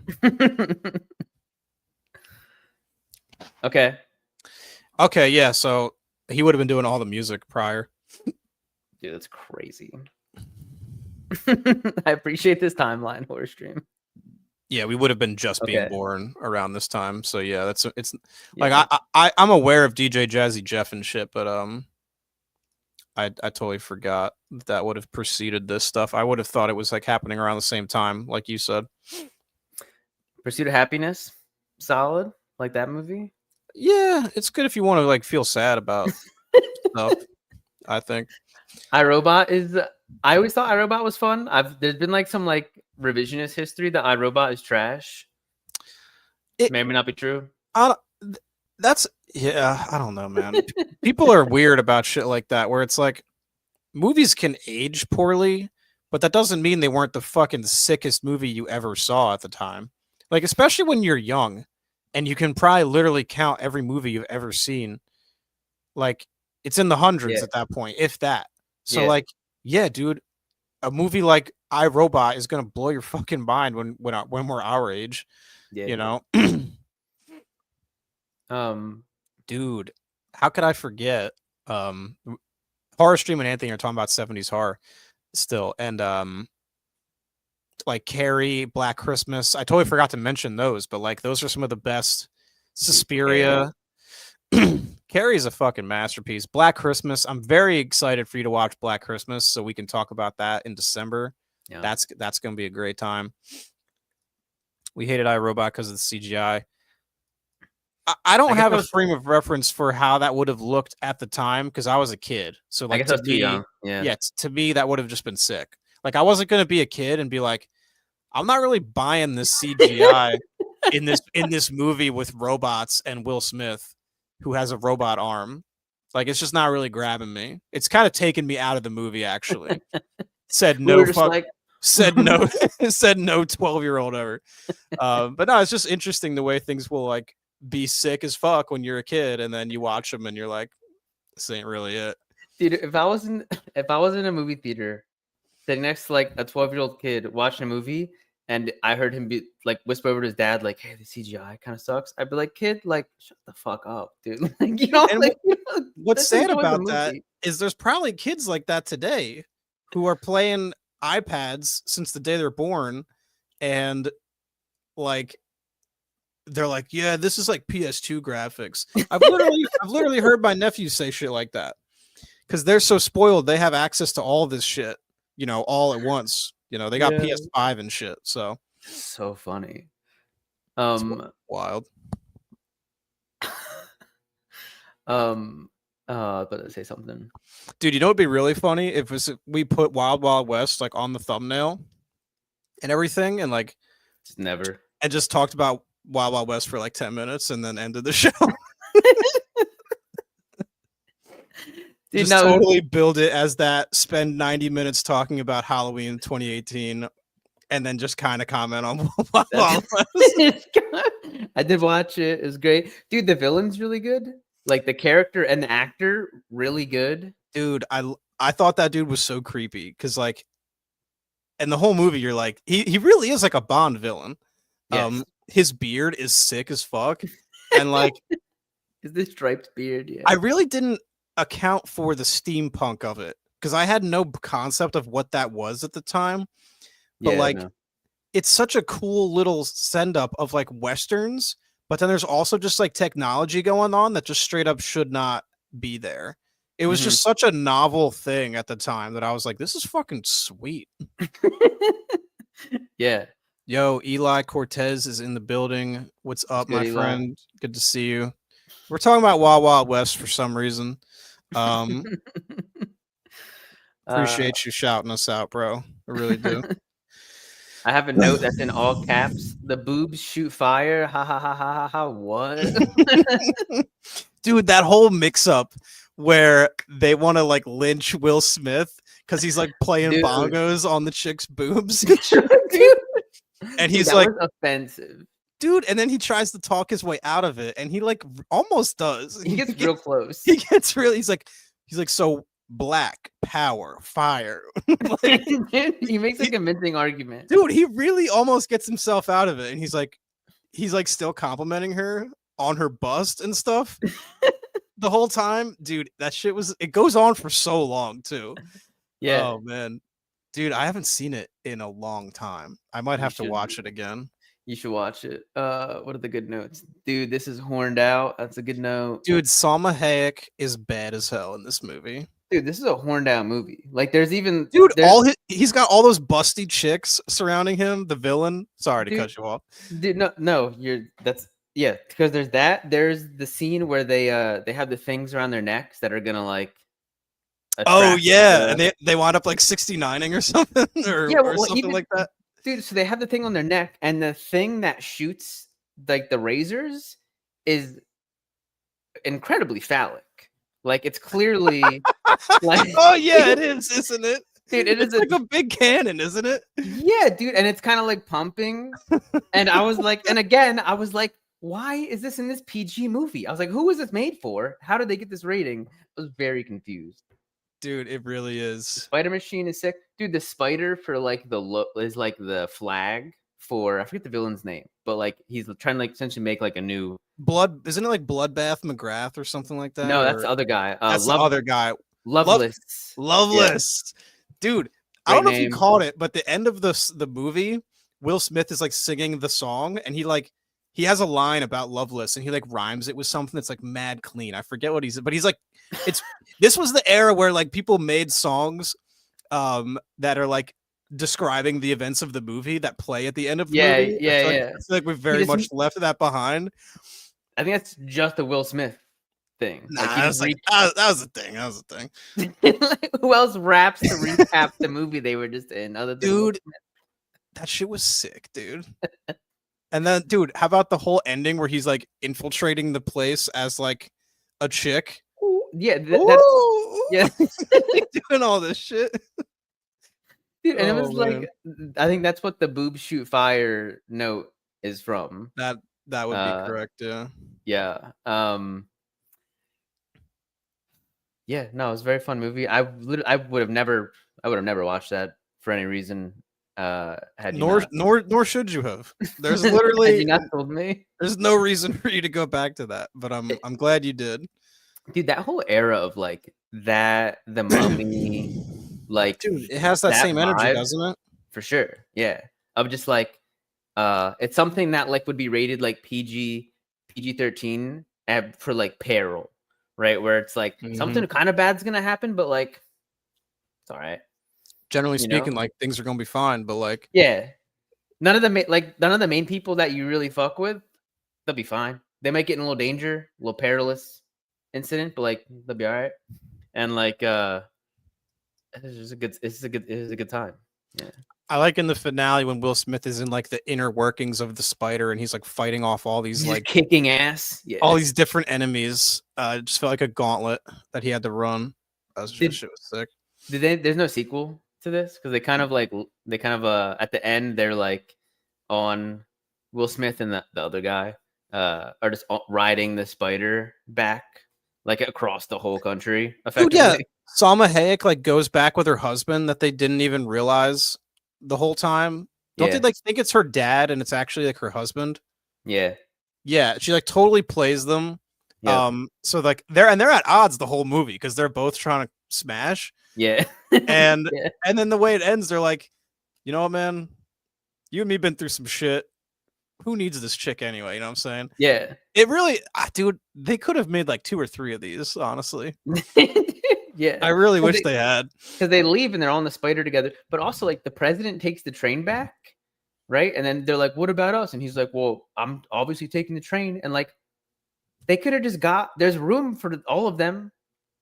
S1: Okay,
S2: yeah, so he would have been doing all the music prior.
S1: Dude, that's crazy. I appreciate this timeline, horror stream.
S2: Yeah, we would have been just being born around this time. So yeah, like I'm aware of DJ Jazzy Jeff and shit, but I totally forgot that would have preceded this stuff. I would have thought it was like happening around the same time, like you said.
S1: Pursuit of Happiness, solid, like that movie.
S2: Yeah, it's good if you want to like feel sad about stuff. I think
S1: iRobot is. I always thought iRobot was fun. There's been like some like revisionist history that iRobot is trash. It may or may not be true.
S2: That's I don't know, man. People are weird about shit like that, where it's like movies can age poorly, but that doesn't mean they weren't the fucking sickest movie you ever saw at the time. Like, especially when you're young and you can probably literally count every movie you've ever seen. Like, it's in the hundreds at that point, if that. So like, yeah, dude, a movie like iRobot is gonna blow your fucking mind when we're our age. Yeah, you know. Dude, how could I forget? Horror Stream and Anthony are talking about 70s horror still, and like Carrie, Black Christmas. I totally forgot to mention those, but like those are some of the best. Suspiria. Carrie is a fucking masterpiece. Black Christmas. I'm very excited for you to watch Black Christmas, so we can talk about that in December. Yeah. That's gonna be a great time. We hated iRobot because of the CGI. I don't have a frame of reference for how that would have looked at the time because I was a kid. So like, to me, to me that would have just been sick. Like, I wasn't gonna be a kid and be like, I'm not really buying this CGI in this movie with robots and Will Smith, who has a robot arm. Like, it's just not really grabbing me. It's kind of taken me out of the movie, actually. Said no, said no 12-year-old ever. But no, it's just interesting the way things will like be sick as fuck when you're a kid, and then you watch them and you're like, this ain't really it.
S1: Dude, if I was in a movie theater sitting next to like a 12-year-old kid watching a movie, and I heard him be like whisper over to his dad, like, "Hey, the CGI kind of sucks," I'd be like, "Kid, like, shut the fuck up, dude." Like,
S2: What's sad about that is there's probably kids like that today who are playing iPads since the day they're born, and like they're like, "Yeah, this is like PS2 graphics." I've literally heard my nephews say shit like that because they're so spoiled. They have access to all this shit, you know, all at once. You know, they got PS5 and shit. So
S1: funny.
S2: Wild.
S1: I was about to say something.
S2: Dude, you know what'd be really funny if we put Wild Wild West like on the thumbnail and everything, and like
S1: Just never.
S2: and just talked about Wild Wild West for like 10 minutes and then ended the show.
S1: Dude,
S2: just totally build it as that. Spend 90 minutes talking about Halloween 2018, and then just kind of comment on Wild Wild West.
S1: I did watch it. It was great, dude. The villain's really good. Like the character and the actor, really good.
S2: Dude, I thought that dude was so creepy because like, and the whole movie, you're like, he really is like a Bond villain.
S1: Yes.
S2: His beard is sick as fuck, and like,
S1: is this striped beard? Yeah.
S2: I really didn't account for the steampunk of it because I had no concept of what that was at the time. But
S1: yeah,
S2: like,
S1: no.
S2: It's such a cool little send up of like westerns, but then there's also just like technology going on that just straight up should not be there. It was just such a novel thing at the time that I was like, this is fucking sweet.
S1: Yeah.
S2: Yo, Eli Cortez is in the building. What's up, my friend? Good to see you. We're talking about Wild Wild West for some reason. Appreciate you shouting us out, bro. I really do.
S1: I have a note that's in all caps. The boobs shoot fire. Ha ha ha ha ha ha. What?
S2: Dude, that whole mix up where they want to like lynch Will Smith because he's like playing bongos on the chick's boobs. And he's like
S1: offensive.
S2: Dude, and then he tries to talk his way out of it, and he like almost does.
S1: He gets real close.
S2: He gets really. He's like, so black power, fire.
S1: Like, he makes a convincing argument.
S2: Dude, he really almost gets himself out of it, and he's like still complimenting her on her bust and stuff the whole time. Dude, that shit it goes on for so long too.
S1: Yeah.
S2: Oh man, dude, I haven't seen it in a long time. I might have to watch it again.
S1: You should watch it. What are the good notes? Dude, this is horned out. That's a good note.
S2: Dude, Salma Hayek is bad as hell in this movie.
S1: Dude, this is a horned out movie. Like, there's even...
S2: Dude, he's got all those busty chicks surrounding him, the villain. Sorry to cut you off.
S1: Dude, no, yeah, because there's that. There's the scene where they have the things around their necks that are gonna, like...
S2: Oh, yeah, and they wind up, like, 69ing or something, or something like that.
S1: Dude, so they have the thing on their neck, and the thing that shoots like the razors is incredibly phallic. Like, it's clearly like,
S2: oh yeah, it is, isn't it?
S1: Dude,
S2: it's like a big cannon, isn't it?
S1: Yeah, dude, and it's kind of like pumping. And I was like, and again, I was like, why is this in this PG movie? I was like, who was this made for? How did they get this rating? I was very confused.
S2: Dude, it really is.
S1: The spider machine is sick. Dude, the spider for like the look is like the flag for, I forget the villain's name, but like he's trying to like essentially make like a new
S2: isn't it like Bloodbath McGrath or something like that?
S1: No, that's the other guy.
S2: That's the other guy.
S1: Loveless.
S2: Loveless. Yeah. Dude, I don't know if you caught it, but the end of the movie, Will Smith is like singing the song, and he has a line about Loveless, and he like rhymes it with something that's like mad clean. I forget what but he's like, this was the era where like people made songs that are like describing the events of the movie that play at the end of the movie.
S1: Yeah.
S2: I feel like we've very much left that behind.
S1: I think that's just the Will Smith thing.
S2: Nah, like, that was the thing. That was the thing.
S1: Like, who else raps to recap the movie they were just in? Other than
S2: dude, that shit was sick, dude. And then, dude, how about the whole ending where he's like infiltrating the place as like a chick?
S1: Ooh, yeah,
S2: yeah, doing all this shit.
S1: Dude, and it was like, I think that's what the boob shoot fire note is from.
S2: That would be correct, yeah.
S1: Yeah. Yeah, no, it was a very fun movie. I would have never watched that for any reason.
S2: Nor should you have. There's literally
S1: had you not told me.
S2: There's no reason for you to go back to that, but I'm glad you did.
S1: Dude, that whole era of like that, the Mummy, like,
S2: dude, it has that same energy, doesn't it?
S1: For sure. Yeah. Of just like it's something that like would be rated like PG-13 for like peril, right? Where it's like something kind of bad's gonna happen, but like it's all right.
S2: Generally speaking, like things are gonna be fine, but like
S1: none of the main people that you really fuck with, they'll be fine. They might get in a little danger, a little perilous, incident, but like they'll be all right. And like it's a good time. Yeah.
S2: I like in the finale when Will Smith is in like the inner workings of the spider and he's like fighting off all these
S1: He's
S2: like
S1: kicking ass. Yeah.
S2: all these different enemies. It just felt like a gauntlet that he had to run. Shit was sick.
S1: There's no sequel to this because they kind of at the end they're like on Will Smith and the other guy are just riding the spider back like across the whole country effectively.
S2: Dude, yeah. Salma Hayek like goes back with her husband that they didn't even realize the whole time. Don't they like think it's her dad and it's actually like her husband?
S1: Yeah.
S2: Yeah, she like totally plays them. Yep. So like they're at odds the whole movie because they're both trying to smash.
S1: Yeah.
S2: And then the way it ends, they're like, you know what, man? You and me been through some shit. Who needs this chick anyway? You know what I'm saying?
S1: Yeah.
S2: It really, dude, they could have made like 2 or 3 of these, honestly.
S1: Yeah.
S2: I really wish they had.
S1: Because they leave and they're all in the spider together. But also, like, the president takes the train back, right? And then they're like, what about us? And he's like, well, I'm obviously taking the train. And like, they could have just there's room for all of them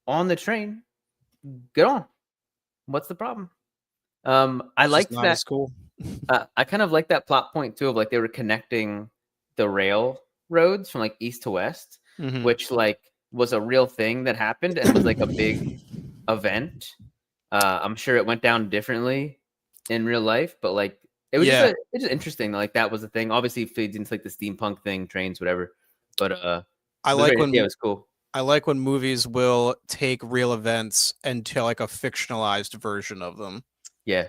S1: on the train. Get on. What's the problem? I liked that.
S2: That's cool.
S1: I kind of like that plot point too of like they were connecting the railroads from like east to west, which like was a real thing that happened and was like a big event. I'm sure it went down differently in real life, but like it was it's just interesting. Like that was a thing. Obviously, it feeds into like the steampunk thing, trains, whatever. But
S2: I like when
S1: it was cool.
S2: I like when movies will take real events and tell like a fictionalized version of them.
S1: Yeah.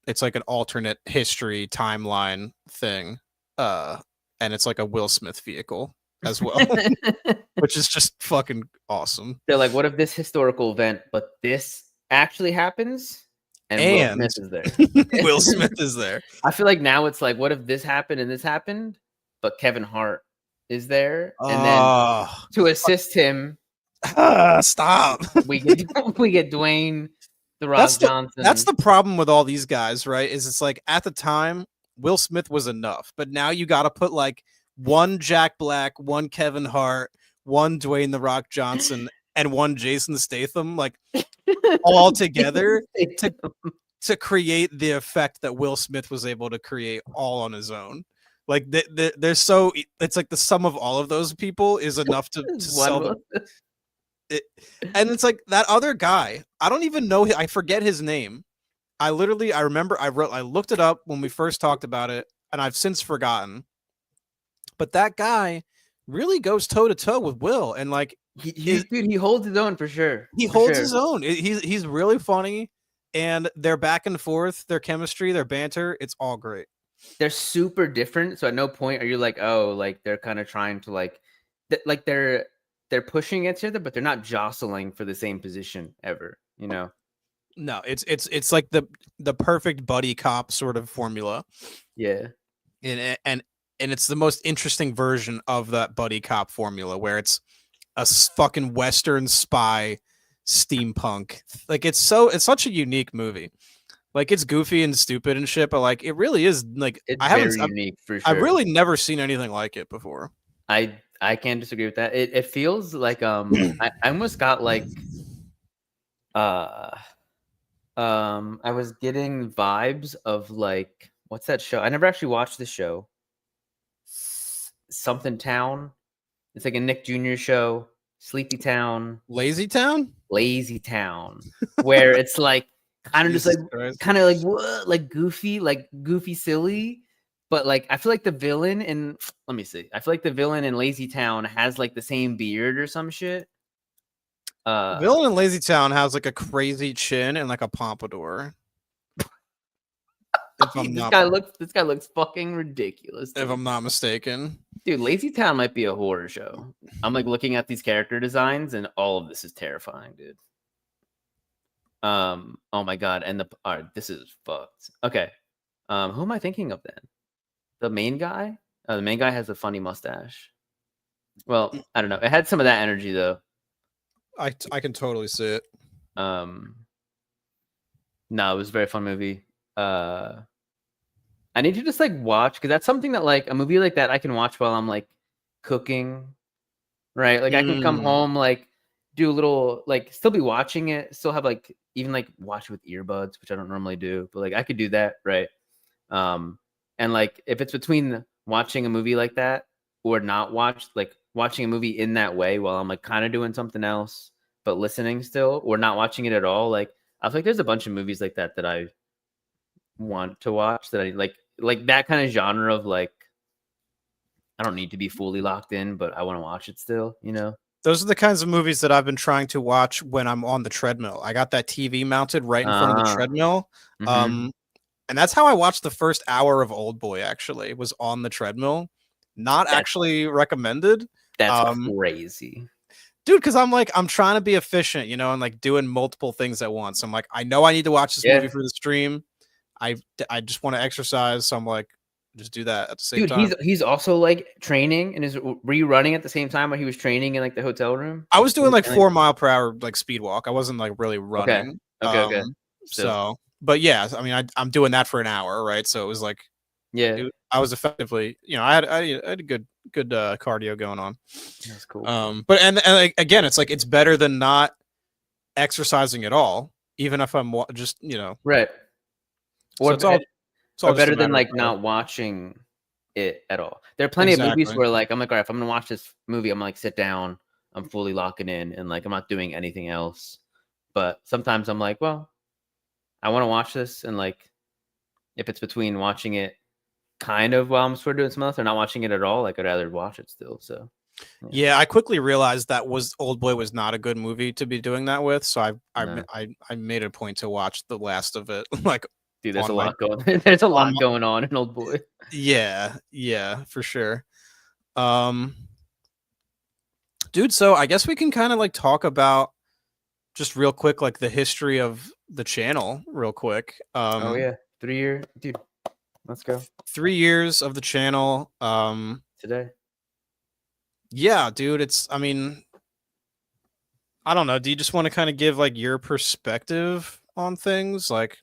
S2: It's like an alternate history timeline thing. And it's like a Will Smith vehicle as well, which is just fucking awesome.
S1: They're like, what if this historical event, but this actually happens? And Will Smith is there.
S2: Will Smith is there.
S1: I feel like now it's like, what if this happened and this happened, but Kevin Hart is there, and then to assist him,
S2: stop.
S1: we get Dwayne The Rock Johnson.
S2: That's the problem with all these guys, right? Is it's like at the time Will Smith was enough, but now you got to put like one Jack Black, one Kevin Hart, one Dwayne The Rock Johnson, and one Jason Statham, like all together to create the effect that Will Smith was able to create all on his own. Like they're so, it's like the sum of all of those people is enough to sell them. And it's like that other guy, I don't even know, I forget his name. I remember I looked it up when we first talked about it, and I've since forgotten. But that guy really goes toe to toe with Will, and like
S1: he holds his own for sure.
S2: He holds his own. He's really funny, and their back and forth, their chemistry, their banter, it's all great.
S1: They're super different, so at no point are you like, oh, like they're kind of trying to like they're pushing each other, but they're not jostling for the same position ever, you know.
S2: No, it's like the perfect buddy cop sort of formula.
S1: Yeah.
S2: And it's the most interesting version of that buddy cop formula where it's a fucking Western spy steampunk. Like it's such a unique movie. Like it's goofy and stupid and shit, but like it really is like
S1: very unique for sure.
S2: I've really never seen anything like it before.
S1: I can't disagree with that. It feels like I almost got like I was getting vibes of like, what's that show? I never actually watched the show. Something Town. It's like a Nick Jr. show. Sleepy Town.
S2: Lazy Town,
S1: where it's like kind of just like kind of like what, like goofy silly, but like I feel like the villain in Lazy Town has like the same beard or some shit.
S2: Villain in Lazy Town has like a crazy chin and like a pompadour.
S1: This guy looks fucking ridiculous, dude.
S2: If I'm not mistaken.
S1: Dude, Lazy Town might be a horror show. I'm like looking at these character designs and all of this is terrifying, dude. Oh my god, and all right, this is fucked. Okay. Who am I thinking of then? The main guy? The main guy has a funny mustache. Well, I don't know. It had some of that energy though.
S2: I can totally see it.
S1: No, it was a very fun movie. I need to just like watch because that's something that like a movie like that I can watch while I'm like cooking right? Like I can come home, like do a little, like still be watching it, still have like even like watch it with earbuds, which I don't normally do, but like I could do that, right? And like if it's between watching a movie like that or not watching a movie in that way while I'm like kind of doing something else but listening still, or not watching it at all, like I feel like there's a bunch of movies like that that I want to watch, that I like that kind of genre of like I don't need to be fully locked in, but I want to watch it still, you know?
S2: Those are the kinds of movies that I've been trying to watch when I'm on the treadmill. I got that TV mounted right in front of the treadmill.
S1: Mhm.
S2: And that's how I watched the first hour of Oldboy, actually, was on the treadmill. Not
S1: That's
S2: actually recommended.
S1: that's
S2: Um,
S1: crazy.
S2: Dude, because I'm trying to be efficient, you know, and like doing multiple things at once. I'm like, I know I need to watch this movie
S1: Yeah.
S2: for the stream. I just want to exercise, so I'm like, just do that at the same
S1: Dude,
S2: time.
S1: he's also like training, and were you running at the same time while he was training in like the hotel room?
S2: I was doing like
S1: And,
S2: 4 mile per hour like speed walk. I wasn't like really
S1: okay.
S2: running.
S1: Okay. Still.
S2: So but yeah, I mean I'm doing that for an hour, right? So it was like
S1: Yeah.
S2: I was effectively, you know, I had a good cardio going on.
S1: That's cool.
S2: But and like, again, it's like it's better than not exercising at all, even if I'm just, you know.
S1: Right.
S2: So it's all
S1: or
S2: just a
S1: better than
S2: matter of
S1: like
S2: power.
S1: not watching it at all. There are plenty of movies
S2: Exactly.
S1: where like I'm like, all right, if I'm gonna watch this movie, I'm gonna like sit down, I'm fully locking in, and like I'm not doing anything else. But sometimes I'm like, well, I want to watch this, and like if it's between watching it kind of while I'm sort of doing something else or not watching it at all, like I'd rather watch it still. So
S2: yeah, I quickly realized that Oldboy was not a good movie to be doing that with, so
S1: no.
S2: I made a point to watch the last of it. Like,
S1: Dude, there's a
S2: on my
S1: lot going. There's a lot
S2: my
S1: going on in Oldboy.
S2: yeah, for sure. Dude, so I guess we can kind of like talk about just real quick, like the history of the channel, real quick.
S1: Oh yeah, 3 year, dude. Let's go.
S2: 3 years of the channel.
S1: Today.
S2: Yeah, dude, it's. I mean, I don't know. Do you just want to kind of give like your perspective on things? Like,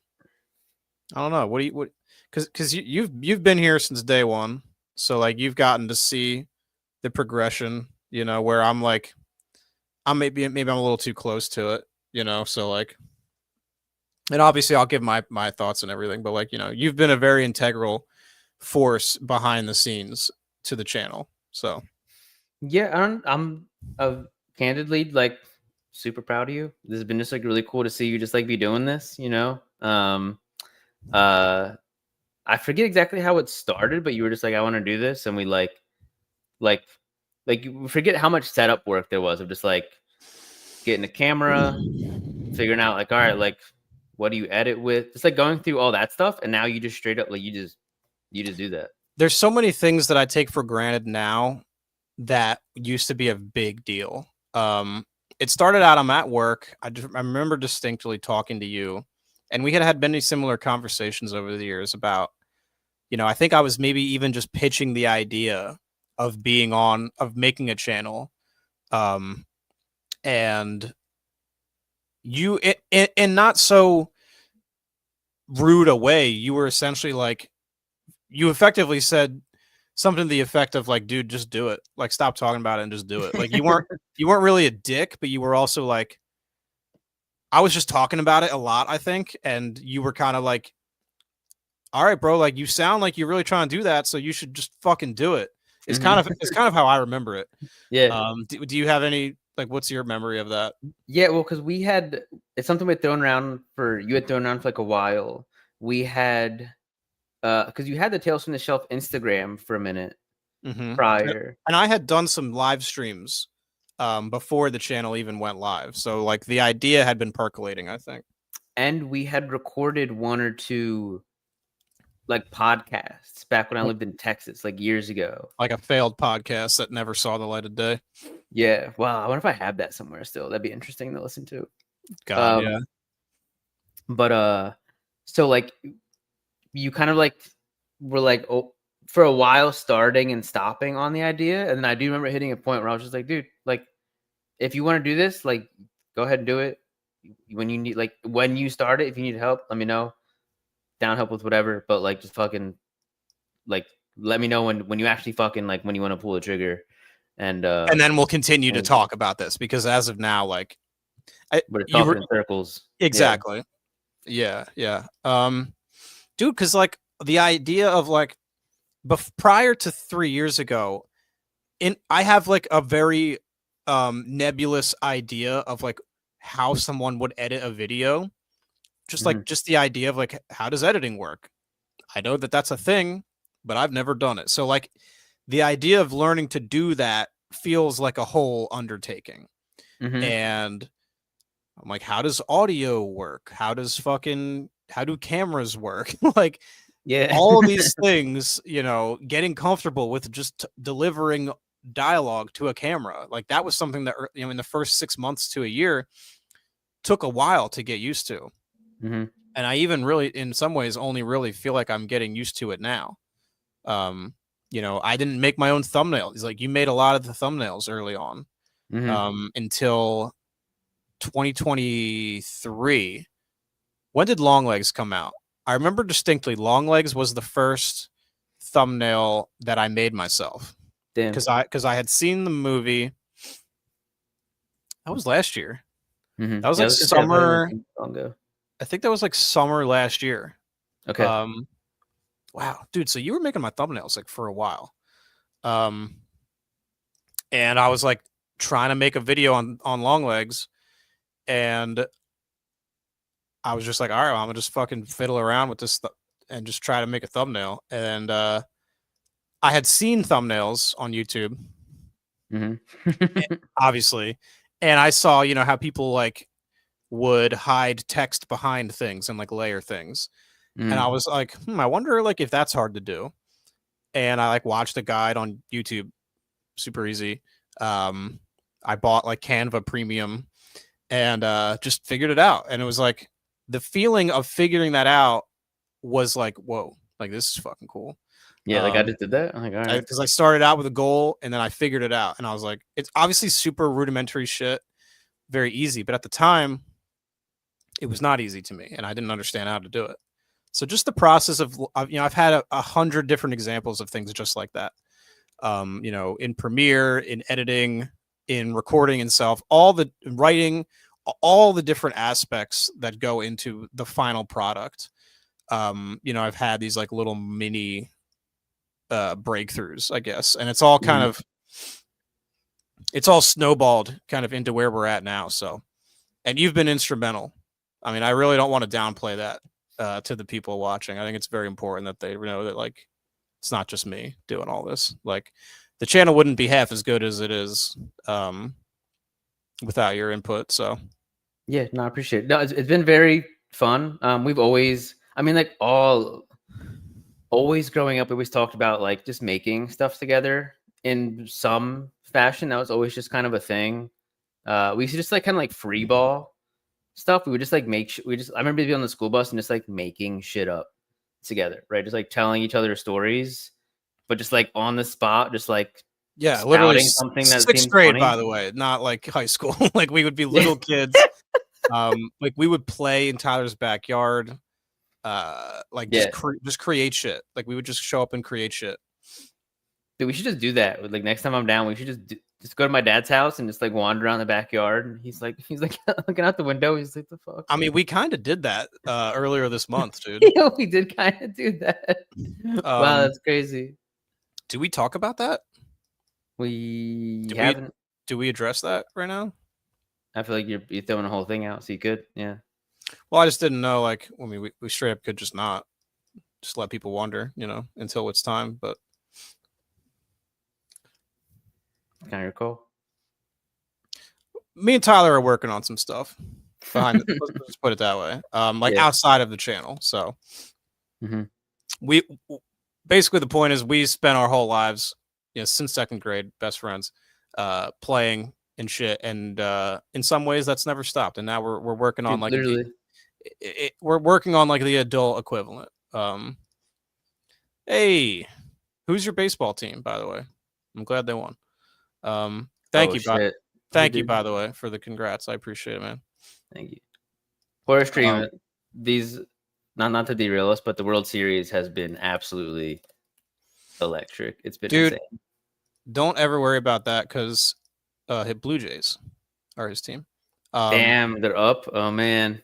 S2: I don't know. What? Because you've been here since day one, so like you've gotten to see the progression. You know, where I'm like, maybe I'm a little too close to it. You know, so like, and obviously I'll give my thoughts and everything, but like, you know, you've been a very integral force behind the scenes to the channel. So
S1: Yeah, I'm candidly like super proud of you. This has been just like really cool to see you just like be doing this, you know. I forget exactly how it started, but you were just like, I want to do this, and we like you forget how much setup work there was of just like getting a camera, figuring out like, all right, like what do you edit with? Just like going through all that stuff, and now you just straight up like you just do that.
S2: there's so many things that I take for granted now that used to be a big deal. It started out, I'm at work. I remember distinctly talking to you, and we had many similar conversations over the years about, you know, I think I was maybe even just pitching the idea of making a channel. And you, in not so rude a way, you were essentially like, you effectively said something to the effect of like, dude, just do it. Like, stop talking about it and just do it. Like, you weren't really a dick, but you were also like, I was just talking about it a lot, I think, and you were kind of like, all right, bro, like you sound like you're really trying to do that, so you should just fucking do it. It's kind of how I remember it.
S1: Yeah.
S2: Do you have any, like, what's your memory of that?
S1: Yeah, well, because it's something we had thrown around you had thrown around for like a while. We had because you had the Tales from the Shelf Instagram for a minute prior.
S2: And I had done some live streams before the channel even went live. So like the idea had been percolating, I think.
S1: And we had recorded 1 or 2 like podcasts back when I lived in Texas, like years ago.
S2: Like a failed podcast that never saw the light of day.
S1: Yeah. Wow. I wonder if I have that somewhere still. That'd be interesting to listen to.
S2: God, yeah.
S1: But so like you kind of like were like for a while starting and stopping on the idea, and then I do remember hitting a point where I was just like, dude, like if you want to do this, like go ahead and do it. When you need, like when you start it, if you need help, let me know. Down help with whatever, but like just fucking like let me know when you actually fucking like when you want to pull the trigger. and
S2: then we'll continue to talk about this, because as of now, like,
S1: we're talking in circles.
S2: Exactly. Yeah. Dude, because like the idea of like prior to 3 years ago, I have like a very nebulous idea of like how someone would edit a video. Just like just the idea of like, how does editing work? I know that that's a thing, but I've never done it. So like the idea of learning to do that feels like a whole undertaking. And I'm like, how does audio work? How do cameras work? Like, all of these things, you know, getting comfortable with just delivering dialogue to a camera. Like, that was something that, you know, in the first 6 months to a year took a while to get used to. And I even really, in some ways, only really feel like I'm getting used to it now. You know, I didn't make my own thumbnails. Like, you made a lot of the thumbnails early on, until 2023. When did Longlegs come out? I remember distinctly Longlegs was the first thumbnail that I made myself.
S1: Damn.
S2: Because I had seen the movie. That was last year. That was like summer. I think that was like summer last year.
S1: Okay.
S2: Wow, dude. So you were making my thumbnails like for a while. And I was like trying to make a video on Longlegs, and I was just like, all right, well, I'm gonna just fucking fiddle around with this and just try to make a thumbnail. And I had seen thumbnails on YouTube, obviously, and I saw, you know, how people like would hide text behind things and like layer things, and I was like, I wonder like if that's hard to do. And I like watched a guide on YouTube, super easy. I bought like Canva Premium and just figured it out, and it was like, the feeling of figuring that out was like, whoa, like this is fucking cool.
S1: Yeah, like I just did that. I'm like, all right.
S2: Because I started out with a goal and then I figured it out, and I was like, it's obviously super rudimentary shit, very easy, but at the time, it was not easy to me, and I didn't understand how to do it. So just the process of, you know, I've had 100 different examples of things just like that. You know, in Premiere, in editing, in recording itself, all the writing, all the different aspects that go into the final product. You know, I've had these like little mini breakthroughs, I guess, and it's all kind of, it's all snowballed kind of into where we're at now. So, and you've been instrumental. I mean, I really don't want to downplay that to the people watching. I think it's very important that they know that like it's not just me doing all this. Like, the channel wouldn't be half as good as it is without your input. So
S1: yeah, no, I appreciate it. No, it's been very fun. We've always, I mean, like always growing up, we always talked about like just making stuff together in some fashion. That was always just kind of a thing. We used to just like kind of like free ball stuff. We would just like I remember being on the school bus and just like making shit up together, right? Just like telling each other stories, but just like on the spot, just like,
S2: yeah, literally
S1: something that
S2: 6th grade,
S1: funny.
S2: by the way, not like high school. Like, we would be little kids. Like, we would play in Tyler's backyard. Like, just create shit. Like, we would just show up and create shit.
S1: Dude, we should just do that. Like, next time I'm down, we should just go to my dad's house and just like wander around the backyard. And he's like looking out the window. He's like, the fuck.
S2: I mean, we kind of did that earlier this month, dude.
S1: Yeah, we did kind of do that. Wow, that's crazy.
S2: Do we talk about that?
S1: We haven't.
S2: Do we address that right now?
S1: I feel like you're throwing the whole thing out, so you could, yeah.
S2: Well, I just didn't know. Like, I mean, we straight up could just not just let people wander, you know, until it's time. But
S1: kind of your call.
S2: Me and Tyler are working on some stuff behind. Let's put it that way. Like, outside of the channel. So we basically, the point is, we spent our whole lives, you know, since 2nd grade, best friends, playing and shit, and in some ways that's never stopped. And now we're working on like we're working on like the adult equivalent. Hey, who's your baseball team, by the way? I'm glad they won. Thank you, by the way, for the congrats. I appreciate it, man.
S1: Thank you. Horror Stream, these, not to derail us, but the World Series has been absolutely electric. It's been insane.
S2: Don't ever worry about that because hit Blue Jays are his team.
S1: Damn, they're up. Oh man.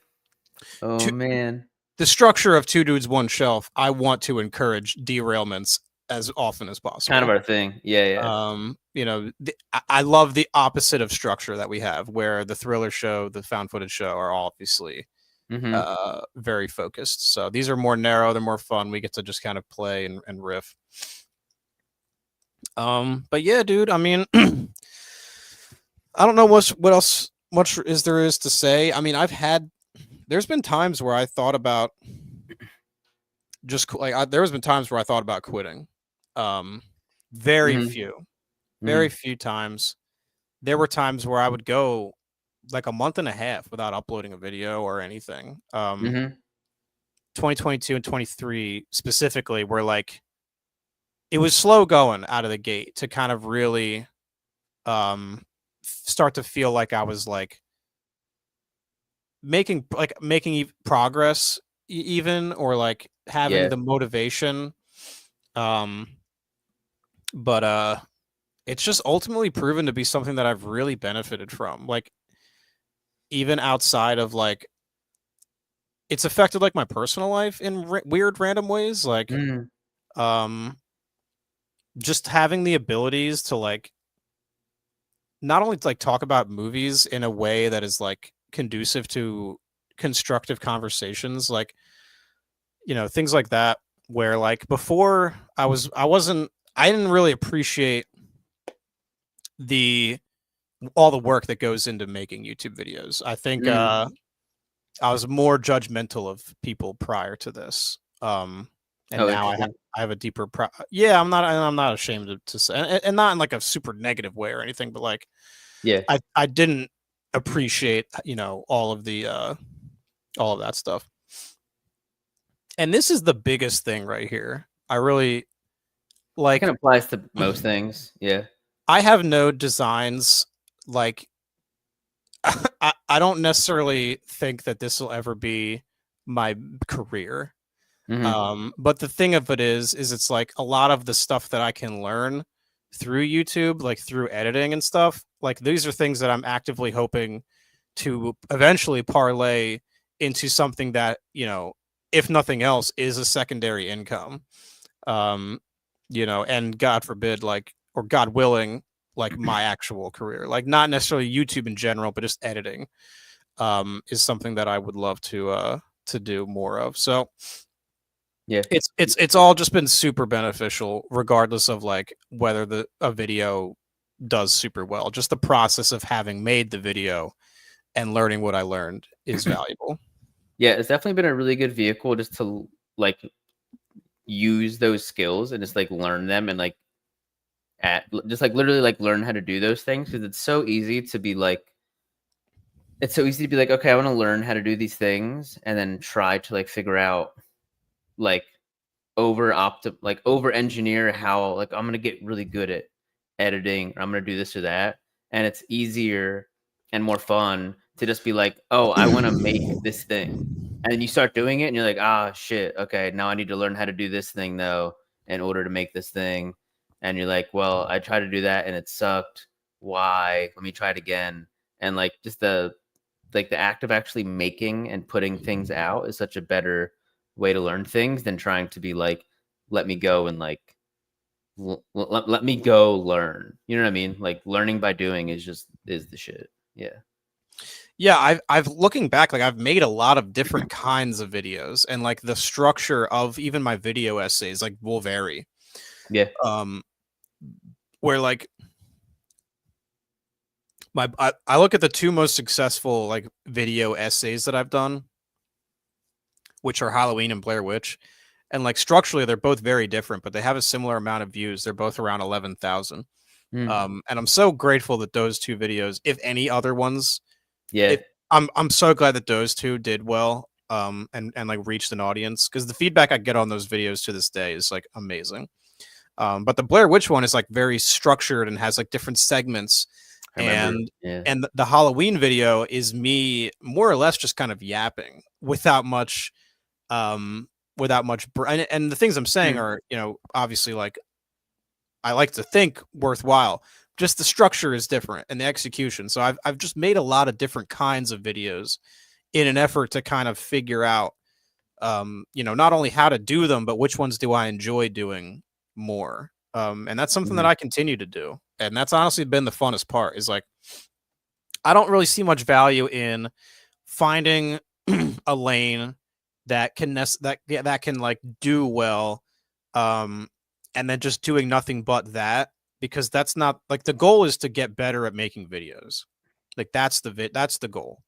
S1: Oh man.
S2: The structure of Two Dudes One Shelf, I want to encourage derailments as often as possible.
S1: Kind of our thing. Yeah.
S2: You know, I love the opposite of structure that we have, where the thriller show, the found footage show are obviously very focused. So these are more narrow, they're more fun. We get to just kind of play and riff. But yeah, dude, I mean, I don't know much is there is to say. I mean, there's been times where I thought about just like there's been times where I thought about quitting. Very few times. There were times where I would go like a month and a half without uploading a video or anything. 2022 and 23 specifically were like, it was slow going out of the gate to kind of really start to feel like I was like making progress even, or like having the motivation. But it's just ultimately proven to be something that I've really benefited from. Like, even outside of like, it's affected like my personal life in weird random ways. Like, just having the abilities to like, not only to like talk about movies in a way that is like conducive to constructive conversations, like, you know, things like that, where like before I didn't really appreciate all the work that goes into making YouTube videos. I think I was more judgmental of people prior to this. And now I have a deeper I'm not ashamed to say, and not in like a super negative way or anything, but like, I didn't appreciate, you know, all of that stuff. And this is the biggest thing right here. I really like,
S1: it applies to most things. Yeah.
S2: I have no designs. Like, I don't necessarily think that this will ever be my career. But the thing of it is it's like a lot of the stuff that I can learn through YouTube, like through editing and stuff, like these are things that I'm actively hoping to eventually parlay into something that, you know, if nothing else, is a secondary income. You know, and God forbid, like, or God willing, like my actual career, like not necessarily YouTube in general, but just editing, is something that I would love to do more of. So yeah, it's all just been super beneficial, regardless of like whether a video does super well. Just the process of having made the video and learning what I learned is valuable.
S1: Yeah, it's definitely been a really good vehicle just to like use those skills and just like learn them, and like just like literally like learn how to do those things, because it's so easy to be like, okay, I want to learn how to do these things, and then try to like figure out like over engineer how like I'm gonna get really good at editing, or I'm gonna do this or that. And it's easier and more fun to just be like, oh, I want to make this thing. And then you start doing it and you're like, ah, shit, okay, now I need to learn how to do this thing though in order to make this thing. And you're like, well, I tried to do that and it sucked. Why? Let me try it again. And like just the act of actually making and putting things out is such a better way to learn things than trying to be like, let me go and like let me go learn. You know what I mean? Like learning by doing is the shit.
S2: Yeah, I've looking back, like I've made a lot of different kinds of videos, and like the structure of even my video essays like will vary.
S1: Yeah.
S2: Where like I look at the two most successful like video essays that I've done, which are Halloween and Blair Witch, and like structurally they're both very different, but they have a similar amount of views. They're both around 11,000. And I'm so grateful that those two videos, if any other ones, I'm so glad that those two did well, and like reached an audience, because the feedback I get on those videos to this day is like amazing. But the Blair Witch one is like very structured and has like different segments. And the Halloween video is me more or less just kind of yapping without much and the things I'm saying are, you know, obviously like I like to think worthwhile. Just the structure is different and the execution. So I've just made a lot of different kinds of videos in an effort to kind of figure out, not only how to do them, but which ones do I enjoy doing more. And that's something that I continue to do. And that's honestly been the funnest part, is like, I don't really see much value in finding a lane that can like do well, and then just doing nothing but that, because that's not like, the goal is to get better at making videos. Like that's the goal.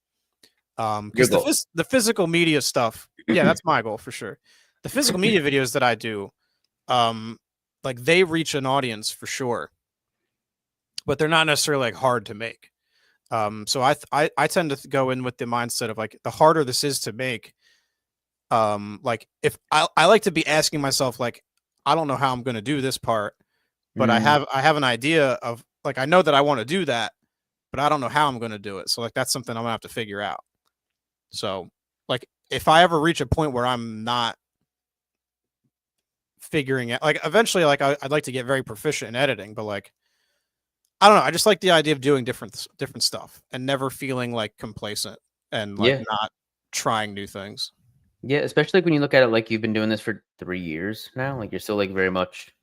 S2: Because the physical media stuff, yeah, that's my goal for sure. The physical media videos that I do, like they reach an audience for sure, but they're not necessarily like hard to make. So I tend to go in with the mindset of like, the harder this is to make, like if I like to be asking myself, like, I don't know how I'm going to do this part, but I have an idea of like, I know that I want to do that, but I don't know how I'm going to do it. So like, that's something I'm gonna have to figure out. So like, if I ever reach a point where I'm not figuring it, like eventually, like I'd like to get very proficient in editing, but like, I don't know. I just like the idea of doing different stuff and never feeling like complacent and like not trying new things.
S1: Yeah, especially like when you look at it, like you've been doing this for 3 years now. Like you're still like very much,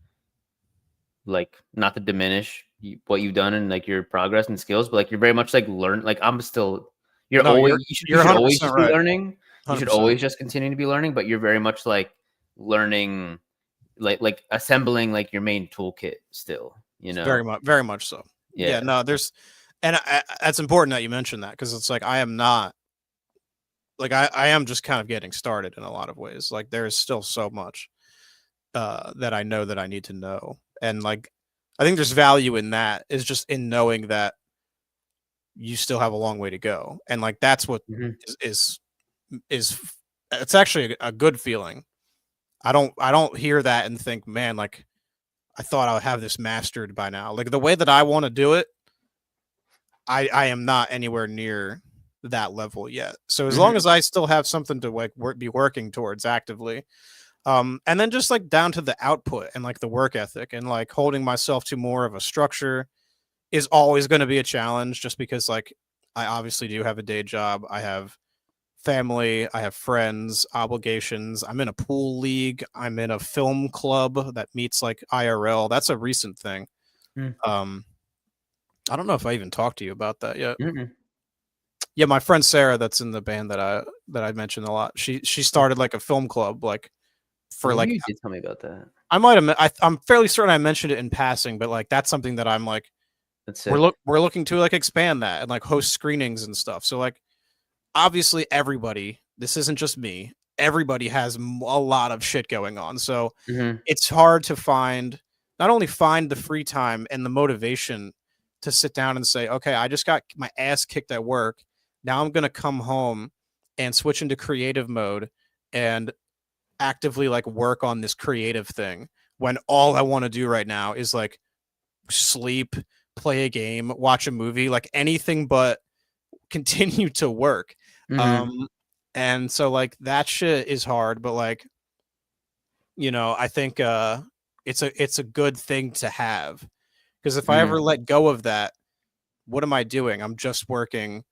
S1: like, not to diminish what you've done and like your progress and skills, but like you're very much like like I'm still. You should always just be learning. You should always just continue to be learning, but you're very much like learning, like assembling like your main toolkit still.
S2: Very much so. Yeah. No, that's important that you mentioned that, because it's like, I am not like, I am just kind of getting started in a lot of ways. Like there is still so much that I know that I need to know, and like I think there's value in that, is just in knowing that you still have a long way to go, and like that's what is it's actually a good feeling. I don't hear that and think, man, like I thought I would have this mastered by now. Like the way that I want to do it, I am not anywhere near that level yet. So as long as I still have something to like be working towards actively, and then just like down to the output and like the work ethic and like holding myself to more of a structure is always going to be a challenge, just because like I obviously do have a day job. I have family, I have friends, obligations. I'm in a pool league. I'm in a film club that meets like IRL. That's a recent thing. I don't know if I even talked to you about that yet. Yeah, my friend Sarah, that's in the band that I mentioned a lot. She started like a film club, like for like.
S1: You did tell me about that.
S2: I might have. I'm fairly certain I mentioned it in passing, but like that's something that I'm like. We're looking to like expand that and like host screenings and stuff. So like, obviously everybody, this isn't just me, everybody has a lot of shit going on, so it's hard to not only find the free time and the motivation to sit down and say, okay, I just got my ass kicked at work, now I'm gonna come home and switch into creative mode and actively like work on this creative thing, when all I want to do right now is like sleep, play a game, watch a movie, like anything but continue to work. And so like that shit is hard, but like, I think it's a good thing to have, because if I ever let go of that, what am I doing? I'm just working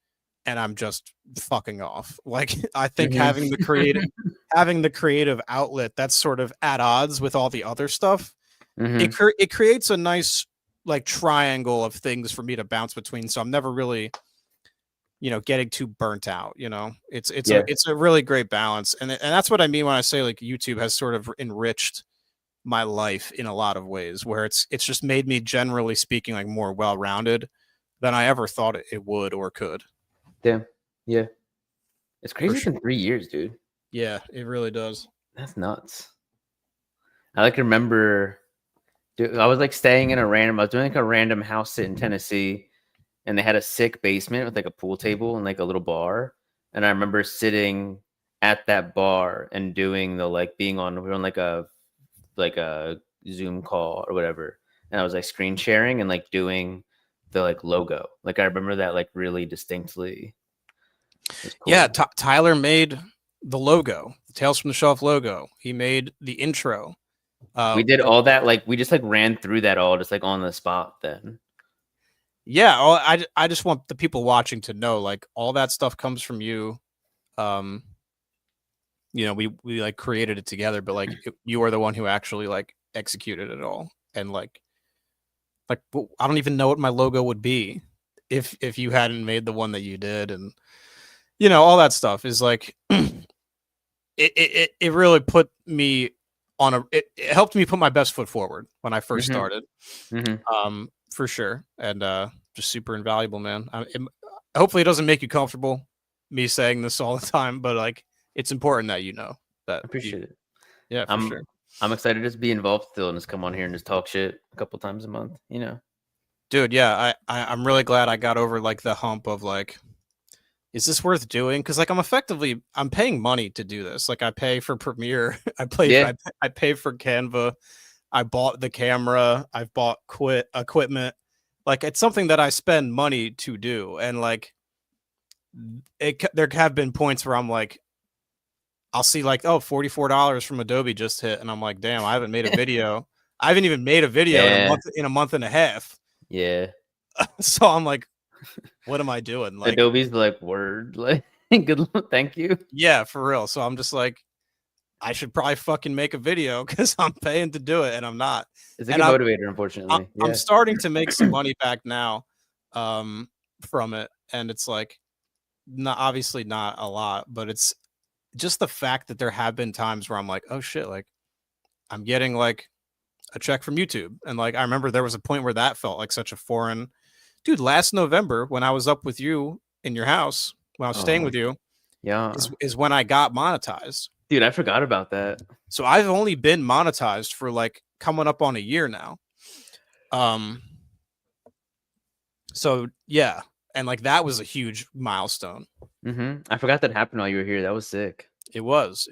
S2: and I'm just fucking off. Like I think having the creative outlet that's sort of at odds with all the other stuff, it creates a nice like triangle of things for me to bounce between, so I'm never really getting too burnt out. It's a really great balance, and that's what I mean when I say like YouTube has sort of enriched my life in a lot of ways, where it's just made me, generally speaking, like more well-rounded than I ever thought it would or could.
S1: Damn. Yeah, it's crazy. It's been 3 years, dude.
S2: Yeah, it really does.
S1: That's nuts. I like remember, dude, I was like staying in I was doing like a random house sit in Tennessee, and they had a sick basement with like a pool table and like a little bar. And I remember sitting at that bar and doing the like we were on like a Zoom call or whatever. And I was like screen sharing and like doing the like logo. Like I remember that like really distinctly. Cool.
S2: Yeah, Tyler made the logo, the Tales from the Shelf logo. He made the intro.
S1: We did all that, like we just like ran through that all just like on the spot then.
S2: Yeah, I just want the people watching to know, like, all that stuff comes from you. You know, we like created it together, but like you are the one who actually like executed it all, and like I don't even know what my logo would be if you hadn't made the one that you did, and you know, all that stuff is like it really put me on it helped me put my best foot forward when I first started. For sure. And just super invaluable, man. Hopefully it doesn't make you comfortable me saying this all the time, but like it's important that you know that.
S1: I appreciate it.
S2: Yeah, for sure.
S1: I'm excited to just be involved still and just come on here and just talk shit a couple times a month, you know.
S2: Dude, yeah, I'm really glad I got over like the hump of like, is this worth doing? Because like I'm paying money to do this. Like I pay for Premiere, I pay for Canva, I bought the camera, I've bought equipment. Like it's something that I spend money to do, and like there have been points where I'm like, I'll see like, oh, $44 from Adobe just hit, and I'm like, damn, I haven't made a video. I haven't even made a video in a month and a half.
S1: Yeah.
S2: So I'm like, what am I doing? Like
S1: Adobe's like, word, like good, thank you.
S2: Yeah, for real. So I'm just like, I should probably fucking make a video because I'm paying to do it, and I'm not.
S1: It's a good motivator, unfortunately.
S2: I'm starting to make some money back now from it, and it's like, obviously not a lot, but it's just the fact that there have been times where I'm like, oh shit, like I'm getting like a check from YouTube, and like I remember there was a point where that felt like such a foreign. Dude, last November when I was up with you in your house, when I was staying with you, is when I got monetized.
S1: Dude, I forgot about that.
S2: So I've only been monetized for like coming up on a year now. So yeah, and like that was a huge milestone.
S1: I forgot that happened while you were here. That was sick.
S2: It was.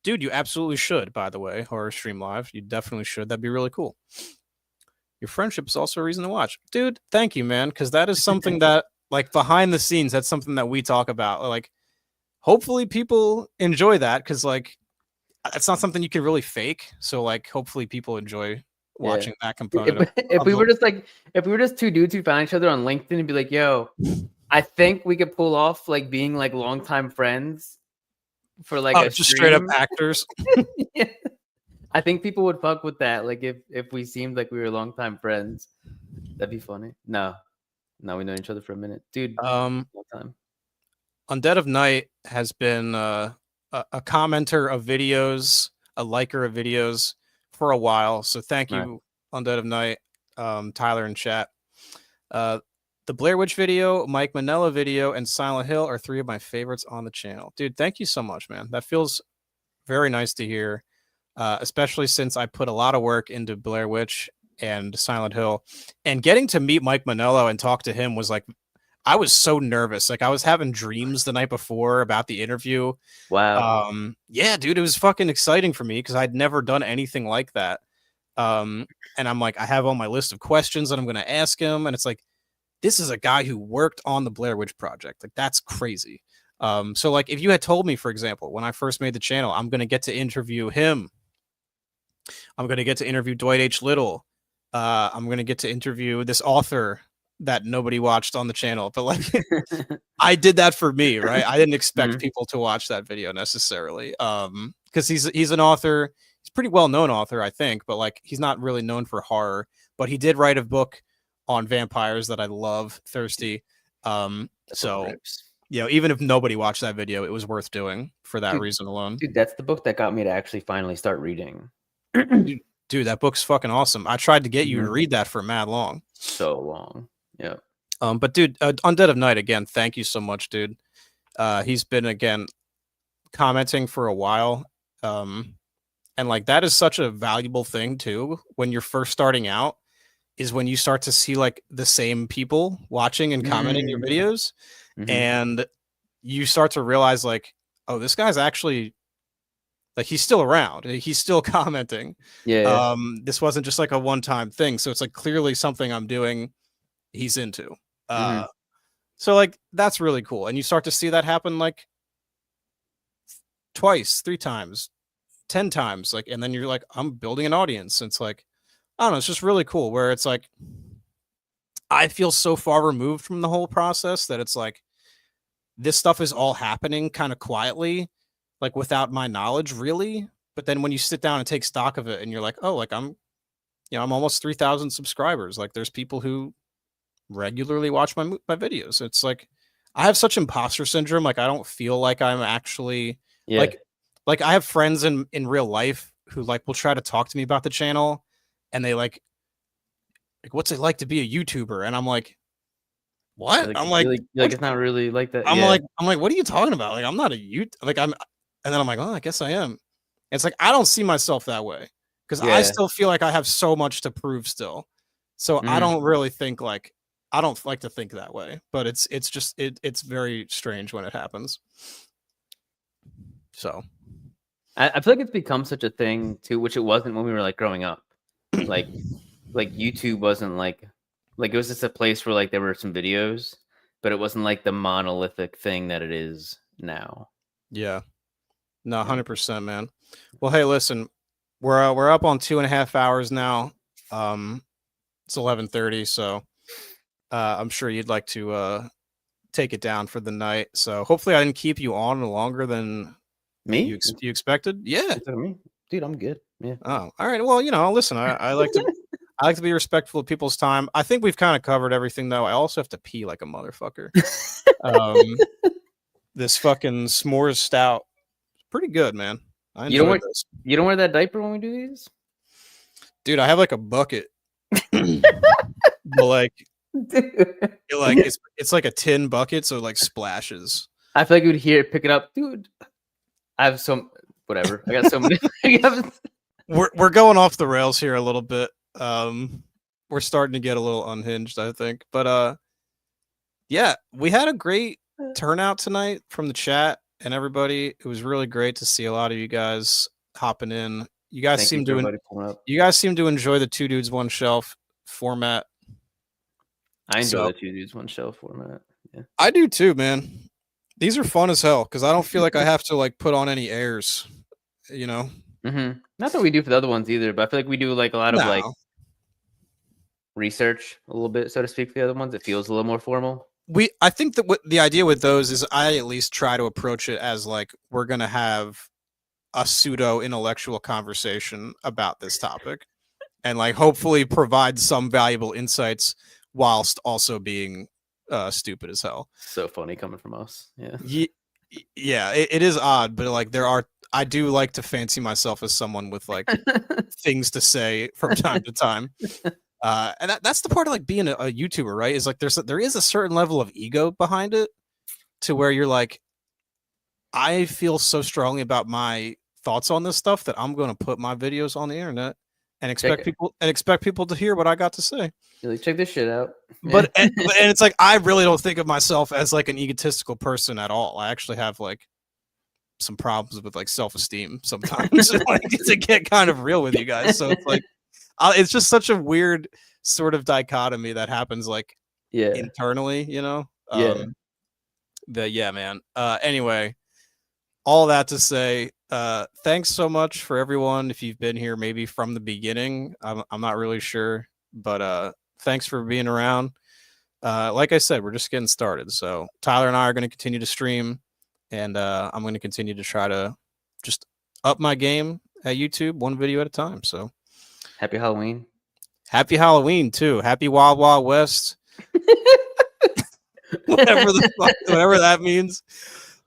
S2: Dude, you absolutely should, by the way, Horror Stream Live. You definitely should. That'd be really cool. Your friendship is also a reason to watch. Dude, thank you, man, because that is something that, like, behind the scenes, that's something that we talk about. Like, hopefully people enjoy that, because, like, it's not something you can really fake. So, like, hopefully people enjoy watching that component.
S1: If we were just two dudes who found each other on LinkedIn and be like, yo, I think we could pull off, like, being, like, longtime friends for, like, a
S2: just straight up actors.
S1: Yeah. I think people would fuck with that. Like if we seemed like we were longtime friends, that'd be funny. No, we know each other for a minute, dude.
S2: Long time. Undead of Night has been a commenter of videos, a liker of videos for a while. So thank you, Undead of Night, Tyler in chat. The Blair Witch video, Mike Manella video, and Silent Hill are 3 of my favorites on the channel. Dude, thank you so much, man. That feels very nice to hear. Especially since I put a lot of work into Blair Witch and Silent Hill, and getting to meet Mike Manello and talk to him was like, I was so nervous. Like I was having dreams the night before about the interview.
S1: Wow.
S2: Yeah, dude, it was fucking exciting for me because I'd never done anything like that. And I'm like, I have on my list of questions that I'm going to ask him. And it's like, this is a guy who worked on the Blair Witch Project. Like that's crazy. So like if you had told me, for example, when I first made the channel, I'm going to get to interview him. I'm going to get to interview Dwight H. Little. I'm going to get to interview this author that nobody watched on the channel, but like I did that for me, right? I didn't expect people to watch that video necessarily. Because he's an author. He's a pretty well-known author, I think, but like he's not really known for horror, but he did write a book on vampires that I love, Thirsty. So, you know, even if nobody watched that video, it was worth doing for that reason alone.
S1: Dude, that's the book that got me to actually finally start reading.
S2: Dude, that book's fucking awesome. I tried to get you to read that for mad long.
S1: So long. Yeah.
S2: But dude, Undead of Night, again, thank you so much, dude. He's been, again, commenting for a while. And like that is such a valuable thing too when you're first starting out, is when you start to see like the same people watching and commenting your videos, and you start to realize like, oh, this guy's actually like, he's still around, he's still commenting.
S1: Yeah.
S2: This wasn't just like a one-time thing, so it's like clearly something I'm doing he's into. So like that's really cool, and you start to see that happen like twice, 3 times, 10 times, like, and then you're like, I'm building an audience. And it's like, I don't know, it's just really cool where it's like, I feel so far removed from the whole process that it's like, this stuff is all happening kind of quietly, like without my knowledge really. But then when you sit down and take stock of it and you're like, oh, like I'm almost 3,000 subscribers. Like there's people who regularly watch my videos. It's like, I have such imposter syndrome. Like I don't feel like I'm actually like I have friends in real life who like will try to talk to me about the channel, and they like what's it like to be a YouTuber? And I'm like, what?
S1: Like,
S2: I'm like,
S1: it's not really like that.
S2: I'm like, what are you talking about? Like, I'm not a like I'm, and then I'm like, oh, I guess I am. It's like, I don't see myself that way because I still feel like I have so much to prove still. So I don't really think like, I don't like to think that way, but it's just, it's very strange when it happens. So
S1: I feel like it's become such a thing too, which it wasn't when we were like growing up. Like YouTube wasn't like it was just a place where like there were some videos, but it wasn't like the monolithic thing that it is now.
S2: Yeah, no, 100%, man. Well, hey, listen, we're up on 2.5 hours now. It's 11:30, so I'm sure you'd like to take it down for the night. So hopefully I didn't keep you on longer than
S1: me
S2: you expected. Yeah,
S1: me, dude, I'm good. Yeah.
S2: Oh, all right. Well, listen, I like to I like to be respectful of people's time. I think we've kind of covered everything, though. I also have to pee like a motherfucker. This fucking s'mores stout, pretty good, man.
S1: You don't wear that diaper when we do these,
S2: dude. I have like a bucket, but like, it's like a tin bucket, so it like splashes.
S1: I feel like you would pick it up, dude. I have some whatever. I got so many.
S2: We're going off the rails here a little bit. We're starting to get a little unhinged, I think. But yeah, we had a great turnout tonight from the chat and everybody. It was really great to see a lot of you guys hopping in. You guys seem to enjoy the Two Dudes One Shelf format.
S1: I enjoy the Two Dudes One Shelf format. Yeah.
S2: I do too, man. These are fun as hell because I don't feel like I have to like put on any airs,
S1: Mm-hmm. Not that we do for the other ones either, but I feel like we do like a lot of like research a little bit, so to speak, for the other ones. It feels a little more formal.
S2: I think that the idea with those is I at least try to approach it as like we're gonna have a pseudo intellectual conversation about this topic, and like hopefully provide some valuable insights whilst also being stupid as hell.
S1: So funny coming from us. Yeah.
S2: Yeah, it is odd, but like I do like to fancy myself as someone with like things to say from time to time. And that's the part of like being a YouTuber, right? Is like there is a certain level of ego behind it to where you're like, I feel so strongly about my thoughts on this stuff that I'm going to put my videos on the internet and expect people to hear what I got to say.
S1: You're like, check this shit out.
S2: But and it's like, I really don't think of myself as like an egotistical person at all. I actually have like some problems with like self-esteem sometimes like, to get kind of real with you guys. So it's like, it's just such a weird sort of dichotomy that happens like internally, yeah, man. Anyway, all that to say, thanks so much for everyone. If you've been here maybe from the beginning, I'm not really sure, but thanks for being around. Like I said, we're just getting started. So Tyler and I are going to continue to stream, and I'm going to continue to try to just up my game at YouTube one video at a time. So
S1: happy Halloween.
S2: Happy Halloween too. Happy Wild Wild West. whatever that means.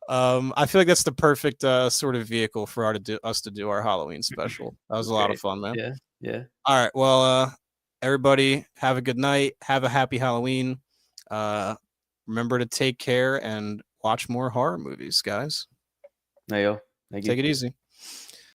S2: I feel like that's the perfect sort of vehicle for us to do our Halloween special. That was a lot of fun, man.
S1: Yeah.
S2: All right. Well, everybody have a good night. Have a happy Halloween. Remember to take care and watch more horror movies, guys.
S1: There you go.
S2: Take it easy.